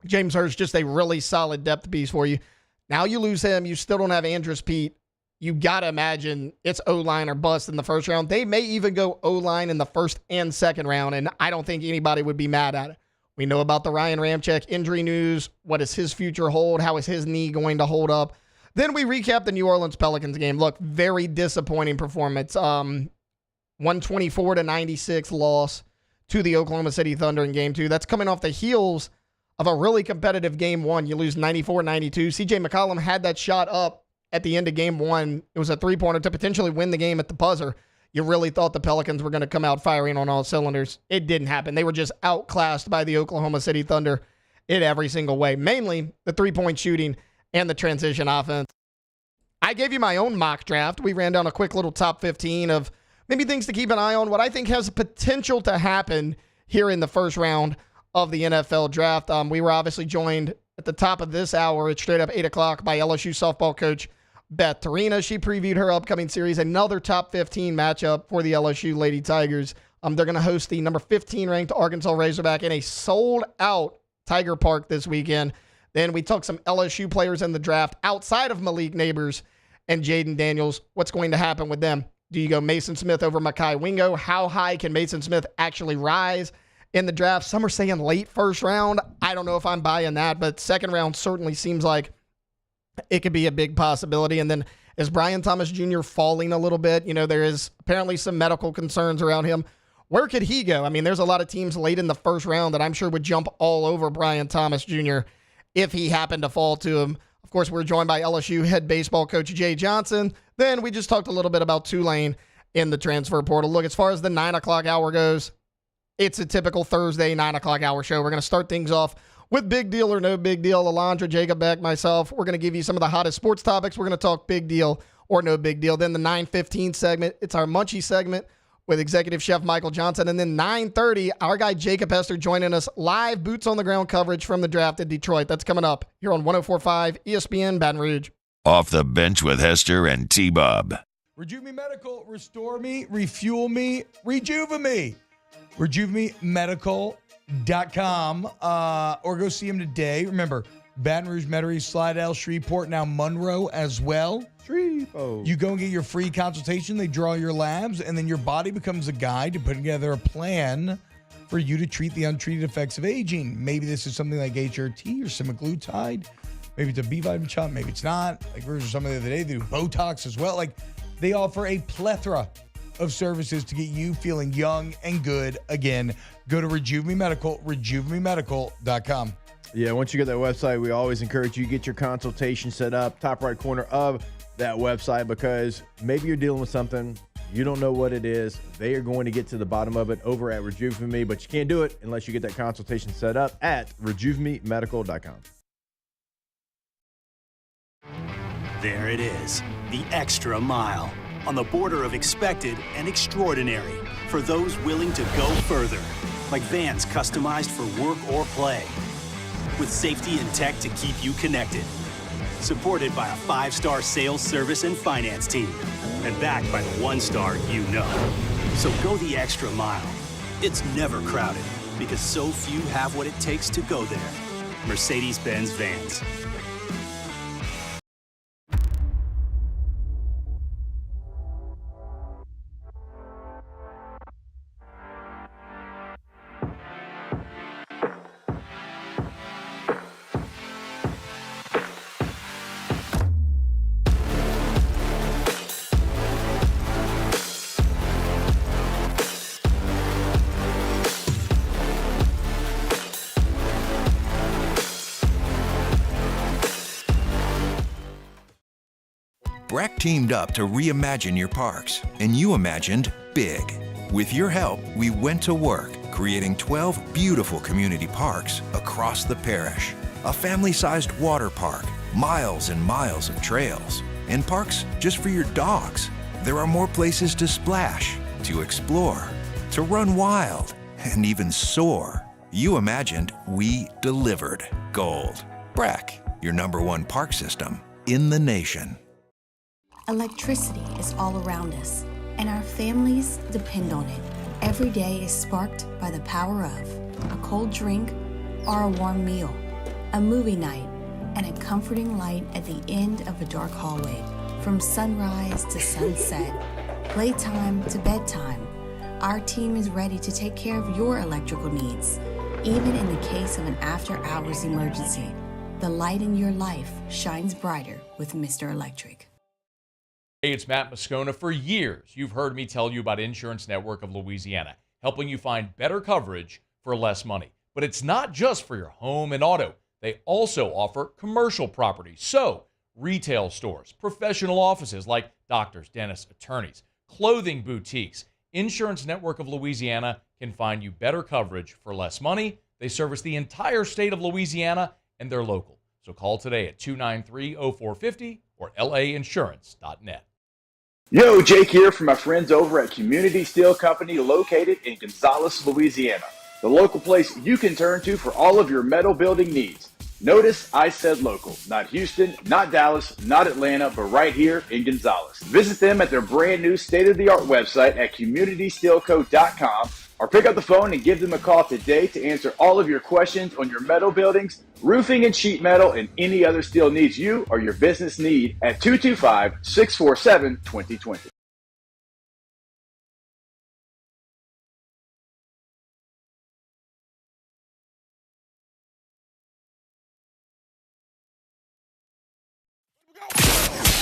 James Hurst, just a really solid depth piece for you. Now you lose him. You still don't have Andrus Peat. You got to imagine it's O-line or bust in the first round. They may even go O-line in the first and second round, and I don't think anybody would be mad at it. We know about the Ryan Ramczyk injury news. What does his future hold? How is his knee going to hold up? Then we recap the New Orleans Pelicans game. Look, very disappointing performance. 124-96 loss to the Oklahoma City Thunder in Game 2. That's coming off the heels of a really competitive Game 1. You lose 94-92. CJ McCollum had that shot up at the end of Game 1. It was a three-pointer to potentially win the game at the buzzer. You really thought the Pelicans were going to come out firing on all cylinders. It didn't happen. They were just outclassed by the Oklahoma City Thunder in every single way, mainly the three-point shooting and the transition offense. I gave you my own mock draft. We ran down a quick little top 15 of maybe things to keep an eye on, what I think has potential to happen here in the first round of the NFL draft. We were obviously joined at the top of this hour at straight up 8 o'clock by LSU softball coach Beth Torina. She previewed her upcoming series, another top 15 matchup for the LSU Lady Tigers. They're going to host the number 15 ranked Arkansas Razorback in a sold-out Tiger Park this weekend. Then we took some LSU players in the draft outside of Malik Neighbors and Jaden Daniels. What's going to happen with them? Do you go Mason Smith over Makai Wingo? How high can Mason Smith actually rise in the draft? Some are saying late first round. I don't know if I'm buying that, but second round certainly seems like it could be a big possibility. And then is Brian Thomas Jr. falling a little bit? There is apparently some medical concerns around him. Where could he go? I mean, there's a lot of teams late in the first round that I'm sure would jump all over Brian Thomas Jr. if he happened to fall to him. Of course, we're joined by LSU head baseball coach Jay Johnson. Then we just talked a little bit about Tulane in the transfer portal. Look, as far as the 9 o'clock hour goes, it's a typical Thursday 9 o'clock hour show. We're going to start things off with big deal or no big deal. Alondra, Jacob, Beck, myself, we're going to give you some of the hottest sports topics. We're going to talk big deal or no big deal. Then the 9:15 segment, it's our Munchie segment with executive chef Michael Johnson. And then 9:30, our guy Jacob Hester joining us live, boots on the ground coverage from the draft in Detroit. That's coming up here on 104.5 ESPN Baton Rouge. Off the Bench with Hester and T-Bob. Rejuve Me Medical, restore me, refuel me, rejuve me. RejuveMeMedical.com or go see him today. Remember, Baton Rouge, Metairie, Slidell, Shreveport, now Monroe as well. Shreveport. You go and get your free consultation. They draw your labs, and then your body becomes a guide to put together a plan for you to treat the untreated effects of aging. Maybe this is something like HRT or semaglutide. Maybe it's a B vitamin shot. Maybe it's not. Like we were something the other day, they do Botox as well. Like they offer a plethora of services to get you feeling young and good again. Go to Rejuve Me Medical, RejuveMeMedical.com. Yeah, once you get that website, we always encourage you to get your consultation set up, top right corner of that website, because maybe you're dealing with something, you don't know what it is. They are going to get to the bottom of it over at Rejuve Me, but you can't do it unless you get that consultation set up at RejuveMeMedical.com. There it is, the extra mile, on the border of expected and extraordinary for those willing to go further, like vans customized for work or play, with safety and tech to keep you connected. Supported by a 5-star sales, service, and finance team, and backed by the 1-star you know. So go the extra mile. It's never crowded, because so few have what it takes to go there. Mercedes-Benz Vans. BRAC teamed up to reimagine your parks, and you imagined big. With your help, we went to work, creating 12 beautiful community parks across the parish. A family-sized water park, miles and miles of trails, and parks just for your dogs. There are more places to splash, to explore, to run wild, and even soar. You imagined, we delivered. Gold. BRAC, your #1 park system in the nation. Electricity is all around us, and our families depend on it. Every day is sparked by the power of a cold drink or a warm meal, a movie night, and a comforting light at the end of a dark hallway. From sunrise to sunset, playtime to bedtime, our team is ready to take care of your electrical needs. Even in the case of an after-hours emergency, the light in your life shines brighter with Mr. Electric. Hey, it's Matt Moscona. For years, you've heard me tell you about Insurance Network of Louisiana, helping you find better coverage for less money. But it's not just for your home and auto. They also offer commercial properties. So, retail stores, professional offices like doctors, dentists, attorneys, clothing boutiques. Insurance Network of Louisiana can find you better coverage for less money They service the entire state of Louisiana, and they're local. So call today at 293-0450 or lainsurance.net. Yo, Jake here from my friends over at Community Steel Company located in Gonzales, Louisiana. The local place you can turn to for all of your metal building needs. Notice I said local, not Houston, not Dallas, not Atlanta, but right here in Gonzales. Visit them at their brand new state-of-the-art website at communitysteelco.com or pick up the phone and give them a call today to answer all of your questions on your metal buildings, roofing and sheet metal, and any other steel needs you or your business need at 225-647-2020.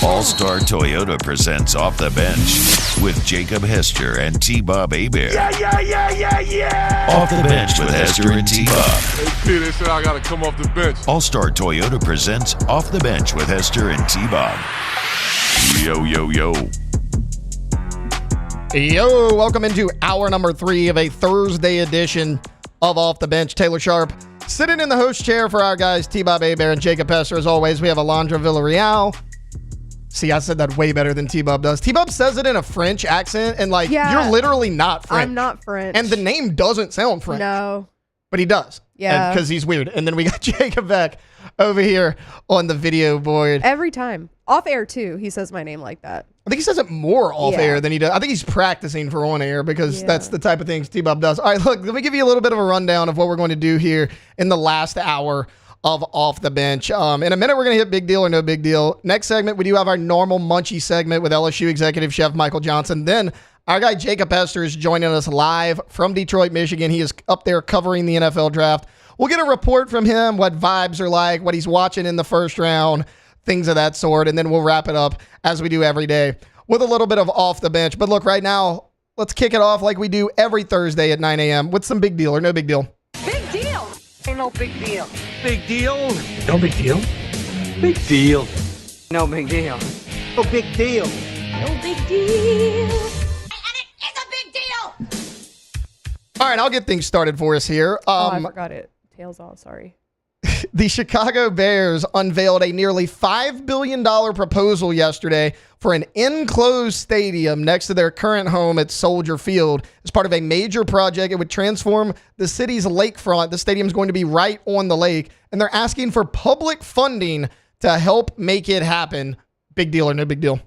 All-Star Toyota presents Off the Bench with Jacob Hester and T-Bob Hebert. Yeah. Off the Bench with Hester and T-Bob. Hey, they said I got to come off the bench. All-Star Toyota presents Off the Bench with Hester and T-Bob. Yo. Yo, welcome into hour number 3 of a Thursday edition of Off the Bench. Taylor Sharp sitting in the host chair for our guys T-Bob Hebert and Jacob Hester. As always, we have Alondra Villarreal. See, I said that way better than T-Bob does. T-Bob says it in a French accent, and you're literally not French. I'm not French. And the name doesn't sound French. No. But he does. Yeah. Because he's weird. And then we got Jacob Beck over here on the video board. Every time. Off air, too, he says my name like that. I think he says it more off air than he does. I think he's practicing for on air because that's the type of things T-Bob does. All right, look, let me give you a little bit of a rundown of what we're going to do here in the last hour of Off the Bench. In a minute, we're going to hit Big Deal or No Big Deal. Next segment, we do have our normal Munchie segment with LSU Executive Chef Michael Johnson. Then our guy Jacob Hester is joining us live from Detroit, Michigan. He is up there covering the NFL draft. We'll get a report from him, what vibes are like, what he's watching in the first round, things of that sort. And then we'll wrap it up as we do every day with a little bit of Off the Bench. But look, right now, let's kick it off like we do every Thursday at 9 a.m. with some Big Deal or No Big Deal. Big deal. Ain't no big deal. Big deal. No big deal. Big deal. No big deal. No big deal. No big deal. And it is a big deal. All right, I'll get things started for us here. I forgot it. Tails off, sorry. The Chicago Bears unveiled a nearly $5 billion proposal yesterday for an enclosed stadium next to their current home at Soldier Field. As part of a major project, it would transform the city's lakefront. The stadium's going to be right on the lake, and they're asking for public funding to help make it happen. Big deal or no big deal?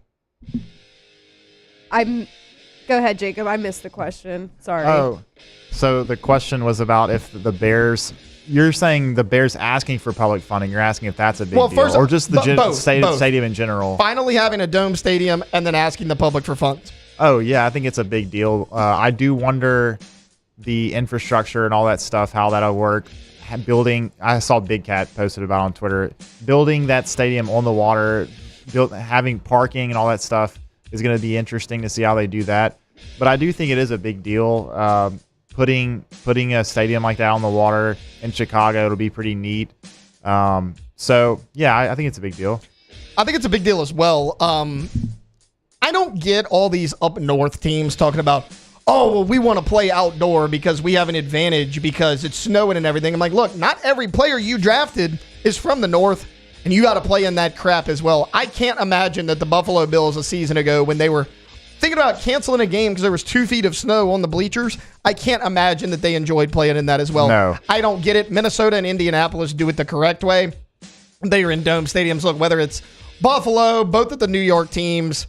Go ahead, Jacob. I missed the question. Sorry. Oh, so the question was about if the Bears... You're saying the Bears asking for public funding. You're asking if that's a big deal, first, or just the both. stadium in general. Finally having a dome stadium and then asking the public for funds. Oh, yeah, I think it's a big deal. I do wonder the infrastructure and all that stuff, how that'll work. I saw Big Cat posted about on Twitter, building that stadium on the water, having parking and all that stuff is going to be interesting to see how they do that. But I do think it is a big deal. Putting a stadium like that on the water in Chicago, it'll be pretty neat. So, yeah, I think it's a big deal. I think it's a big deal as well. I don't get all these up north teams talking about, oh, well, we want to play outdoor because we have an advantage because it's snowing and everything. I'm like, look, not every player you drafted is from the north, and you got to play in that crap as well. I can't imagine that the Buffalo Bills a season ago, when they were thinking about canceling a game because there was 2 feet of snow on the bleachers, I can't imagine that they enjoyed playing in that as well. No. I don't get it. Minnesota and Indianapolis do it the correct way. They are in dome stadiums. Look, whether it's Buffalo, both of the New York teams,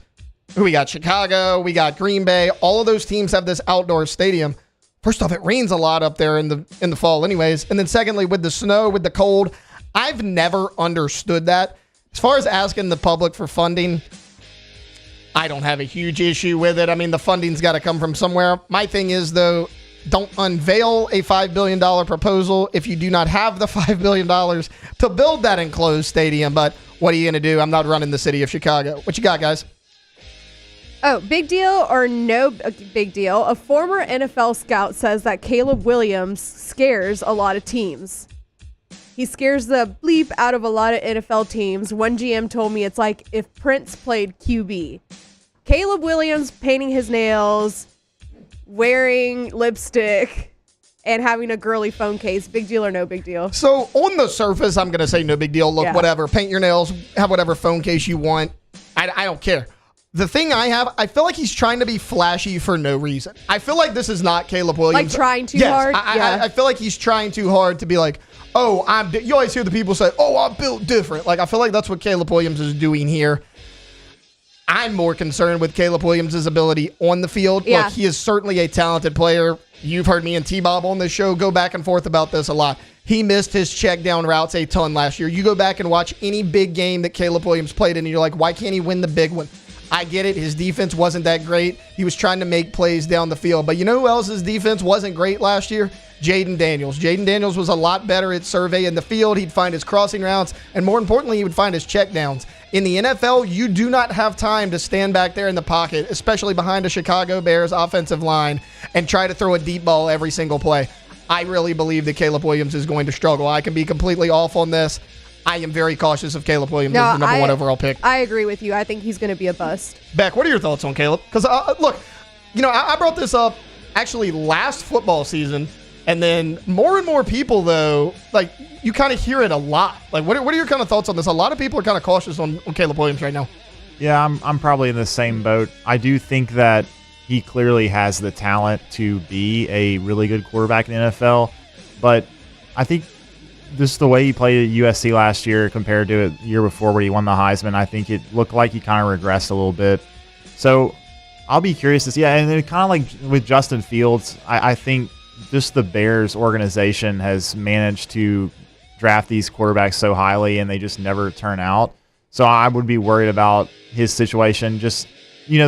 we got Chicago, we got Green Bay, all of those teams have this outdoor stadium. First off, it rains a lot up there in the fall anyways. And then secondly, with the snow, with the cold, I've never understood that. As far as asking the public for funding, I don't have a huge issue with it. I mean, the funding's got to come from somewhere. My thing is, though, don't unveil a $5 billion proposal if you do not have the $5 billion to build that enclosed stadium. But what are you going to do? I'm not running the city of Chicago. What you got, guys? Oh, big deal or no big deal? A former NFL scout says that Caleb Williams scares a lot of teams. He scares the bleep out of a lot of NFL teams. One GM told me it's like if Prince played QB. Caleb Williams painting his nails, wearing lipstick, and having a girly phone case. Big deal or no big deal? So on the surface, I'm going to say no big deal. Look, whatever. Paint your nails. Have whatever phone case you want. I don't care. The thing I feel like he's trying to be flashy for no reason. I feel like this is not Caleb Williams. Like trying too hard? I feel like he's trying too hard to be like, oh, you always hear the people say, oh, I'm built different. Like, I feel like that's what Caleb Williams is doing here. I'm more concerned with Caleb Williams' ability on the field. Yeah. Look, he is certainly a talented player. You've heard me and T-Bob on this show go back and forth about this a lot. He missed his check down routes a ton last year. You go back and watch any big game that Caleb Williams played in, and you're like, why can't he win the big one? I get it. His defense wasn't that great. He was trying to make plays down the field. But you know who else's defense wasn't great last year? Jaden Daniels. Jaden Daniels was a lot better at surveying the field. He'd find his crossing routes, and more importantly, he would find his check downs. In the NFL, you do not have time to stand back there in the pocket, especially behind a Chicago Bears offensive line, and try to throw a deep ball every single play. I really believe that Caleb Williams is going to struggle. I can be completely off on this. I am very cautious of Caleb Williams as the number 1 overall pick. I agree with you. I think he's going to be a bust. Beck, what are your thoughts on Caleb? Because, look, I brought this up actually last football season, and then more and more people, though, like, you kind of hear it a lot. Like, what are your kind of thoughts on this? A lot of people are kind of cautious on Caleb Williams right now. Yeah, I'm probably in the same boat. I do think that he clearly has the talent to be a really good quarterback in the NFL, but I think just the way he played at USC last year compared to the year before where he won the Heisman, I think it looked like he kind of regressed a little bit. So I'll be curious to see. And then kind of like with Justin Fields, I think just the Bears organization has managed to draft these quarterbacks so highly and they just never turn out. So I would be worried about his situation. Just, we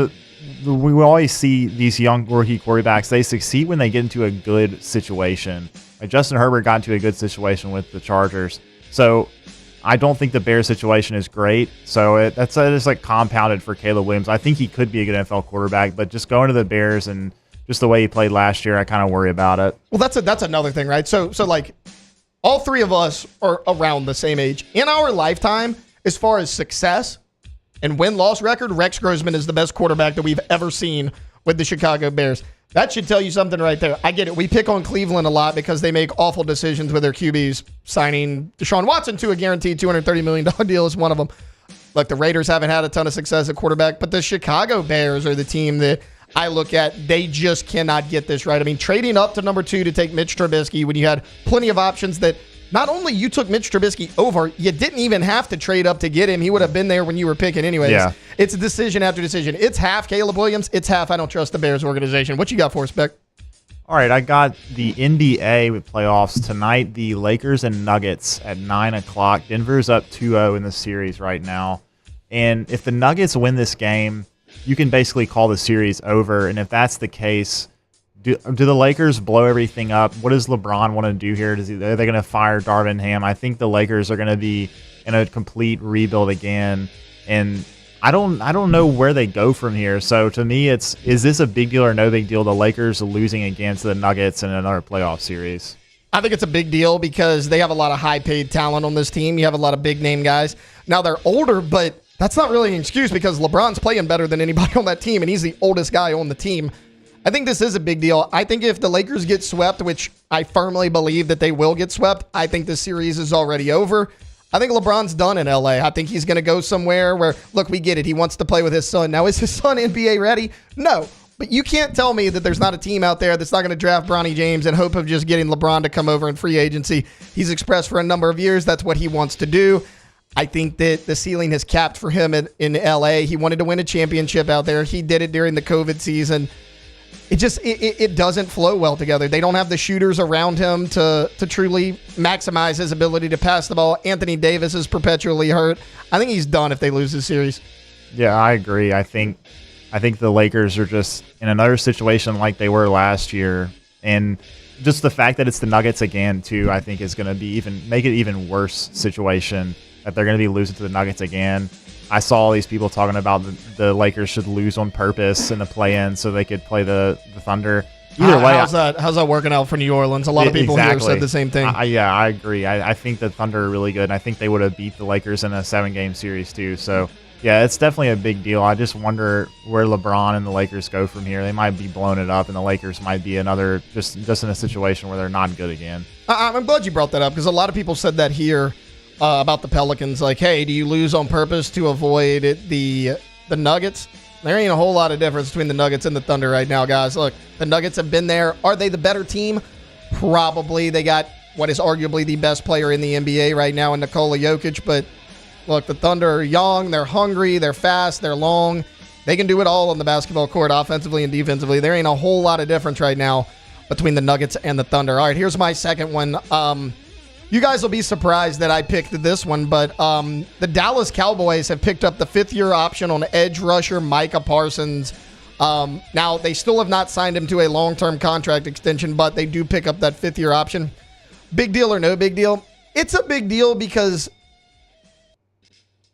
always see these young rookie quarterbacks, they succeed when they get into a good situation. Like Justin Herbert got into a good situation with the Chargers. So I don't think the Bears situation is great. So that's just like compounded for Caleb Williams. I think he could be a good NFL quarterback, but just going to the Bears and just the way he played last year, I kind of worry about it. Well, that's another thing, right? So like all three of us are around the same age. In our lifetime, as far as success and win-loss record, Rex Grossman is the best quarterback that we've ever seen with the Chicago Bears. That should tell you something right there. I get it. We pick on Cleveland a lot because they make awful decisions with their QBs. Signing Deshaun Watson to a guaranteed $230 million deal is one of them. Look, the Raiders haven't had a ton of success at quarterback, but the Chicago Bears are the team that I look at. They just cannot get this right. I mean, trading up to number 2 to take Mitch Trubisky when you had plenty of options that not only you took Mitch Trubisky over, you didn't even have to trade up to get him. He would have been there when you were picking anyways. Yeah. It's decision after decision. It's half Caleb Williams. It's half I don't trust the Bears organization. What you got for us, Beck? All right, I got the NBA with playoffs tonight. The Lakers and Nuggets at 9 o'clock. Denver's up 2-0 in the series right now. And if the Nuggets win this game, you can basically call the series over. And if that's the case, do the Lakers blow everything up? What does LeBron want to do here? Are they going to fire Darvin Ham? I think the Lakers are going to be in a complete rebuild again. And I don't know where they go from here. So to me, is this a big deal or no big deal? The Lakers losing against the Nuggets in another playoff series. I think it's a big deal because they have a lot of high-paid talent on this team. You have a lot of big-name guys. Now, they're older, but that's not really an excuse because LeBron's playing better than anybody on that team, and he's the oldest guy on the team. I think this is a big deal. I think if the Lakers get swept, which I firmly believe that they will get swept, I think this series is already over. I think LeBron's done in LA. I think he's going to go somewhere where, look, we get it. He wants to play with his son. Now, is his son NBA ready? No. But you can't tell me that there's not a team out there that's not going to draft Bronny James in hope of just getting LeBron to come over in free agency. He's expressed for a number of years that's what he wants to do. I think that the ceiling is capped for him in LA. He wanted to win a championship out there. He did it during the COVID season. It doesn't flow well together. They don't have the shooters around him to truly maximize his ability to pass the ball. Anthony Davis is perpetually hurt. I think he's done if they lose this series. Yeah, I agree. I think the Lakers are just in another situation like they were last year, and just the fact that it's the Nuggets again too, I think is going to make it even worse situation that they're going to be losing to the Nuggets again. I saw all these people talking about the Lakers should lose on purpose in the play-in so they could play the Thunder. Either way, how's that working out for New Orleans? A lot of people here said the same thing. Yeah, I agree. I think the Thunder are really good, and I think they would have beat the Lakers in a 7-game series too. So Yeah, it's definitely a big deal. I just wonder where LeBron and the Lakers go from here. They might be blowing it up, and the Lakers might be another just in a situation where they're not good again. I'm glad you brought that up because a lot of people said that here about the Pelicans. Like, hey, do you lose on purpose to avoid the Nuggets? There ain't a whole lot of difference between the Nuggets and the Thunder right now, guys. Look, the Nuggets have been there. Are they the better team? Probably. They got what is arguably the best player in the NBA right now in Nikola Jokic, but look, the Thunder are young, they're hungry, they're fast, they're long. They can do it all on the basketball court, offensively and defensively. There ain't a whole lot of difference right now between the Nuggets and the Thunder. All right, here's my second one. You guys will be surprised that I picked this one, but the Dallas Cowboys have picked up the fifth-year option on edge rusher Micah Parsons. Now, they still have not signed him to a long-term contract extension, but they do pick up that fifth-year option. Big deal or no big deal? It's a big deal because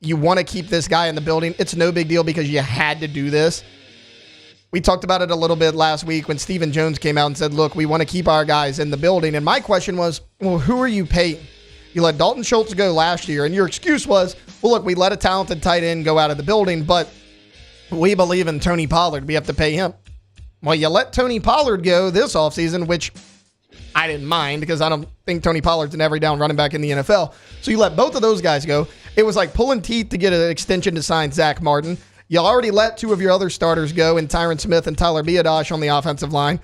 you want to keep this guy in the building. It's no big deal because you had to do this. We talked about it a little bit last week when Stephen Jones came out and said, look, we want to keep our guys in the building. And my question was, well, who are you paying? You let Dalton Schultz go last year, and your excuse was, well, look, we let a talented tight end go out of the building, but we believe in Tony Pollard. We have to pay him. Well, you let Tony Pollard go this offseason, which I didn't mind because I don't think Tony Pollard's an every down running back in the NFL. So you let both of those guys go. It was like pulling teeth to get an extension to sign Zach Martin. You already let two of your other starters go in Tyron Smith and Tyler Biadasz on the offensive line.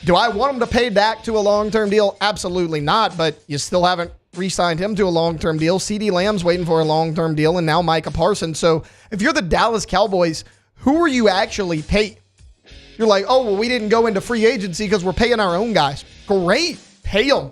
Do I want him to pay Dak to a long-term deal? Absolutely not, but you still haven't re-signed him to a long-term deal. CeeDee Lamb's waiting for a long-term deal, and now Micah Parsons. So if you're the Dallas Cowboys, who are you actually paying? You're like, oh, well, we didn't go into free agency because we're paying our own guys. Great. Pay them.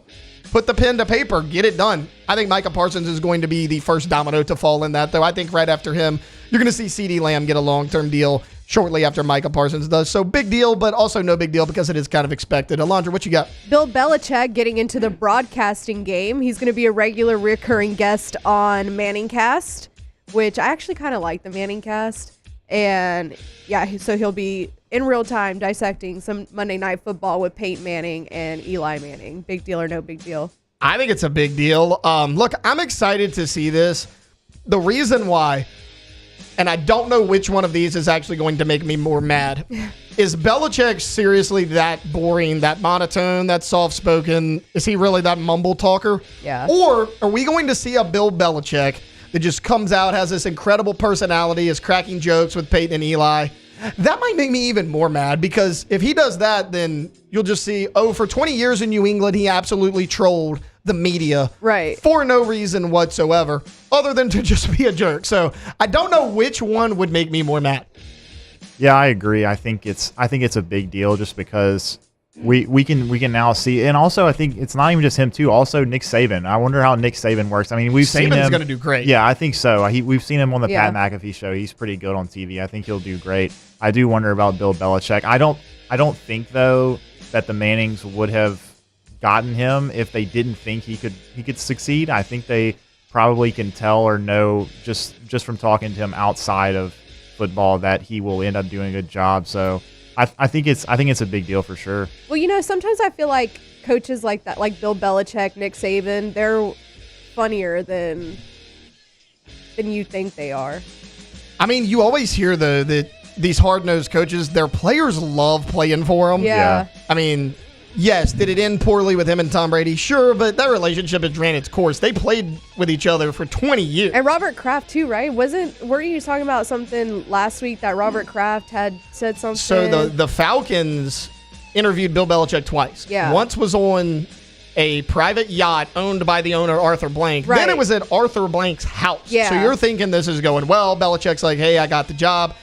Put the pen to paper. Get it done. I think Micah Parsons is going to be the first domino to fall in that, though. I think right after him, you're going to see CeeDee Lamb get a long-term deal shortly after Micah Parsons does. So big deal, but also no big deal because it is kind of expected. Alondra, what you got? Bill Belichick getting into the broadcasting game. He's going to be a regular recurring guest on Manningcast, which I actually kind of like the Manningcast. And yeah, so he'll be in real time dissecting some Monday Night Football with Peyton Manning and Eli Manning. Big deal or no big deal? I think it's a big deal. Look, I'm excited to see this. The reason why, and I don't know which one of these is actually going to make me more mad, is Belichick seriously that boring, that monotone, that soft-spoken? Is he really that mumble talker? Yeah. Or are we going to see a Bill Belichick that just comes out, has this incredible personality, is cracking jokes with Peyton and Eli? That might make me even more mad because if he does that, then you'll just see, oh, for 20 years in New England, he absolutely trolled the media for no reason whatsoever other than to just be a jerk. So I don't know which one would make me more mad. Yeah, I agree. I think it's a big deal just because we can now see, and also I think it's not even just him too. Also Nick Saban. I wonder how Nick Saban works. I mean, we've seen him. Saban's going to do great. Yeah, I think so. We've seen him on the Pat McAfee show. He's pretty good on TV. I think he'll do great. I do wonder about Bill Belichick. I don't think though that the Mannings would have gotten him if they didn't think he could succeed. I think they probably can tell or know just from talking to him outside of football that he will end up doing a good job. So I think it's a big deal for sure. Well, sometimes I feel like coaches like that, like Bill Belichick, Nick Saban, they're funnier than you think they are. I mean, you always hear these hard-nosed coaches, their players love playing for them. Yeah. I mean, yes, did it end poorly with him and Tom Brady? Sure, but that relationship has ran its course. They played with each other for 20 years. And Robert Kraft too, right? Weren't you talking about something last week that Robert Kraft had said something? So the Falcons interviewed Bill Belichick twice. Yeah. Once was on a private yacht owned by the owner, Arthur Blank. Right. Then it was at Arthur Blank's house. Yeah. So you're thinking this is going well. Belichick's like, hey, I got the job.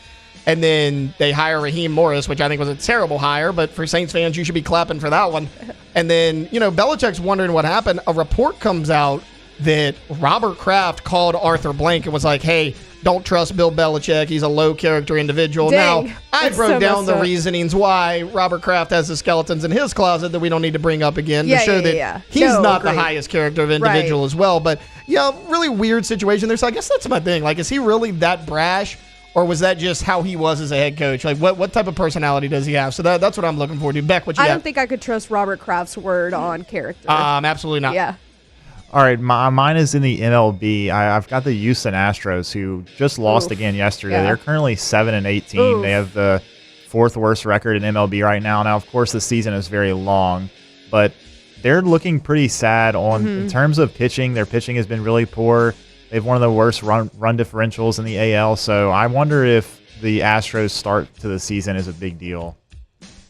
And then they hire Raheem Morris, which I think was a terrible hire, but for Saints fans, you should be clapping for that one. And then, Belichick's wondering what happened. A report comes out that Robert Kraft called Arthur Blank and was like, hey, don't trust Bill Belichick. He's a low-character individual. Dang, now, I broke down the reasonings why Robert Kraft has the skeletons in his closet that we don't need to bring up again to show that he's not the highest character of individual as well. But, really weird situation there. So I guess that's my thing. Like, is he really that brash? Or was that just how he was as a head coach? Like, what type of personality does he have? So that's what I'm looking forward to. Beck, what you got? I don't think I could trust Robert Kraft's word on character. Absolutely not. Yeah. All right, mine is in the MLB. I've got the Houston Astros, who just lost again yesterday. Yeah. They're currently 7-18. Oof. They have the 4th worst record in MLB right now. Now, of course, the season is very long, but they're looking pretty sad in terms of pitching. Their pitching has been really poor. They have one of the worst run differentials in the AL. So I wonder if the Astros' start to the season is a big deal.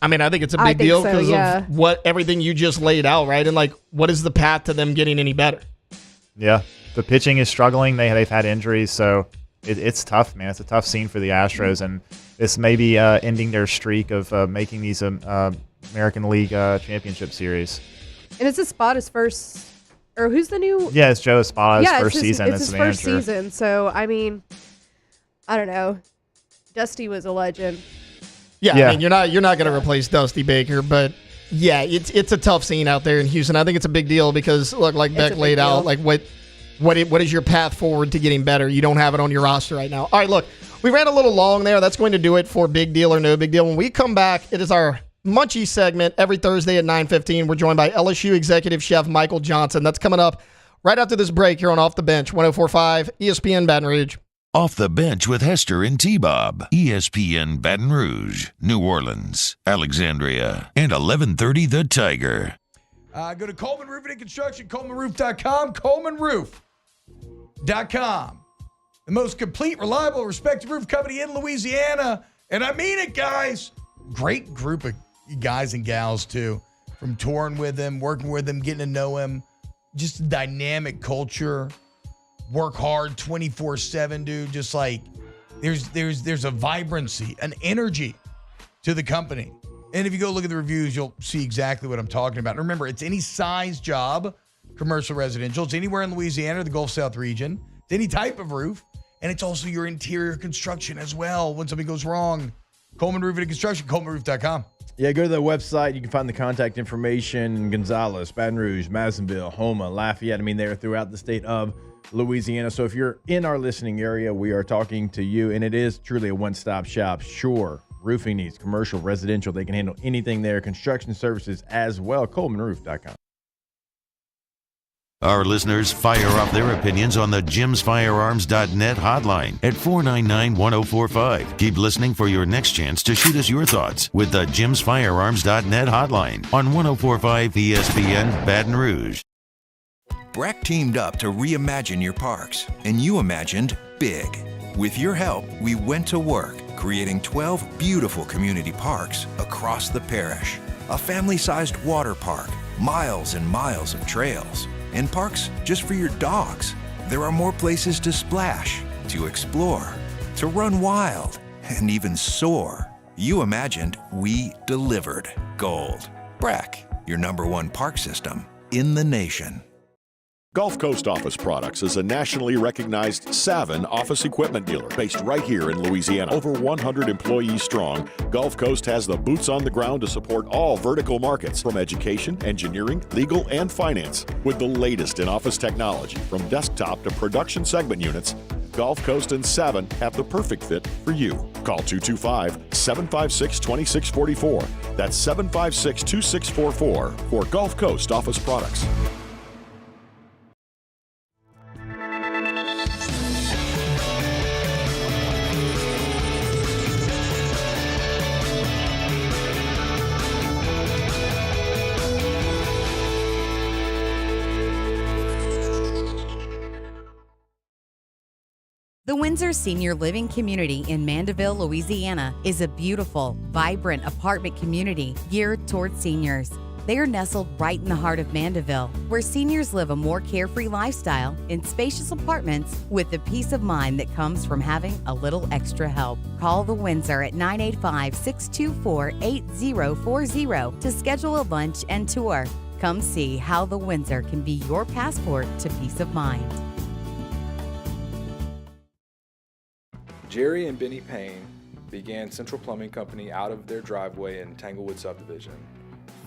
I mean, I think it's a big deal because yeah. of everything you just laid out, right? And like, what is the path to them getting any better? Yeah, the pitching is struggling. They've had injuries, so it's tough, man. It's a tough scene for the Astros, and this may be ending their streak of making these American League Championship Series. And it's Espada's first, or who's the new? Yeah, it's Joe Espada's first his, season it's as his the first manager. season. So I mean, I don't know. Dusty was a legend. Yeah, I mean, you're not going to replace Dusty Baker, but yeah, it's a tough scene out there in Houston. I think it's a big deal because look, like Beck laid out, like what is your path forward to getting better? You don't have it on your roster right now. All right, look, we ran a little long there. That's going to do it for Big Deal or No Big Deal. When we come back, it is our Munchie segment every Thursday at 9:15. We're joined by LSU executive chef Michael Johnson. That's coming up right after this break here on Off the Bench, 104.5 ESPN Baton Rouge. Off the Bench with Hester and T-Bob. ESPN Baton Rouge, New Orleans, Alexandria, and 1130 The Tiger. Go to Coleman Roofing and Construction, ColemanRoof.com, ColemanRoof.com. The most complete, reliable, respected roof company in Louisiana. And I mean it, guys. Great group of guys and gals, too. From touring with him, working with him, getting to know him. Just a dynamic culture. Work hard 24/7, dude. Just like there's a vibrancy, an energy to the company. And if you go look at the reviews, you'll see exactly what I'm talking about. And remember, it's any size job, commercial, residential. It's anywhere in Louisiana or the Gulf South region. It's any type of roof. And it's also your interior construction as well when something goes wrong. Coleman Roofing and Construction, ColemanRoof.com. Yeah, go to the website. You can find the contact information in Gonzales, Baton Rouge, Madisonville, Houma, Lafayette. I mean, they're throughout the state of Louisiana. So if you're in our listening area, we are talking to you, and it is truly a one-stop shop. Sure, roofing needs, commercial, residential, they can handle anything there. Construction services as well. ColemanRoof.com. Our listeners fire up their opinions on the JimsFirearms.net hotline at 499-1045. Keep listening for your next chance to shoot us your thoughts with the JimsFirearms.net hotline on 104.5 ESPN Baton Rouge. Breck teamed up to reimagine your parks, and you imagined big. With your help, we went to work, creating 12 beautiful community parks across the parish. A family-sized water park, miles and miles of trails, and parks just for your dogs. There are more places to splash, to explore, to run wild, and even soar. You imagined, we delivered. Gold. Breck, your #1 park system in the nation. Gulf Coast Office Products is a nationally recognized Savin office equipment dealer based right here in Louisiana. Over 100 employees strong, Gulf Coast has the boots on the ground to support all vertical markets from education, engineering, legal, and finance. With the latest in office technology from desktop to production segment units, Gulf Coast and Savin have the perfect fit for you. Call 225-756-2644. That's 756-2644 for Gulf Coast Office Products. The Windsor Senior Living Community in Mandeville, Louisiana is a beautiful, vibrant apartment community geared toward seniors. They are nestled right in the heart of Mandeville, where seniors live a more carefree lifestyle in spacious apartments with the peace of mind that comes from having a little extra help. Call the Windsor at 985-624-8040 to schedule a lunch and tour. Come see how the Windsor can be your passport to peace of mind. Jerry and Benny Payne began Central Plumbing Company out of their driveway in Tanglewood Subdivision.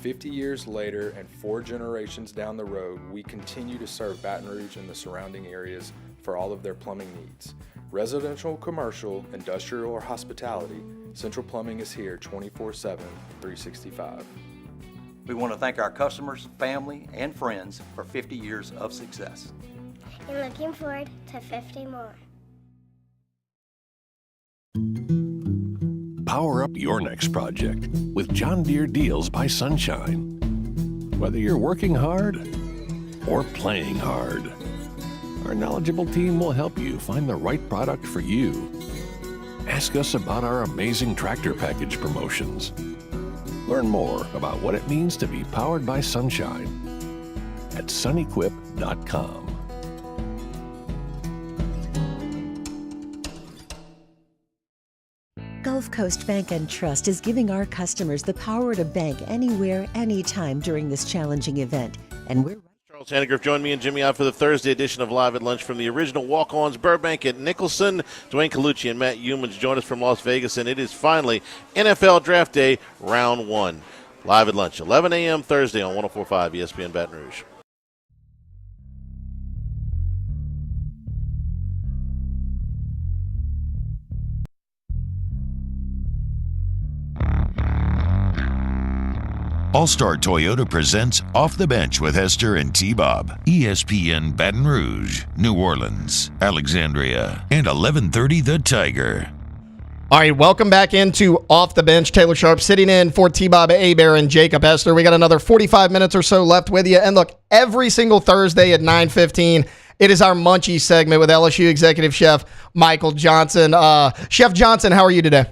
50 years later and 4 generations down the road, we continue to serve Baton Rouge and the surrounding areas for all of their plumbing needs. Residential, commercial, industrial, or hospitality, Central Plumbing is here 24/7, 365. We want to thank our customers, family, and friends for 50 years of success. And looking forward to 50 more. Power up your next project with John Deere Deals by Sunshine. Whether you're working hard or playing hard, our knowledgeable team will help you find the right product for you. Ask us about our amazing tractor package promotions. Learn more about what it means to be powered by sunshine at sunequip.com. Gulf Coast Bank and Trust is giving our customers the power to bank anywhere, anytime during this challenging event. And we're Charles Hannegriff joined me and Jimmy out for the Thursday edition of Live at Lunch from the original Walk-Ons, Burbank at Nicholson. Dwayne Colucci and Matt Humans join us from Las Vegas, and it is finally NFL Draft Day, Round 1. Live at Lunch, 11 a.m. Thursday on 104.5 ESPN Baton Rouge. All-Star Toyota presents Off the Bench with Hester and T-Bob. ESPN Baton Rouge, New Orleans, Alexandria, and 1130 The Tiger. All right, welcome back into Off the Bench. Taylor Sharp sitting in for T-Bob Hebert and Jacob Hester. We got another 45 minutes or so left with you. And look, every single Thursday at 9:15, it is our Munchie segment with LSU Executive Chef Michael Johnson. Chef Johnson, how are you today?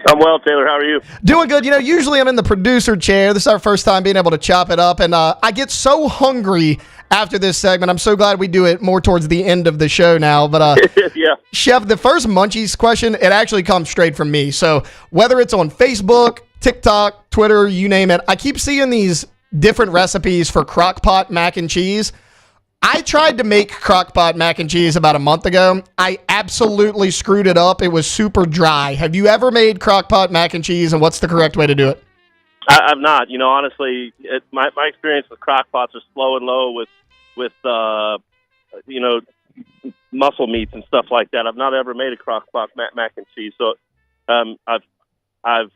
I'm well, Taylor. How are you? Doing good. You know, usually I'm in the producer chair. This is our first time being able to chop it up, and I get so hungry after this segment. I'm so glad we do it more towards the end of the show now. But yeah. Chef, the first Munchies question, it actually comes straight from me. So whether it's on Facebook, TikTok, Twitter, you name it, I keep seeing these different recipes for crock pot mac and cheese. I tried to make crock pot mac and cheese about a month ago. I absolutely screwed it up. It was super dry. Have you ever made crock pot mac and cheese, and what's the correct way to do it? I've not. You know, honestly, my experience with crock pots is slow and low with you know, muscle meats and stuff like that. I've not ever made a crock pot mac and cheese. So I've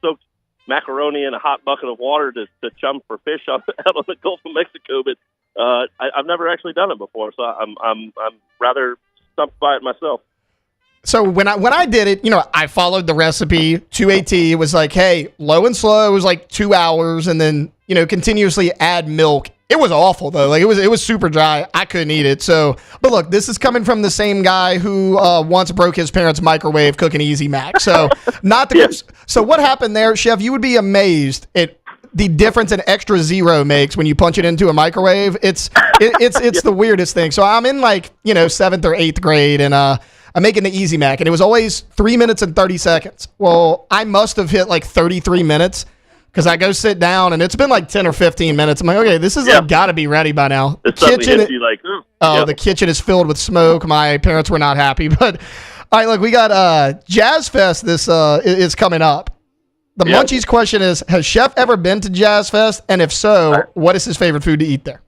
soaked macaroni in a hot bucket of water to chum for fish out on the Gulf of Mexico, but I've never actually done it before, so I'm rather stumped by it myself. So when I did it, you know, I followed the recipe to a T. It was like, hey, low and slow. It was like 2 hours, and then, you know, continuously add milk. It was awful though. Like it was super dry. I couldn't eat it. So, but look, this is coming from the same guy who once broke his parents' microwave cooking Easy Mac. So not the Yes. So what happened there, Chef? You would be amazed at the difference an extra zero makes when you punch it into a microwave. It's the weirdest thing. So I'm in like, you know, 7th or 8th grade, and I'm making the Easy Mac, and it was always 3 minutes and 30 seconds. Well, I must have hit like 33 minutes because I go sit down, and it's been like 10 or 15 minutes. I'm like, okay, this is like got to be ready by now. It suddenly hits you like, The kitchen is filled with smoke. My parents were not happy. But all right, look, we got Jazz Fest. This is coming up. The Munchies question is, has Chef ever been to Jazz Fest? And if so, what is his favorite food to eat there?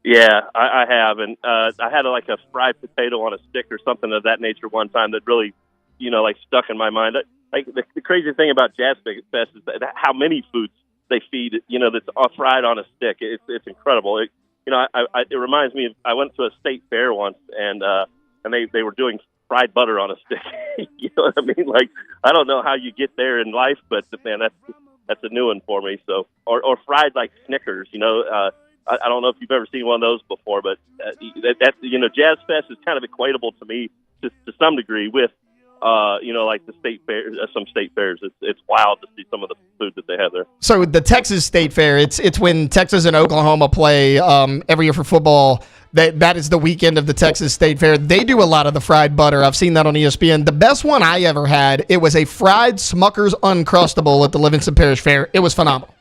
Yeah, I have, and I had like a fried potato on a stick or something of that nature one time that really, you know, like stuck in my mind. Like the crazy thing about Jazz Fest is that how many foods they feed, you know, that's fried on a stick. It's incredible. It reminds me of, I went to a state fair once, and they were doing fried butter on a stick. You know what I mean? Like, I don't know how you get there in life, but man, that's a new one for me. So, or fried like Snickers, you know. I don't know if you've ever seen one of those before, but that's, you know, Jazz Fest is kind of equatable to me to some degree with, you know, like the state fair, some state fairs. It's wild to see some of the food that they have there. So the Texas State Fair, it's when Texas and Oklahoma play every year for football. That is the weekend of the Texas State Fair. They do a lot of the fried butter. I've seen that on ESPN. The best one I ever had, it was a fried Smucker's Uncrustable at the Livingston Parish Fair. It was phenomenal.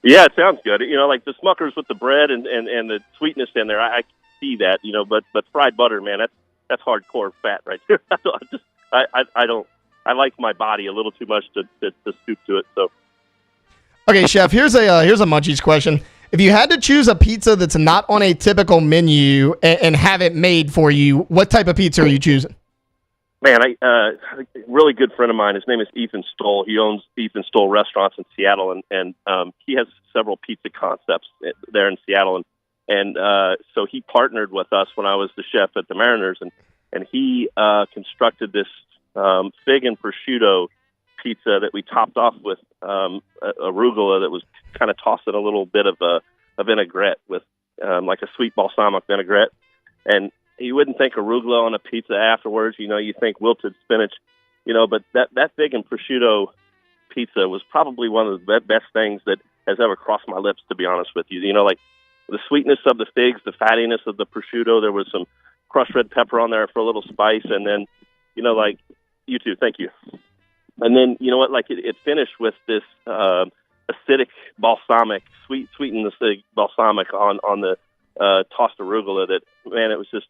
Yeah, it sounds good. You know, like the Smuckers with the bread and the sweetness in there. I see that, you know, but fried butter, man, that's hardcore fat right there. I like my body a little too much to stoop to it. So, okay, Chef, here's a Munchies question. If you had to choose a pizza that's not on a typical menu and have it made for you, what type of pizza are you choosing? Man, a really good friend of mine. His name is Ethan Stoll. He owns Ethan Stoll Restaurants in Seattle, and he has several pizza concepts there in Seattle. And so he partnered with us when I was the chef at the Mariners, and he constructed this fig and prosciutto pizza that we topped off with arugula that was kind of tossed in a little bit of a vinaigrette with like a sweet balsamic vinaigrette. And you wouldn't think arugula on a pizza afterwards. You think wilted spinach, but that fig and prosciutto pizza was probably one of the best things that has ever crossed my lips, to be honest with you. Like the sweetness of the figs, the fattiness of the prosciutto. There was some crushed red pepper on there for a little spice. And then, like, you too, thank you. And then, it finished with this acidic balsamic, sweetened acidic balsamic on the tossed arugula that, man, it was just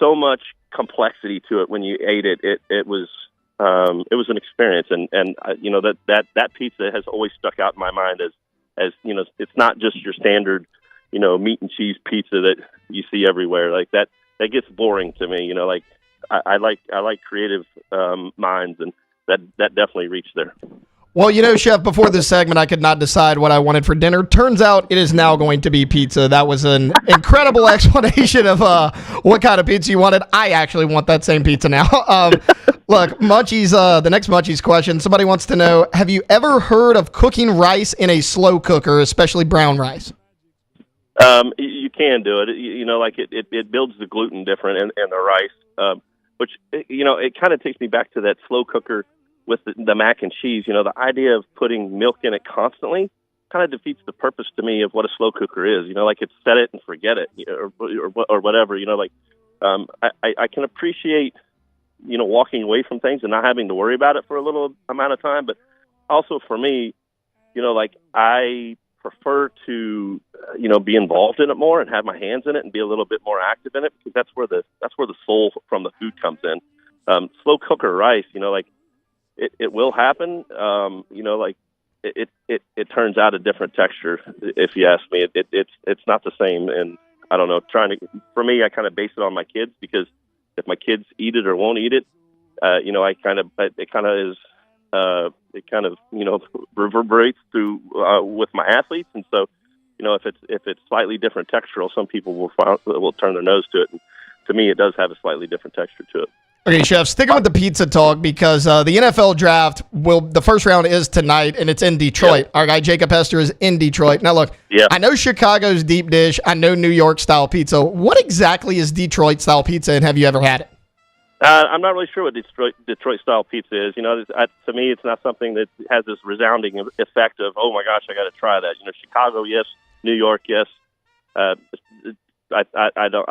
so much complexity to it when you ate it. It was an experience, and that pizza has always stuck out in my mind as it's not just your standard meat and cheese pizza that you see everywhere. Like that gets boring to me. I like creative minds, and that definitely reached there. Well, Chef, before this segment, I could not decide what I wanted for dinner. Turns out it is now going to be pizza. That was an incredible explanation of what kind of pizza you wanted. I actually want that same pizza now. Look, Munchie's, the next Munchie's question, somebody wants to know, have you ever heard of cooking rice in a slow cooker, especially brown rice? You can do it. It builds the gluten different in the rice, which, it kind of takes me back to that slow cooker with the mac and cheese. The idea of putting milk in it constantly kind of defeats the purpose to me of what a slow cooker is. It's set it and forget it, or whatever. I can appreciate, walking away from things and not having to worry about it for a little amount of time. But also for me, I prefer to, be involved in it more and have my hands in it and be a little bit more active in it, because that's where the soul from the food comes in. Slow cooker rice, it will happen. It turns out a different texture. If you ask me, it's not the same. And I don't know, for me, I kind of base it on my kids, because if my kids eat it or won't eat it, it kind of reverberates through with my athletes. And so, if it's slightly different textural, some people will turn their nose to it. And to me, it does have a slightly different texture to it. Okay, Chef, sticking with the pizza talk, because the NFL draft the first round is tonight, and it's in Detroit. Our guy Jacob Hester is in Detroit. Now, look, I know Chicago's deep dish. I know New York style pizza. What exactly is Detroit style pizza, and have you ever had it? I'm not really sure what Detroit style pizza is. To me, it's not something that has this resounding effect of, oh my gosh, I got to try that. Chicago, yes. New York, yes. I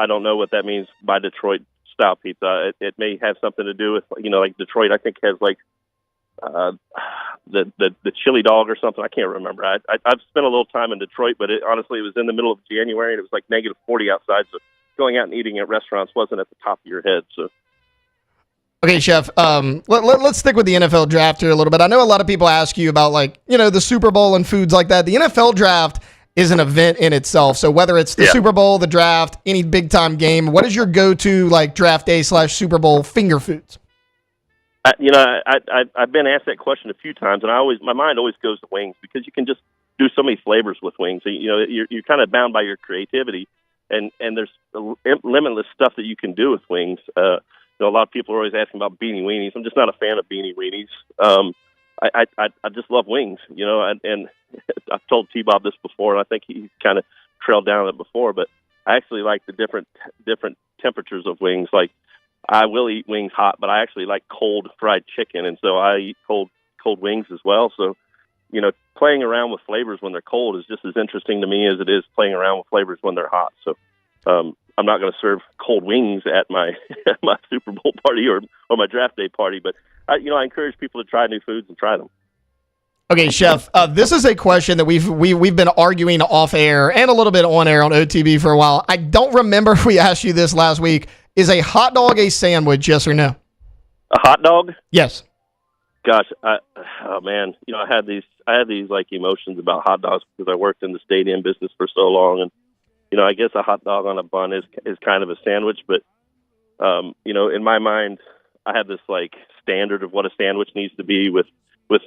don't know what that means by Detroit style pizza. It may have something to do with, like Detroit, I think, has like the chili dog or something. I can't remember. I've spent a little time in Detroit, but honestly, it was in the middle of January, and it was like negative 40 outside, so going out and eating at restaurants wasn't at the top of your head. So. Okay, Chef, let's stick with the NFL draft here a little bit. I know a lot of people ask you about, the Super Bowl and foods like that. The NFL draft is an event in itself. So whether it's the Super Bowl, the draft, any big-time game, what is your go-to, draft day / Super Bowl finger foods? I've been asked that question a few times, and my mind always goes to wings, because you can just do so many flavors with wings. So, you're kind of bound by your creativity, and there's limitless stuff that you can do with wings. A lot of people are always asking about beanie weenies. I'm just not a fan of beanie weenies. I just love wings, and I've told T-Bob this before, and I think he kind of trailed down it before, but I actually like the different temperatures of wings. Like, I will eat wings hot, but I actually like cold fried chicken, and so I eat cold wings as well. So, playing around with flavors when they're cold is just as interesting to me as it is playing around with flavors when they're hot. So, I'm not going to serve cold wings at my Super Bowl party or my draft day party, but I encourage people to try new foods and try them. Okay, Chef, this is a question that we've been arguing off air and a little bit on air on OTB for a while. I don't remember if we asked you this last week. Is a hot dog a sandwich, yes or no? A hot dog? Yes. Gosh, oh man, I had these emotions about hot dogs because I worked in the stadium business for so long, and I guess a hot dog on a bun is kind of a sandwich, but in my mind, I have this like standard of what a sandwich needs to be with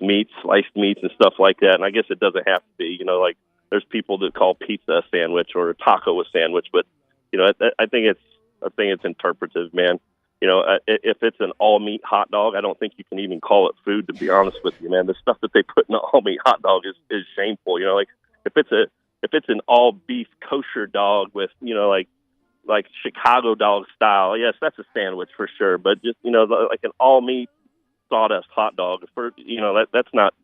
meats, sliced meats and stuff like that. And I guess it doesn't have to be, like there's people that call pizza a sandwich or a taco a sandwich, but I think it's interpretive, man. If it's an all meat hot dog, I don't think you can even call it food, to be honest with you, man. The stuff that they put in an all meat hot dog is shameful. Like if it's an all beef kosher dog with, like Chicago dog style, yes, that's a sandwich for sure. But just, like an all meat sawdust hot dog, that's not,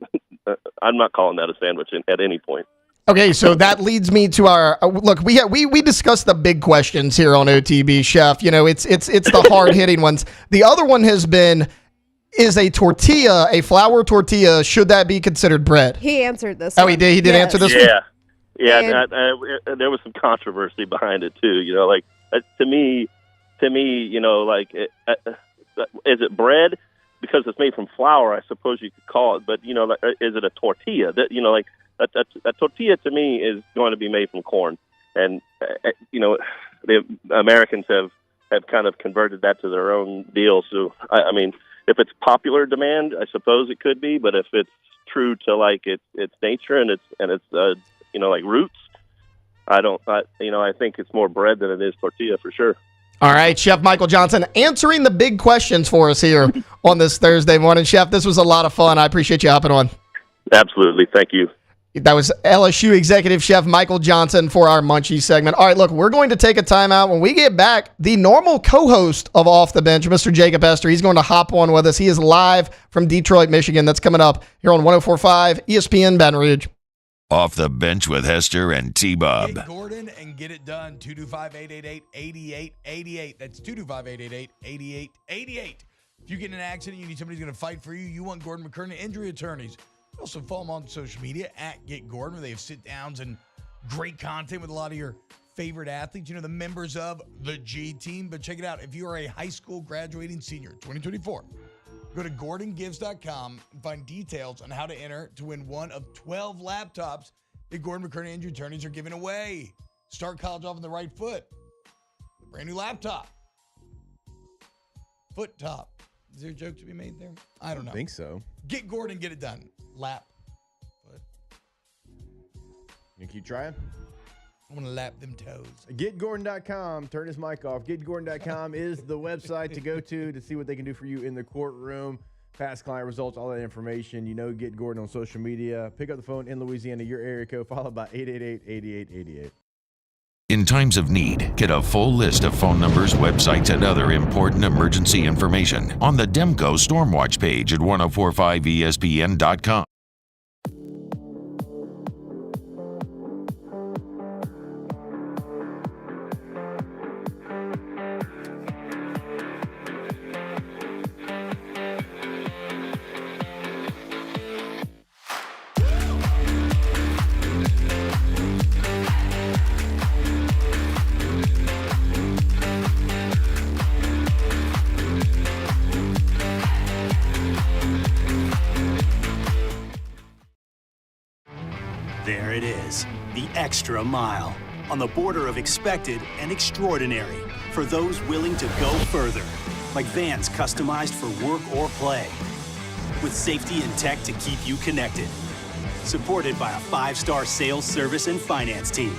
I'm not calling that a sandwich at any point. Okay, so that leads me to our look. We discussed the big questions here on OTB, Chef. It's the hard hitting ones. The other one has been: is a tortilla, a flour tortilla, should that be considered bread? He answered this. Oh, he did. He did answer this one. Yeah. There was some controversy behind it too. To me, is it bread because it's made from flour? I suppose you could call it, but is it a tortilla? That a tortilla to me is going to be made from corn, and the Americans have kind of converted that to their own deal. So I mean, if it's popular demand, I suppose it could be, but if it's true to like its nature and its like roots, I think it's more bread than it is tortilla for sure. All right, Chef Michael Johnson answering the big questions for us here on this Thursday morning. Chef, this was a lot of fun. I appreciate you hopping on. Absolutely. Thank you. That was LSU Executive Chef Michael Johnson for our Munchie segment. All right, look, we're going to take a timeout. When we get back, the normal co-host of Off the Bench, Mr. Jacob Hester, he's going to hop on with us. He is live from Detroit, Michigan. That's coming up here on 104.5 ESPN Baton Rouge. Off the Bench with Hester and T-Bob. Get Gordon and get it done. 225-888-8888. That's 225-888-8888. If you get in an accident, you need somebody who's going to fight for you, you want Gordon McKernan Injury Attorneys. Also follow them on social media at Get Gordon, where they have sit-downs and great content with a lot of your favorite athletes, the members of the G team. But check it out. If you are a high school graduating senior, 2024, go to GordonGives.com and find details on how to enter to win one of 12 laptops that Gordon McKernan Injury Attorneys are giving away. Start college off on the right foot. Brand new laptop. Foot top. Is there a joke to be made there? I don't know. I think so. Get Gordon, get it done. Lap. Foot. You keep trying? I'm going to lap them toes. GetGordon.com. Turn his mic off. GetGordon.com is the website to go to see what they can do for you in the courtroom. Past client results, all that information. Get Gordon on social media. Pick up the phone in Louisiana, your area code, followed by 888-8888. In times of need, get a full list of phone numbers, websites, and other important emergency information on the Demco Stormwatch page at 1045ESPN.com. There it is, the extra mile, on the border of expected and extraordinary for those willing to go further, like vans customized for work or play, with safety and tech to keep you connected, supported by a 5-star sales, service, and finance team,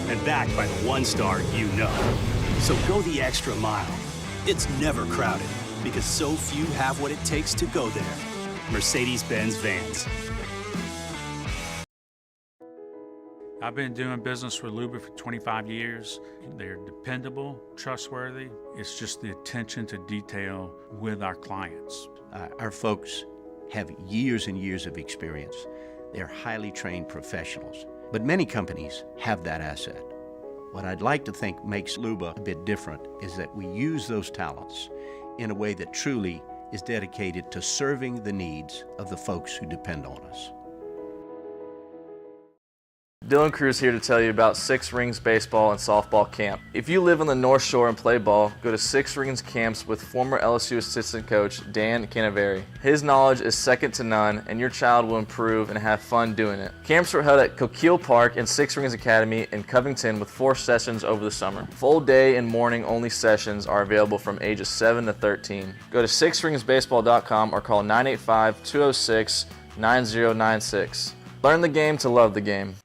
and backed by the 1-star you know. So go the extra mile. It's never crowded, because so few have what it takes to go there. Mercedes-Benz Vans. I've been doing business with Luba for 25 years. They're dependable, trustworthy. It's just the attention to detail with our clients. Our folks have years and years of experience. They're highly trained professionals, but many companies have that asset. What I'd like to think makes Luba a bit different is that we use those talents in a way that truly is dedicated to serving the needs of the folks who depend on us. Dylan Cruz here to tell you about Six Rings Baseball and Softball Camp. If you live on the North Shore and play ball, go to Six Rings Camps with former LSU assistant coach Dan Canaveri. His knowledge is second to none, and your child will improve and have fun doing it. Camps were held at Coquille Park and Six Rings Academy in Covington with 4 sessions over the summer. Full day and morning only sessions are available from ages 7 to 13. Go to sixringsbaseball.com or call 985-206-9096. Learn the game to love the game.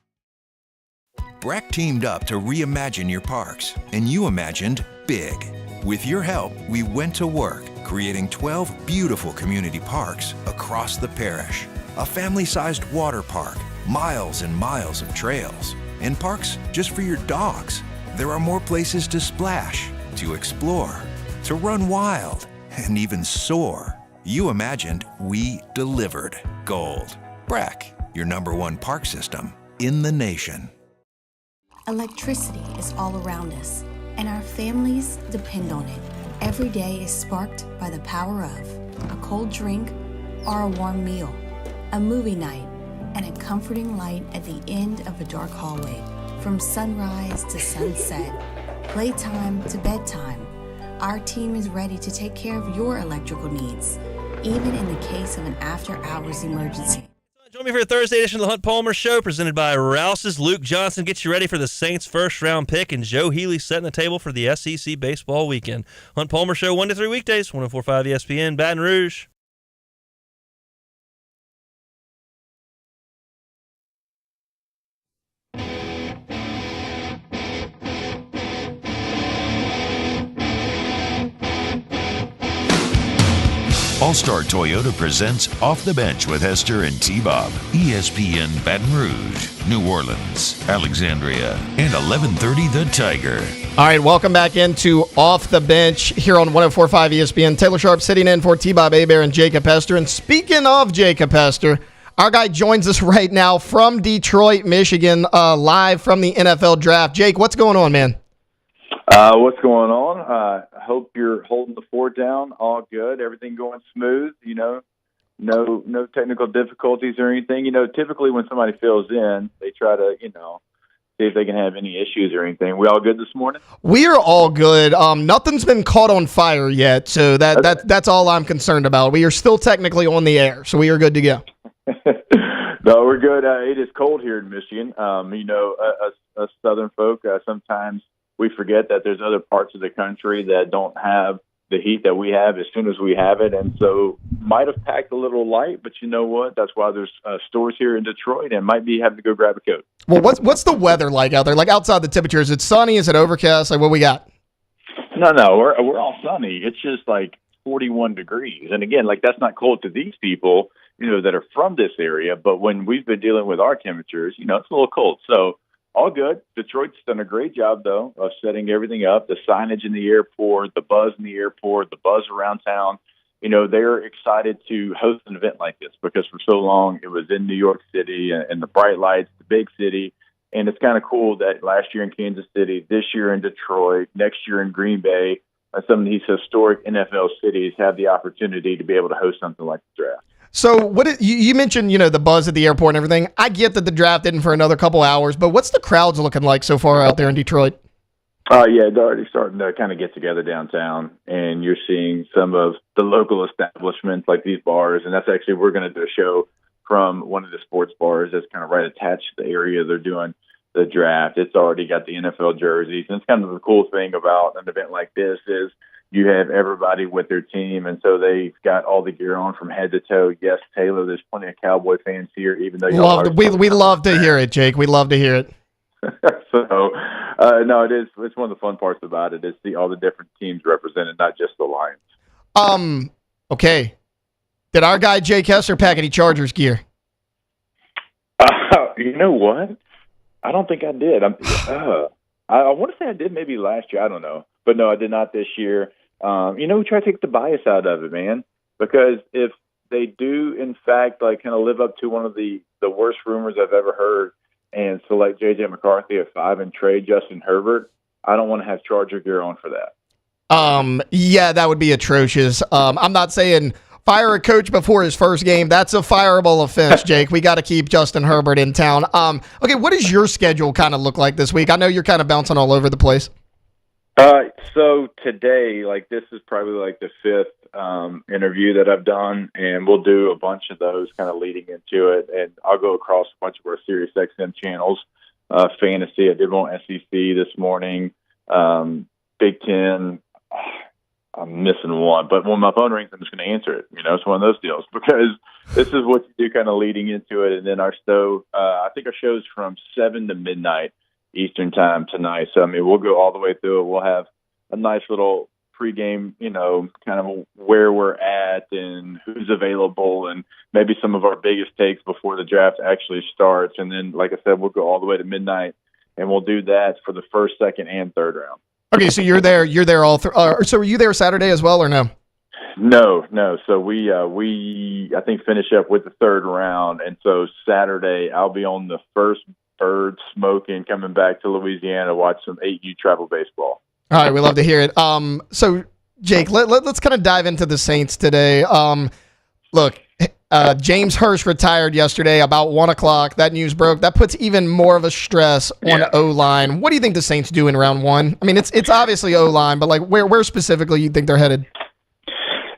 Breck teamed up to reimagine your parks, and you imagined big. With your help, we went to work, creating 12 beautiful community parks across the parish. A family-sized water park, miles and miles of trails, and parks just for your dogs. There are more places to splash, to explore, to run wild, and even soar. You imagined, we delivered. Gold. Breck, your #1 park system in the nation. Electricity is all around us, and our families depend on it. Every day is sparked by the power of a cold drink or a warm meal, a movie night, and a comforting light at the end of a dark hallway. From sunrise to sunset, playtime to bedtime, our team is ready to take care of your electrical needs, even in the case of an after-hours emergency. Join me for a Thursday edition of the Hunt Palmer Show, presented by Rouse's. Luke Johnson gets you ready for the Saints' first-round pick, and Joe Healy setting the table for the SEC baseball weekend. Hunt Palmer Show, 1 to 3 weekdays, 104.5 ESPN, Baton Rouge. All-Star Toyota presents Off the Bench with Hester and T-Bob. ESPN Baton Rouge, New Orleans, Alexandria, and 1130 The Tiger. All right, welcome back into Off the Bench here on 104.5 ESPN. Taylor Sharp sitting in for T-Bob Hebert and Jacob Hester. And speaking of Jacob Hester, our guy joins us right now from Detroit, Michigan, live from the NFL draft. Jake, what's going on, man? What's going on? Hope you're holding the fort down. All good. Everything going smooth. You know, no technical difficulties or anything. You know, typically when somebody fills in, they try to, see if they can have any issues or anything. We all good this morning? We are all good. Nothing's been caught on fire yet, so that's all I'm concerned about. We are still technically on the air, so we are good to go. No, we're good. It is cold here in Michigan. Us Southern folk, sometimes we forget that there's other parts of the country that don't have the heat that we have as soon as we have it. And so might have packed a little light, but you know what? That's why there's stores here in Detroit and might be having to go grab a coat. Well, what's the weather like out there? Like outside the temperature, is it sunny? Is it overcast? Like what we got? No, we're all sunny. It's just like 41 degrees. And again, like that's not cold to these people, that are from this area. But when we've been dealing with our temperatures, it's a little cold. So all good. Detroit's done a great job, though, of setting everything up, the signage in the airport, the buzz in the airport, the buzz around town. They're excited to host an event like this because for so long it was in New York City and the bright lights, the big city. And it's kind of cool that last year in Kansas City, this year in Detroit, next year in Green Bay, some of these historic NFL cities have the opportunity to be able to host something like the draft. So you mentioned, the buzz at the airport and everything. I get that the draft isn't for another couple hours, but what's the crowds looking like so far out there in Detroit? Yeah, they're already starting to kind of get together downtown, and you're seeing some of the local establishments like these bars, and that's actually, we're going to do a show from one of the sports bars that's kind of right attached to the area they're doing the draft. It's already got the NFL jerseys, and it's kind of the cool thing about an event like this is you have everybody with their team, and so they've got all the gear on from head to toe. Yes, Taylor, there's plenty of Cowboy fans here, even though we love to hear it, Jake. We love to hear it. So, no, it is. It's one of the fun parts about it is see all the different teams represented, not just the Lions. Okay. Did our guy Jake Hester pack any Chargers gear? You know what? I don't think I did. I want to say I did maybe last year. I don't know. But no, I did not this year. We try to take the bias out of it, man, because if they do, in fact, like kind of live up to one of the worst rumors I've ever heard and select J.J. McCarthy at 5 and trade Justin Herbert, I don't want to have Charger gear on for that. Yeah, that would be atrocious. I'm not saying fire a coach before his first game. That's a fireable offense, Jake. We got to keep Justin Herbert in town. Okay, what does your schedule kind of look like this week? I know you're kind of bouncing all over the place. So today, like, this is probably like the fifth interview that I've done, and we'll do a bunch of those kind of leading into it. And I'll go across a bunch of our Sirius XM channels. Fantasy, I did one SEC this morning. Big Ten, I'm missing one, but when my phone rings, I'm just going to answer it. You know, it's one of those deals because this is what you do kind of leading into it. And then I think our show's from 7 to midnight Eastern time tonight. So, I mean, we'll go all the way through it. We'll have a nice little pregame, you know, kind of where we're at and who's available and maybe some of our biggest takes before the draft actually starts. And then, like I said, we'll go all the way to midnight, and we'll do that for the first, second, and third round. Okay, so you're there all through. So were you there Saturday as well, or no? No. So we I think finish up with the third round, and so Saturday I'll be on the first bird smoking, coming back to Louisiana to watch some 8U travel baseball. All right, we love to hear it. So Jake, let's kind of dive into the Saints today. Look, James Hurst retired yesterday about 1 o'clock. That news broke. That puts even more of a stress on O-line. What do you think the Saints do in round one? I mean, it's obviously O-line, but like where specifically you think they're headed?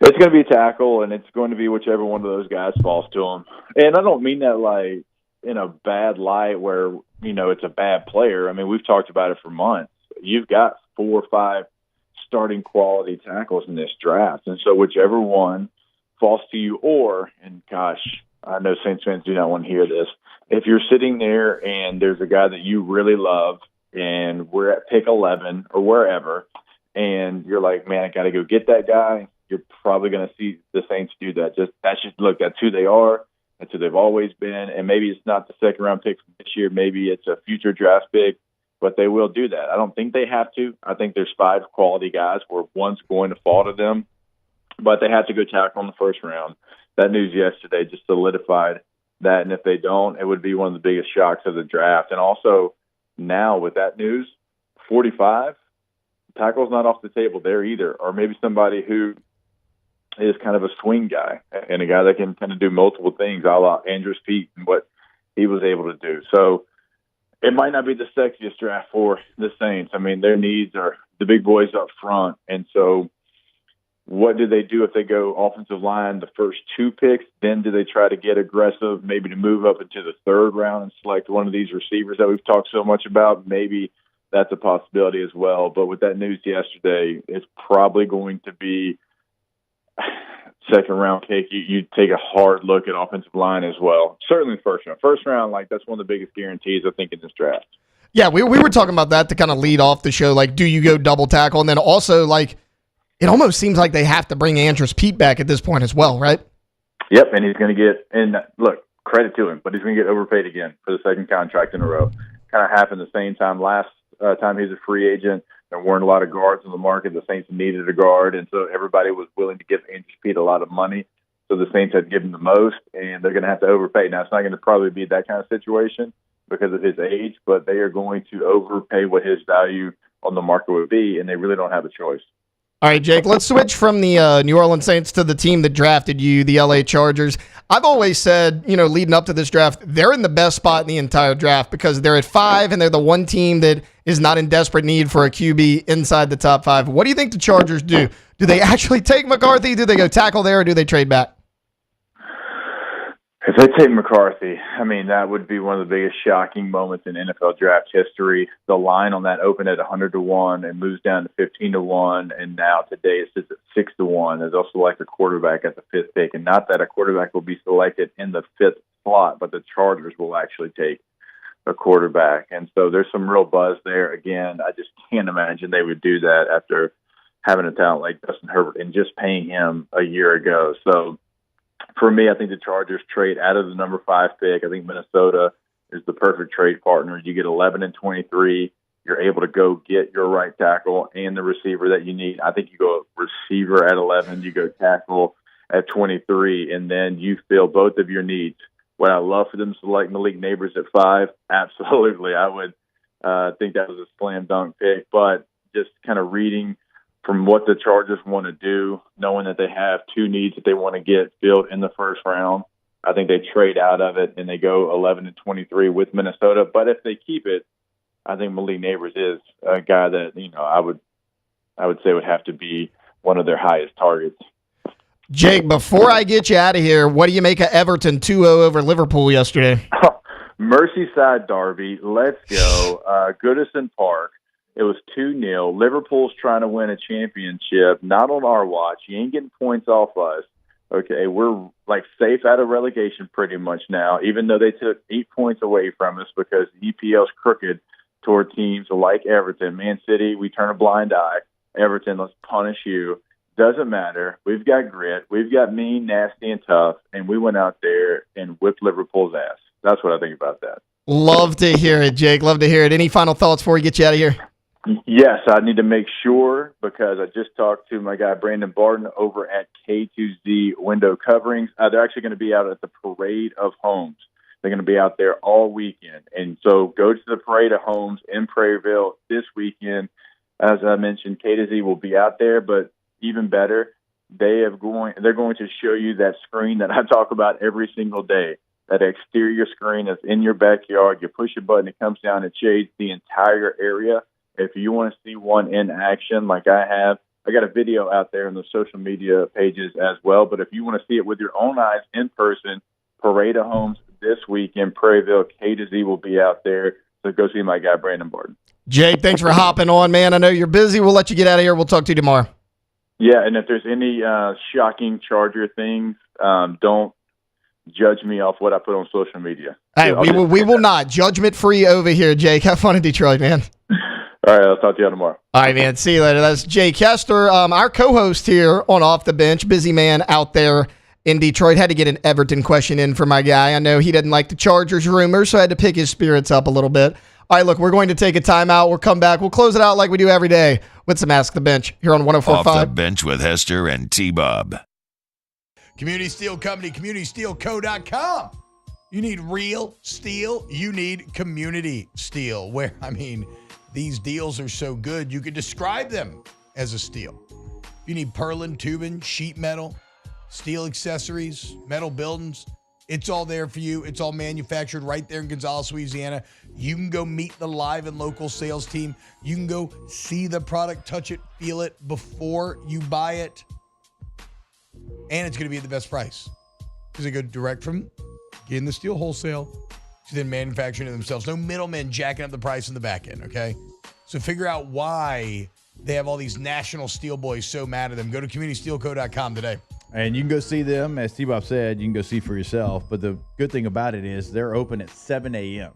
It's going to be a tackle, and it's going to be whichever one of those guys falls to them. And I don't mean that like in a bad light where, you know, it's a bad player. I mean, we've talked about it for months. You've got 4 or 5 starting quality tackles in this draft. And so whichever one falls to you, and gosh, I know Saints fans do not want to hear this. If you're sitting there and there's a guy that you really love and we're at pick 11 or wherever, and you're like, man, I got to go get that guy, you're probably going to see the Saints do that. That's who they are. That's who they've always been. And maybe it's not the second round pick from this year. Maybe it's a future draft pick, but they will do that. I don't think they have to. I think there's 5 quality guys where one's going to fall to them, but they have to go tackle in the first round. That news yesterday just solidified that. And if they don't, it would be one of the biggest shocks of the draft. And also now with that news, 45, tackle's not off the table there either. Or maybe somebody who is kind of a swing guy and a guy that can kind of do multiple things, a la Andrews Pete and what he was able to do. So it might not be the sexiest draft for the Saints. I mean, their needs are the big boys up front. And so what do they do if they go offensive line the first 2 picks? Then do they try to get aggressive, maybe to move up into the third round and select one of these receivers that we've talked so much about? Maybe that's a possibility as well. But with that news yesterday, it's probably going to be second round pick. You take a hard look at offensive line as well. Certainly first round. First round, like, that's one of the biggest guarantees, I think, in this draft. Yeah, we were talking about that to kind of lead off the show. Like, do you go double tackle? And then also, like, it almost seems like they have to bring Andrews Pete back at this point as well, right? Yep, and he's going to get – and look, credit to him, but he's going to get overpaid again for the second contract in a row. Kind of happened the same time last time he was a free agent. There weren't a lot of guards on the market. The Saints needed a guard, and so everybody was willing to give Andrews Pete a lot of money. So the Saints had to give him the most, and they're going to have to overpay. Now, it's not going to probably be that kind of situation because of his age, but they are going to overpay what his value on the market would be, and they really don't have a choice. All right, Jake, let's switch from the New Orleans Saints to the team that drafted you, the LA Chargers. I've always said, you know, leading up to this draft, they're in the best spot in the entire draft because they're at 5 and they're the one team that is not in desperate need for a QB inside the top 5. What do you think the Chargers do? Do they actually take McCarthy? Do they go tackle there, or do they trade back? If they take McCarthy, I mean, that would be one of the biggest shocking moments in NFL draft history. The line on that opened at 100-1 and moves down to 15-1, and now today it sits at 6-1. There's also like a quarterback at the 5th pick, and not that a quarterback will be selected in the 5th slot, but the Chargers will actually take a quarterback. And so there's some real buzz there. Again, I just can't imagine they would do that after having a talent like Justin Herbert and just paying him a year ago. So for me, I think the Chargers trade out of the number 5 pick. I think Minnesota is the perfect trade partner. You get 11 and 23. You're able to go get your right tackle and the receiver that you need. I think you go receiver at 11, you go tackle at 23, and then you fill both of your needs. Would I love for them to select Malik Neighbors at 5? Absolutely. I would think that was a slam dunk pick, but just kind of reading from what the Chargers want to do, knowing that they have two needs that they want to get filled in the first round, I think they trade out of it and they go 11-23 with Minnesota. But if they keep it, I think Malik Neighbors is a guy that, I would say would have to be one of their highest targets. Jake, before I get you out of here, what do you make of Everton 2-0 over Liverpool yesterday? Merseyside derby. Let's go. Goodison Park. It was 2-0. Liverpool's trying to win a championship, not on our watch. You ain't getting points off us. Okay, we're safe out of relegation pretty much now, even though they took 8 points away from us because the EPL's crooked toward teams like Everton. Man City, we turn a blind eye. Everton, let's punish you. Doesn't matter. We've got grit. We've got mean, nasty, and tough, and we went out there and whipped Liverpool's ass. That's what I think about that. Love to hear it, Jake. Love to hear it. Any final thoughts before we get you out of here? Yes, I need to make sure because I just talked to my guy Brandon Barton over at K2Z Window Coverings. They're actually going to be out at the Parade of Homes. They're going to be out there all weekend. And so go to the Parade of Homes in Prairieville this weekend. As I mentioned, K2Z will be out there, but even better, they're going to show you that screen that I talk about every single day, that exterior screen that's in your backyard. You push a button, it comes down, it shades the entire area. If you want to see one in action like I have, I got a video out there on the social media pages as well. But if you want to see it with your own eyes in person, Parade of Homes this week in Prairieville, K2Z will be out there. So go see my guy, Brandon Barton. Jake, thanks for hopping on, man. I know you're busy. We'll let you get out of here. We'll talk to you tomorrow. Yeah, and if there's any shocking Charger things, don't judge me off what I put on social media. Hey, we will not. Judgment free over here, Jake. Have fun in Detroit, man. All right, I'll talk to you tomorrow. All right, man. See you later. That's Jake Hester, our co-host here on Off the Bench. Busy man out there in Detroit. Had to get an Everton question in for my guy. I know he didn't like the Chargers rumors, so I had to pick his spirits up a little bit. All right, look, we're going to take a timeout. We'll come back. We'll close it out like we do every day with some Ask the Bench here on 104.5. Off the Bench with Hester and T-Bob. Community Steel Company, CommunitySteelCo.com. You need real steel. You need Community Steel, where, these deals are so good, you could describe them as a steal. If you need purlin, tubing, sheet metal, steel accessories, metal buildings, it's all there for you. It's all manufactured right there in Gonzales, Louisiana. You can go meet the live and local sales team. You can go see the product, touch it, feel it before you buy it. And it's going to be at the best price because they go direct from getting the steel wholesale to then manufacturing it themselves. No middlemen jacking up the price in the back end, okay? So figure out why they have all these national steel boys so mad at them. Go to CommunitySteelCo.com today. And you can go see them. As T-Bob said, you can go see for yourself. But the good thing about it is they're open at 7 a.m.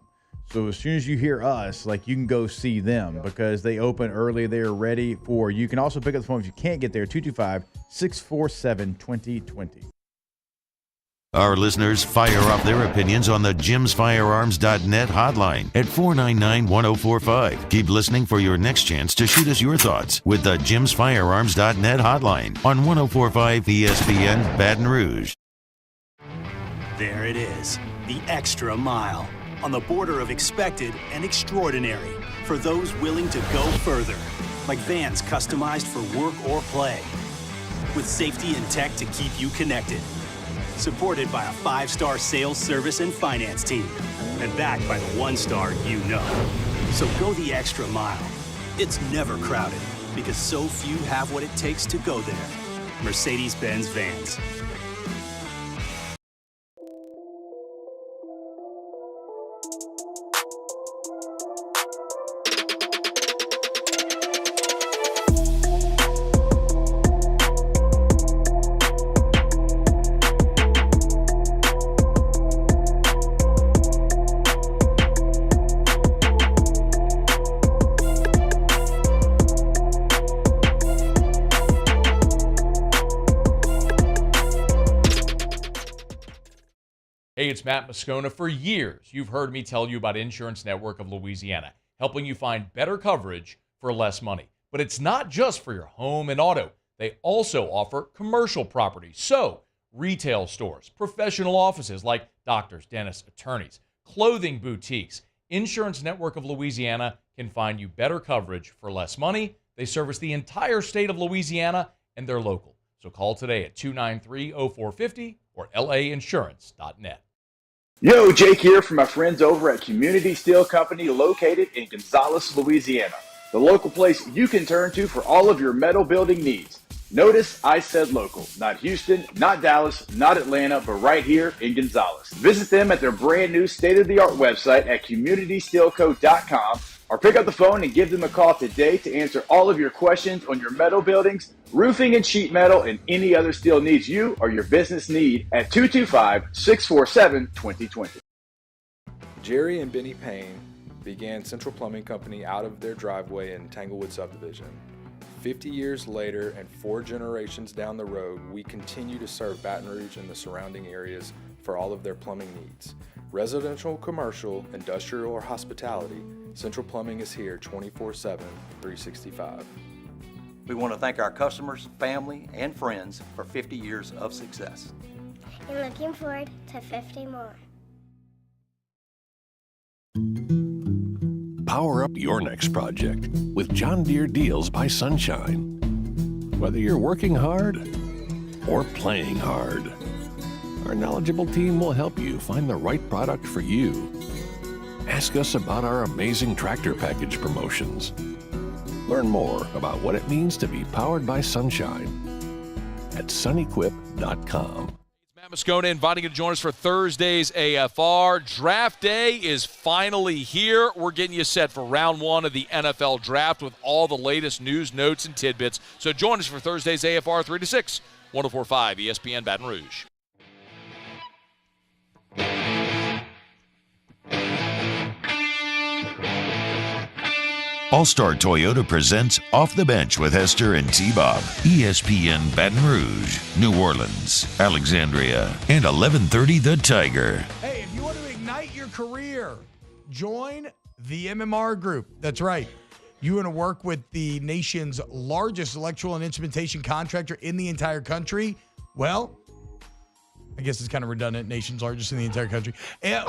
So as soon as you hear us, you can go see them because they open early. They're ready for you. You can also pick up the phone if you can't get there, 225-647-2020. Our listeners fire off their opinions on the jimsfirearms.net hotline at 499-1045. Keep listening for your next chance to shoot us your thoughts with the jimsfirearms.net hotline on 104.5 ESPN Baton Rouge. There it is, the extra mile on the border of expected and extraordinary for those willing to go further, like vans customized for work or play, with safety and tech to keep you connected. Supported by a 5-star sales, service, and finance team. And backed by the 1-star you know. So go the extra mile. It's never crowded because so few have what it takes to go there. Mercedes-Benz Vans. Hey, it's Matt Moscona. For years, you've heard me tell you about Insurance Network of Louisiana, helping you find better coverage for less money. But it's not just for your home and auto. They also offer commercial property. So, retail stores, professional offices like doctors, dentists, attorneys, clothing boutiques. Insurance Network of Louisiana can find you better coverage for less money. They service the entire state of Louisiana, and they're local. So call today at 293-0450 or lainsurance.net. Yo, Jake here from my friends over at Community Steel Company located in Gonzales, Louisiana. The local place you can turn to for all of your metal building needs. Notice I said local, not Houston, not Dallas, not Atlanta, but right here in Gonzales. Visit them at their brand new state-of-the-art website at communitysteelco.com or pick up the phone and give them a call today to answer all of your questions on your metal buildings, roofing and sheet metal, and any other steel needs you or your business need at 225-647-2020. Jerry and Benny Payne began Central Plumbing Company out of their driveway in Tanglewood subdivision. 50 years later and 4 generations down the road, we continue to serve Baton Rouge and the surrounding areas for all of their plumbing needs. Residential, commercial, industrial, or hospitality, Central Plumbing is here 24/7, 365. We want to thank our customers, family, and friends for 50 years of success. And looking forward to 50 more. Power up your next project with John Deere Deals by Sunshine. Whether you're working hard or playing hard, our knowledgeable team will help you find the right product for you. Ask us about our amazing tractor package promotions. Learn more about what it means to be powered by sunshine at sunequip.com. Matt Moscona inviting you to join us for Thursday's AFR. Draft day is finally here. We're getting you set for round 1 of the NFL draft with all the latest news, notes, and tidbits. So join us for Thursday's AFR 3 to 6, 104.5 ESPN Baton Rouge. All-Star Toyota presents Off the Bench with Hester and T-Bob. ESPN Baton Rouge, New Orleans, Alexandria, and 1130 The Tiger. Hey, if you want to ignite your career, join the MMR Group. That's right. You want to work with the nation's largest electrical and instrumentation contractor in the entire country? Well, I guess it's kind of redundant, nation's largest in the entire country.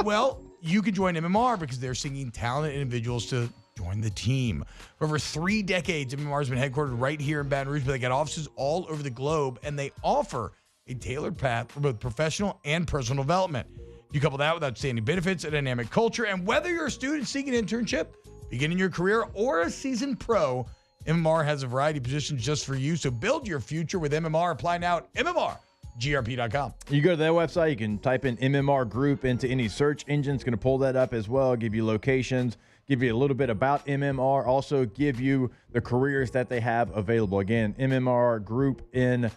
Well, you can join MMR because they're seeking talented individuals to join the team. For over 3 decades, MMR has been headquartered right here in Baton Rouge, but they got offices all over the globe, and they offer a tailored path for both professional and personal development. You couple that with outstanding benefits, a dynamic culture, and whether you're a student seeking an internship, beginning your career, or a seasoned pro, MMR has a variety of positions just for you. So build your future with MMR. Apply now at MMRGRP.com. You go to their website, you can type in MMR Group into any search engine. It's going to pull that up as well, give you locations, give you a little bit about MMR, also give you the careers that they have available. Again, MMR Group in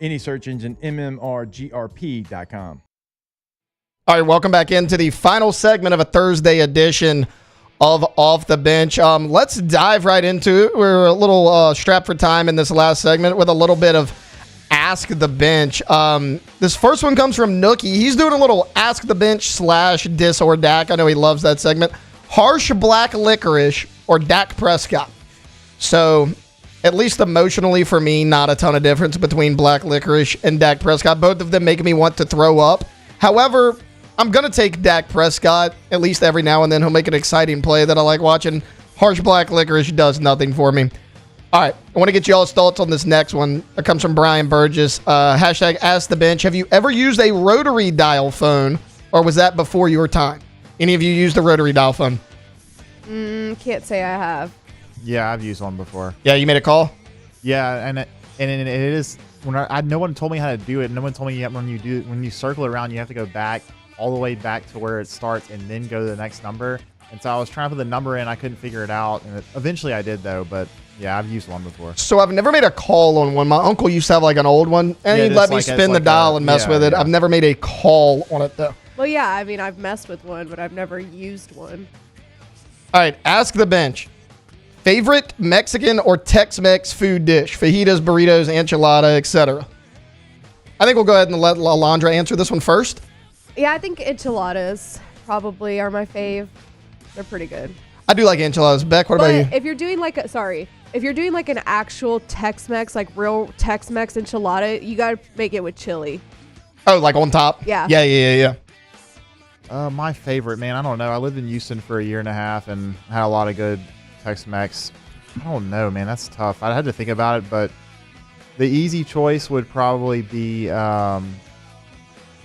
any search engine, MMRGRP.com. All right, welcome back into the final segment of a Thursday edition of Off the Bench. Let's dive right into it. We're a little strapped for time in this last segment with a little bit of Ask the Bench. This first one comes from Nookie. He's doing a little Ask the Bench / Dis or Dak. I know he loves that segment. Harsh black licorice or Dak Prescott. So, at least emotionally for me, not a ton of difference between black licorice and Dak Prescott. Both of them make me want to throw up. However, I'm going to take Dak Prescott. At least every now and then he'll make an exciting play that I like watching. Harsh black licorice does nothing for me. All right, I want to get y'all's thoughts on this next one. It comes from Brian Burgess. Hashtag Ask the Bench. Have you ever used a rotary dial phone, or was that before your time? Any of you used a rotary dial phone? Can't say I have. Yeah, I've used one before. Yeah, you made a call? Yeah, and it is when no one told me how to do it. No one told me when you circle around, you have to go back all the way back to where it starts and then go to the next number. And so I was trying to put the number in, I couldn't figure it out, and eventually I did though. But yeah, I've used one before. So I've never made a call on one. My uncle used to have like an old one, and he'd let me spin the dial and mess with it. I've never made a call on it though. Well, yeah, I mean, I've messed with one, but I've never used one. All right, Ask the Bench. Favorite Mexican or Tex-Mex food dish? Fajitas, burritos, enchilada, etc. I think we'll go ahead and let Alondra answer this one first. Yeah, I think enchiladas probably are my fave. They're pretty good. I do like enchiladas. Beck, what about you? If you're doing like an actual Tex-Mex, like real Tex-Mex enchilada, you got to make it with chili. Oh, like on top? Yeah. Yeah. My favorite, man, I don't know. I lived in Houston for a year and a half and had a lot of good Tex-Mex I don't know, man. That's tough. I had to think about it, but the easy choice would probably be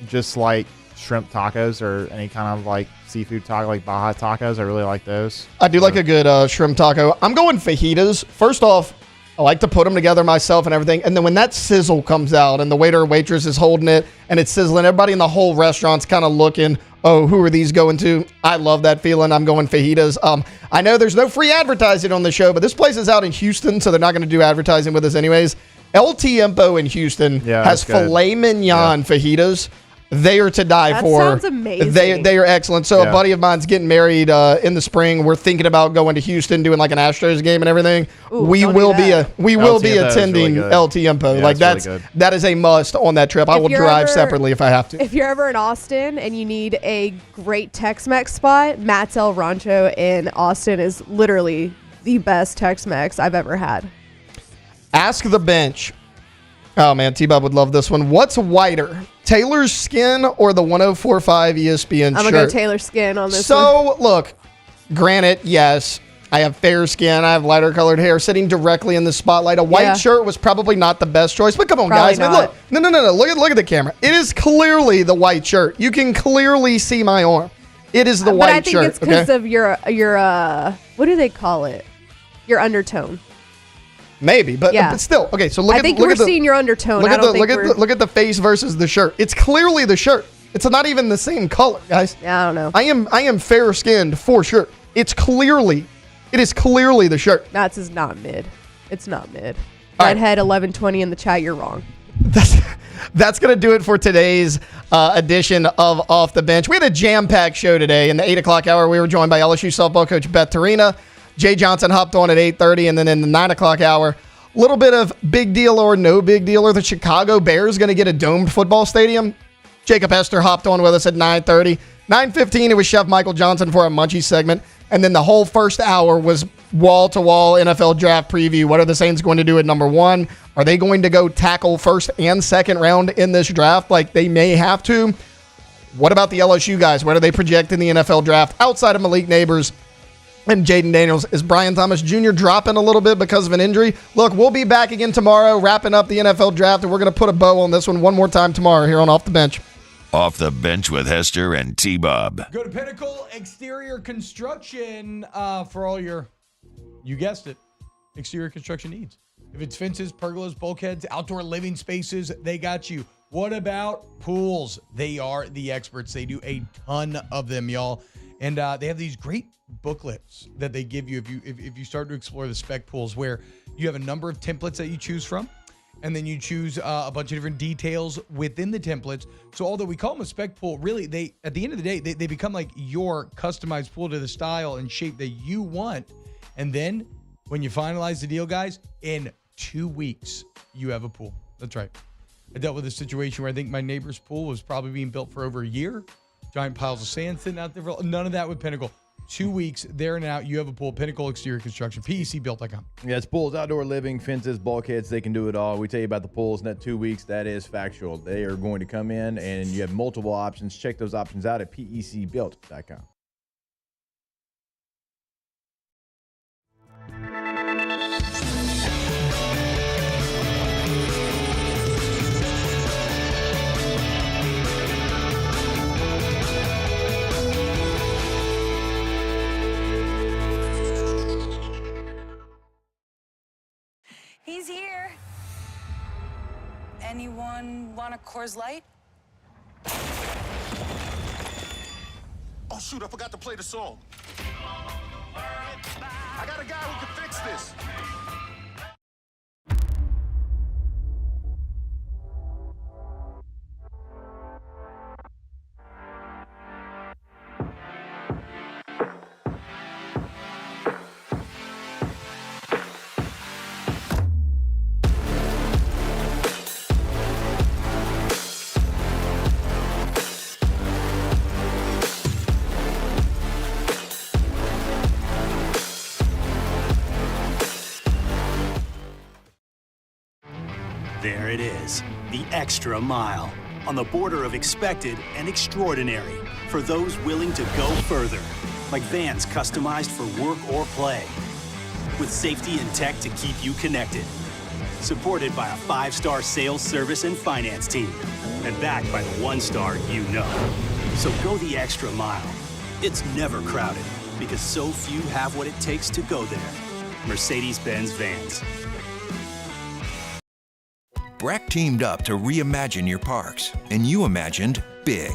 just like shrimp tacos or any kind of like seafood taco, like Baja tacos. I really like those. I do like a good shrimp taco. I'm going fajitas. First off, I like to put them together myself and everything. And then when that sizzle comes out and the waiter or waitress is holding it and it's sizzling, everybody in the whole restaurant's kind of looking, oh, who are these going to? I love that feeling. I'm going fajitas. I know there's no free advertising on the show, but this place is out in Houston, so they're not going to do advertising with us anyways. El Tiempo in Houston has filet mignon fajitas. They are to die for. That sounds amazing. They are excellent. So a buddy of mine's getting married in the spring. We're thinking about going to Houston, doing like an Astros game and everything. Ooh, we will be Tiempo attending really El Tiempo. Yeah, like really that is a must on that trip. I will drive separately if I have to. If you're ever in Austin and you need a great Tex-Mex spot, Matt's El Rancho in Austin is literally the best Tex-Mex I've ever had. Ask the bench. Oh, man, T-Bob would love this one. What's whiter, Taylor's skin or the 104.5 ESPN I'm shirt? going to go Taylor skin on this one. So, look, granted, yes, I have fair skin. I have lighter colored hair sitting directly in the spotlight. A white shirt was probably not the best choice, but come on, Probably guys. Man, not. look, no. Look at the camera. It is clearly the white shirt. You can clearly see my arm. It is the white shirt. But I think it's because of your what do they call it? Your undertone. Maybe, but still. Okay, so look I at think look we're at the, seeing your undertone. Look I at don't the think look at the face versus the shirt. It's clearly the shirt. It's not even the same color, guys. Yeah, I don't know. I am fair skinned for sure. It is clearly the shirt. That's is not mid. It's not mid. All right. Redhead 1120 in the chat. You're wrong. That's going to do it for today's edition of Off the Bench. We had a jam-packed show today. In the 8 o'clock hour, we were joined by LSU softball coach Beth Torina. Jay Johnson hopped on at 8:30, and then in the 9 o'clock hour, a little bit of big deal or no big deal. Are the Chicago Bears going to get a domed football stadium? Jacob Hester hopped on with us at 9:30. 9:15, it was Chef Michael Johnson for a Munchie segment. And then the whole first hour was wall-to-wall NFL draft preview. What are the Saints going to do at number one? Are they going to go tackle first and second round in this draft like they may have to? What about the LSU guys? Where do they project in the NFL draft outside of Malik Neighbors and Jaden Daniels? Is Brian Thomas Jr. dropping a little bit because of an injury? Look, we'll be back again tomorrow wrapping up the NFL draft, and we're going to put a bow on this one more time tomorrow here on Off the Bench. Off the Bench with Hester and T-Bob. Go to Pinnacle Exterior Construction for all your, you guessed it, exterior construction needs. If it's fences, pergolas, bulkheads, outdoor living spaces, they got you. What about pools? They are the experts. They do a ton of them, y'all. And they have these great booklets that they give you if you start to explore the spec pools, where you have a number of templates that you choose from. And then you choose a bunch of different details within the templates. So although we call them a spec pool, really, they at the end of the day, they become like your customized pool to the style and shape that you want. And then when you finalize the deal, guys, in 2 weeks, you have a pool. That's right. I dealt with a situation where I think my neighbor's pool was probably being built for over a year. Giant piles of sand sitting out there. None of that with Pinnacle. 2 weeks, there and out, you have a pool. Pinnacle Exterior Construction, PECbuilt.com. Yeah, it's pools, outdoor living, fences, bulkheads. They can do it all. We tell you about the pools in that 2 weeks. That is factual. They are going to come in, and you have multiple options. Check those options out at PECbuilt.com. He's here. Anyone want a Coors Light? Oh, shoot, I forgot to play the song. I got a guy who can fix this. There it is, the extra mile, on the border of expected and extraordinary, for those willing to go further, like vans customized for work or play. with safety and tech to keep you connected. Supported by a 5-star sales, service, and finance team. And backed by the 1-star you know. So go the extra mile. It's never crowded because so few have what it takes to go there. Mercedes-Benz Vans. Breck teamed up to reimagine your parks, and you imagined big.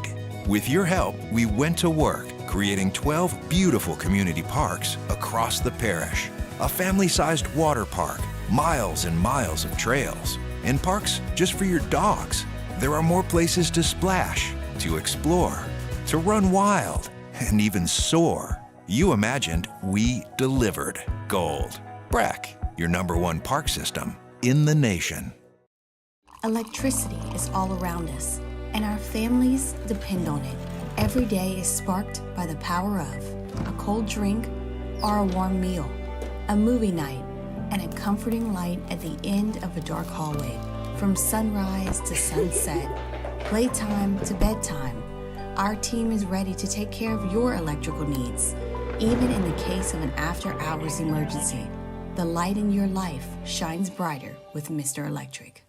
With your help, we went to work, creating 12 beautiful community parks across the parish. A family-sized water park, miles and miles of trails, and parks just for your dogs. There are more places to splash, to explore, to run wild, and even soar. You imagined, we delivered. Gold. Breck, your #1 park system in the nation. Electricity is all around us, and our families depend on it. Every day is sparked by the power of a cold drink or a warm meal, a movie night, and a comforting light at the end of a dark hallway. From sunrise to sunset, playtime to bedtime, our team is ready to take care of your electrical needs, even in the case of an after-hours emergency. The light in your life shines brighter with Mr. Electric.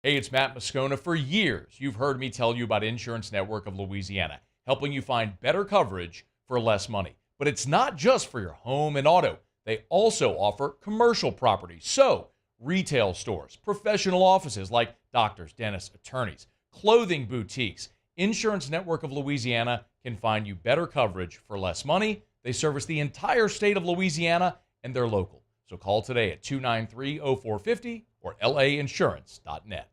Hey, it's Matt Moscona. For years, you've heard me tell you about Insurance Network of Louisiana, helping you find better coverage for less money. But it's not just for your home and auto. They also offer commercial property. So, retail stores, professional offices like doctors, dentists, attorneys, clothing boutiques. Insurance Network of Louisiana can find you better coverage for less money. They service the entire state of Louisiana, and they're local. So call today at 293-0450 or lainsurance.net.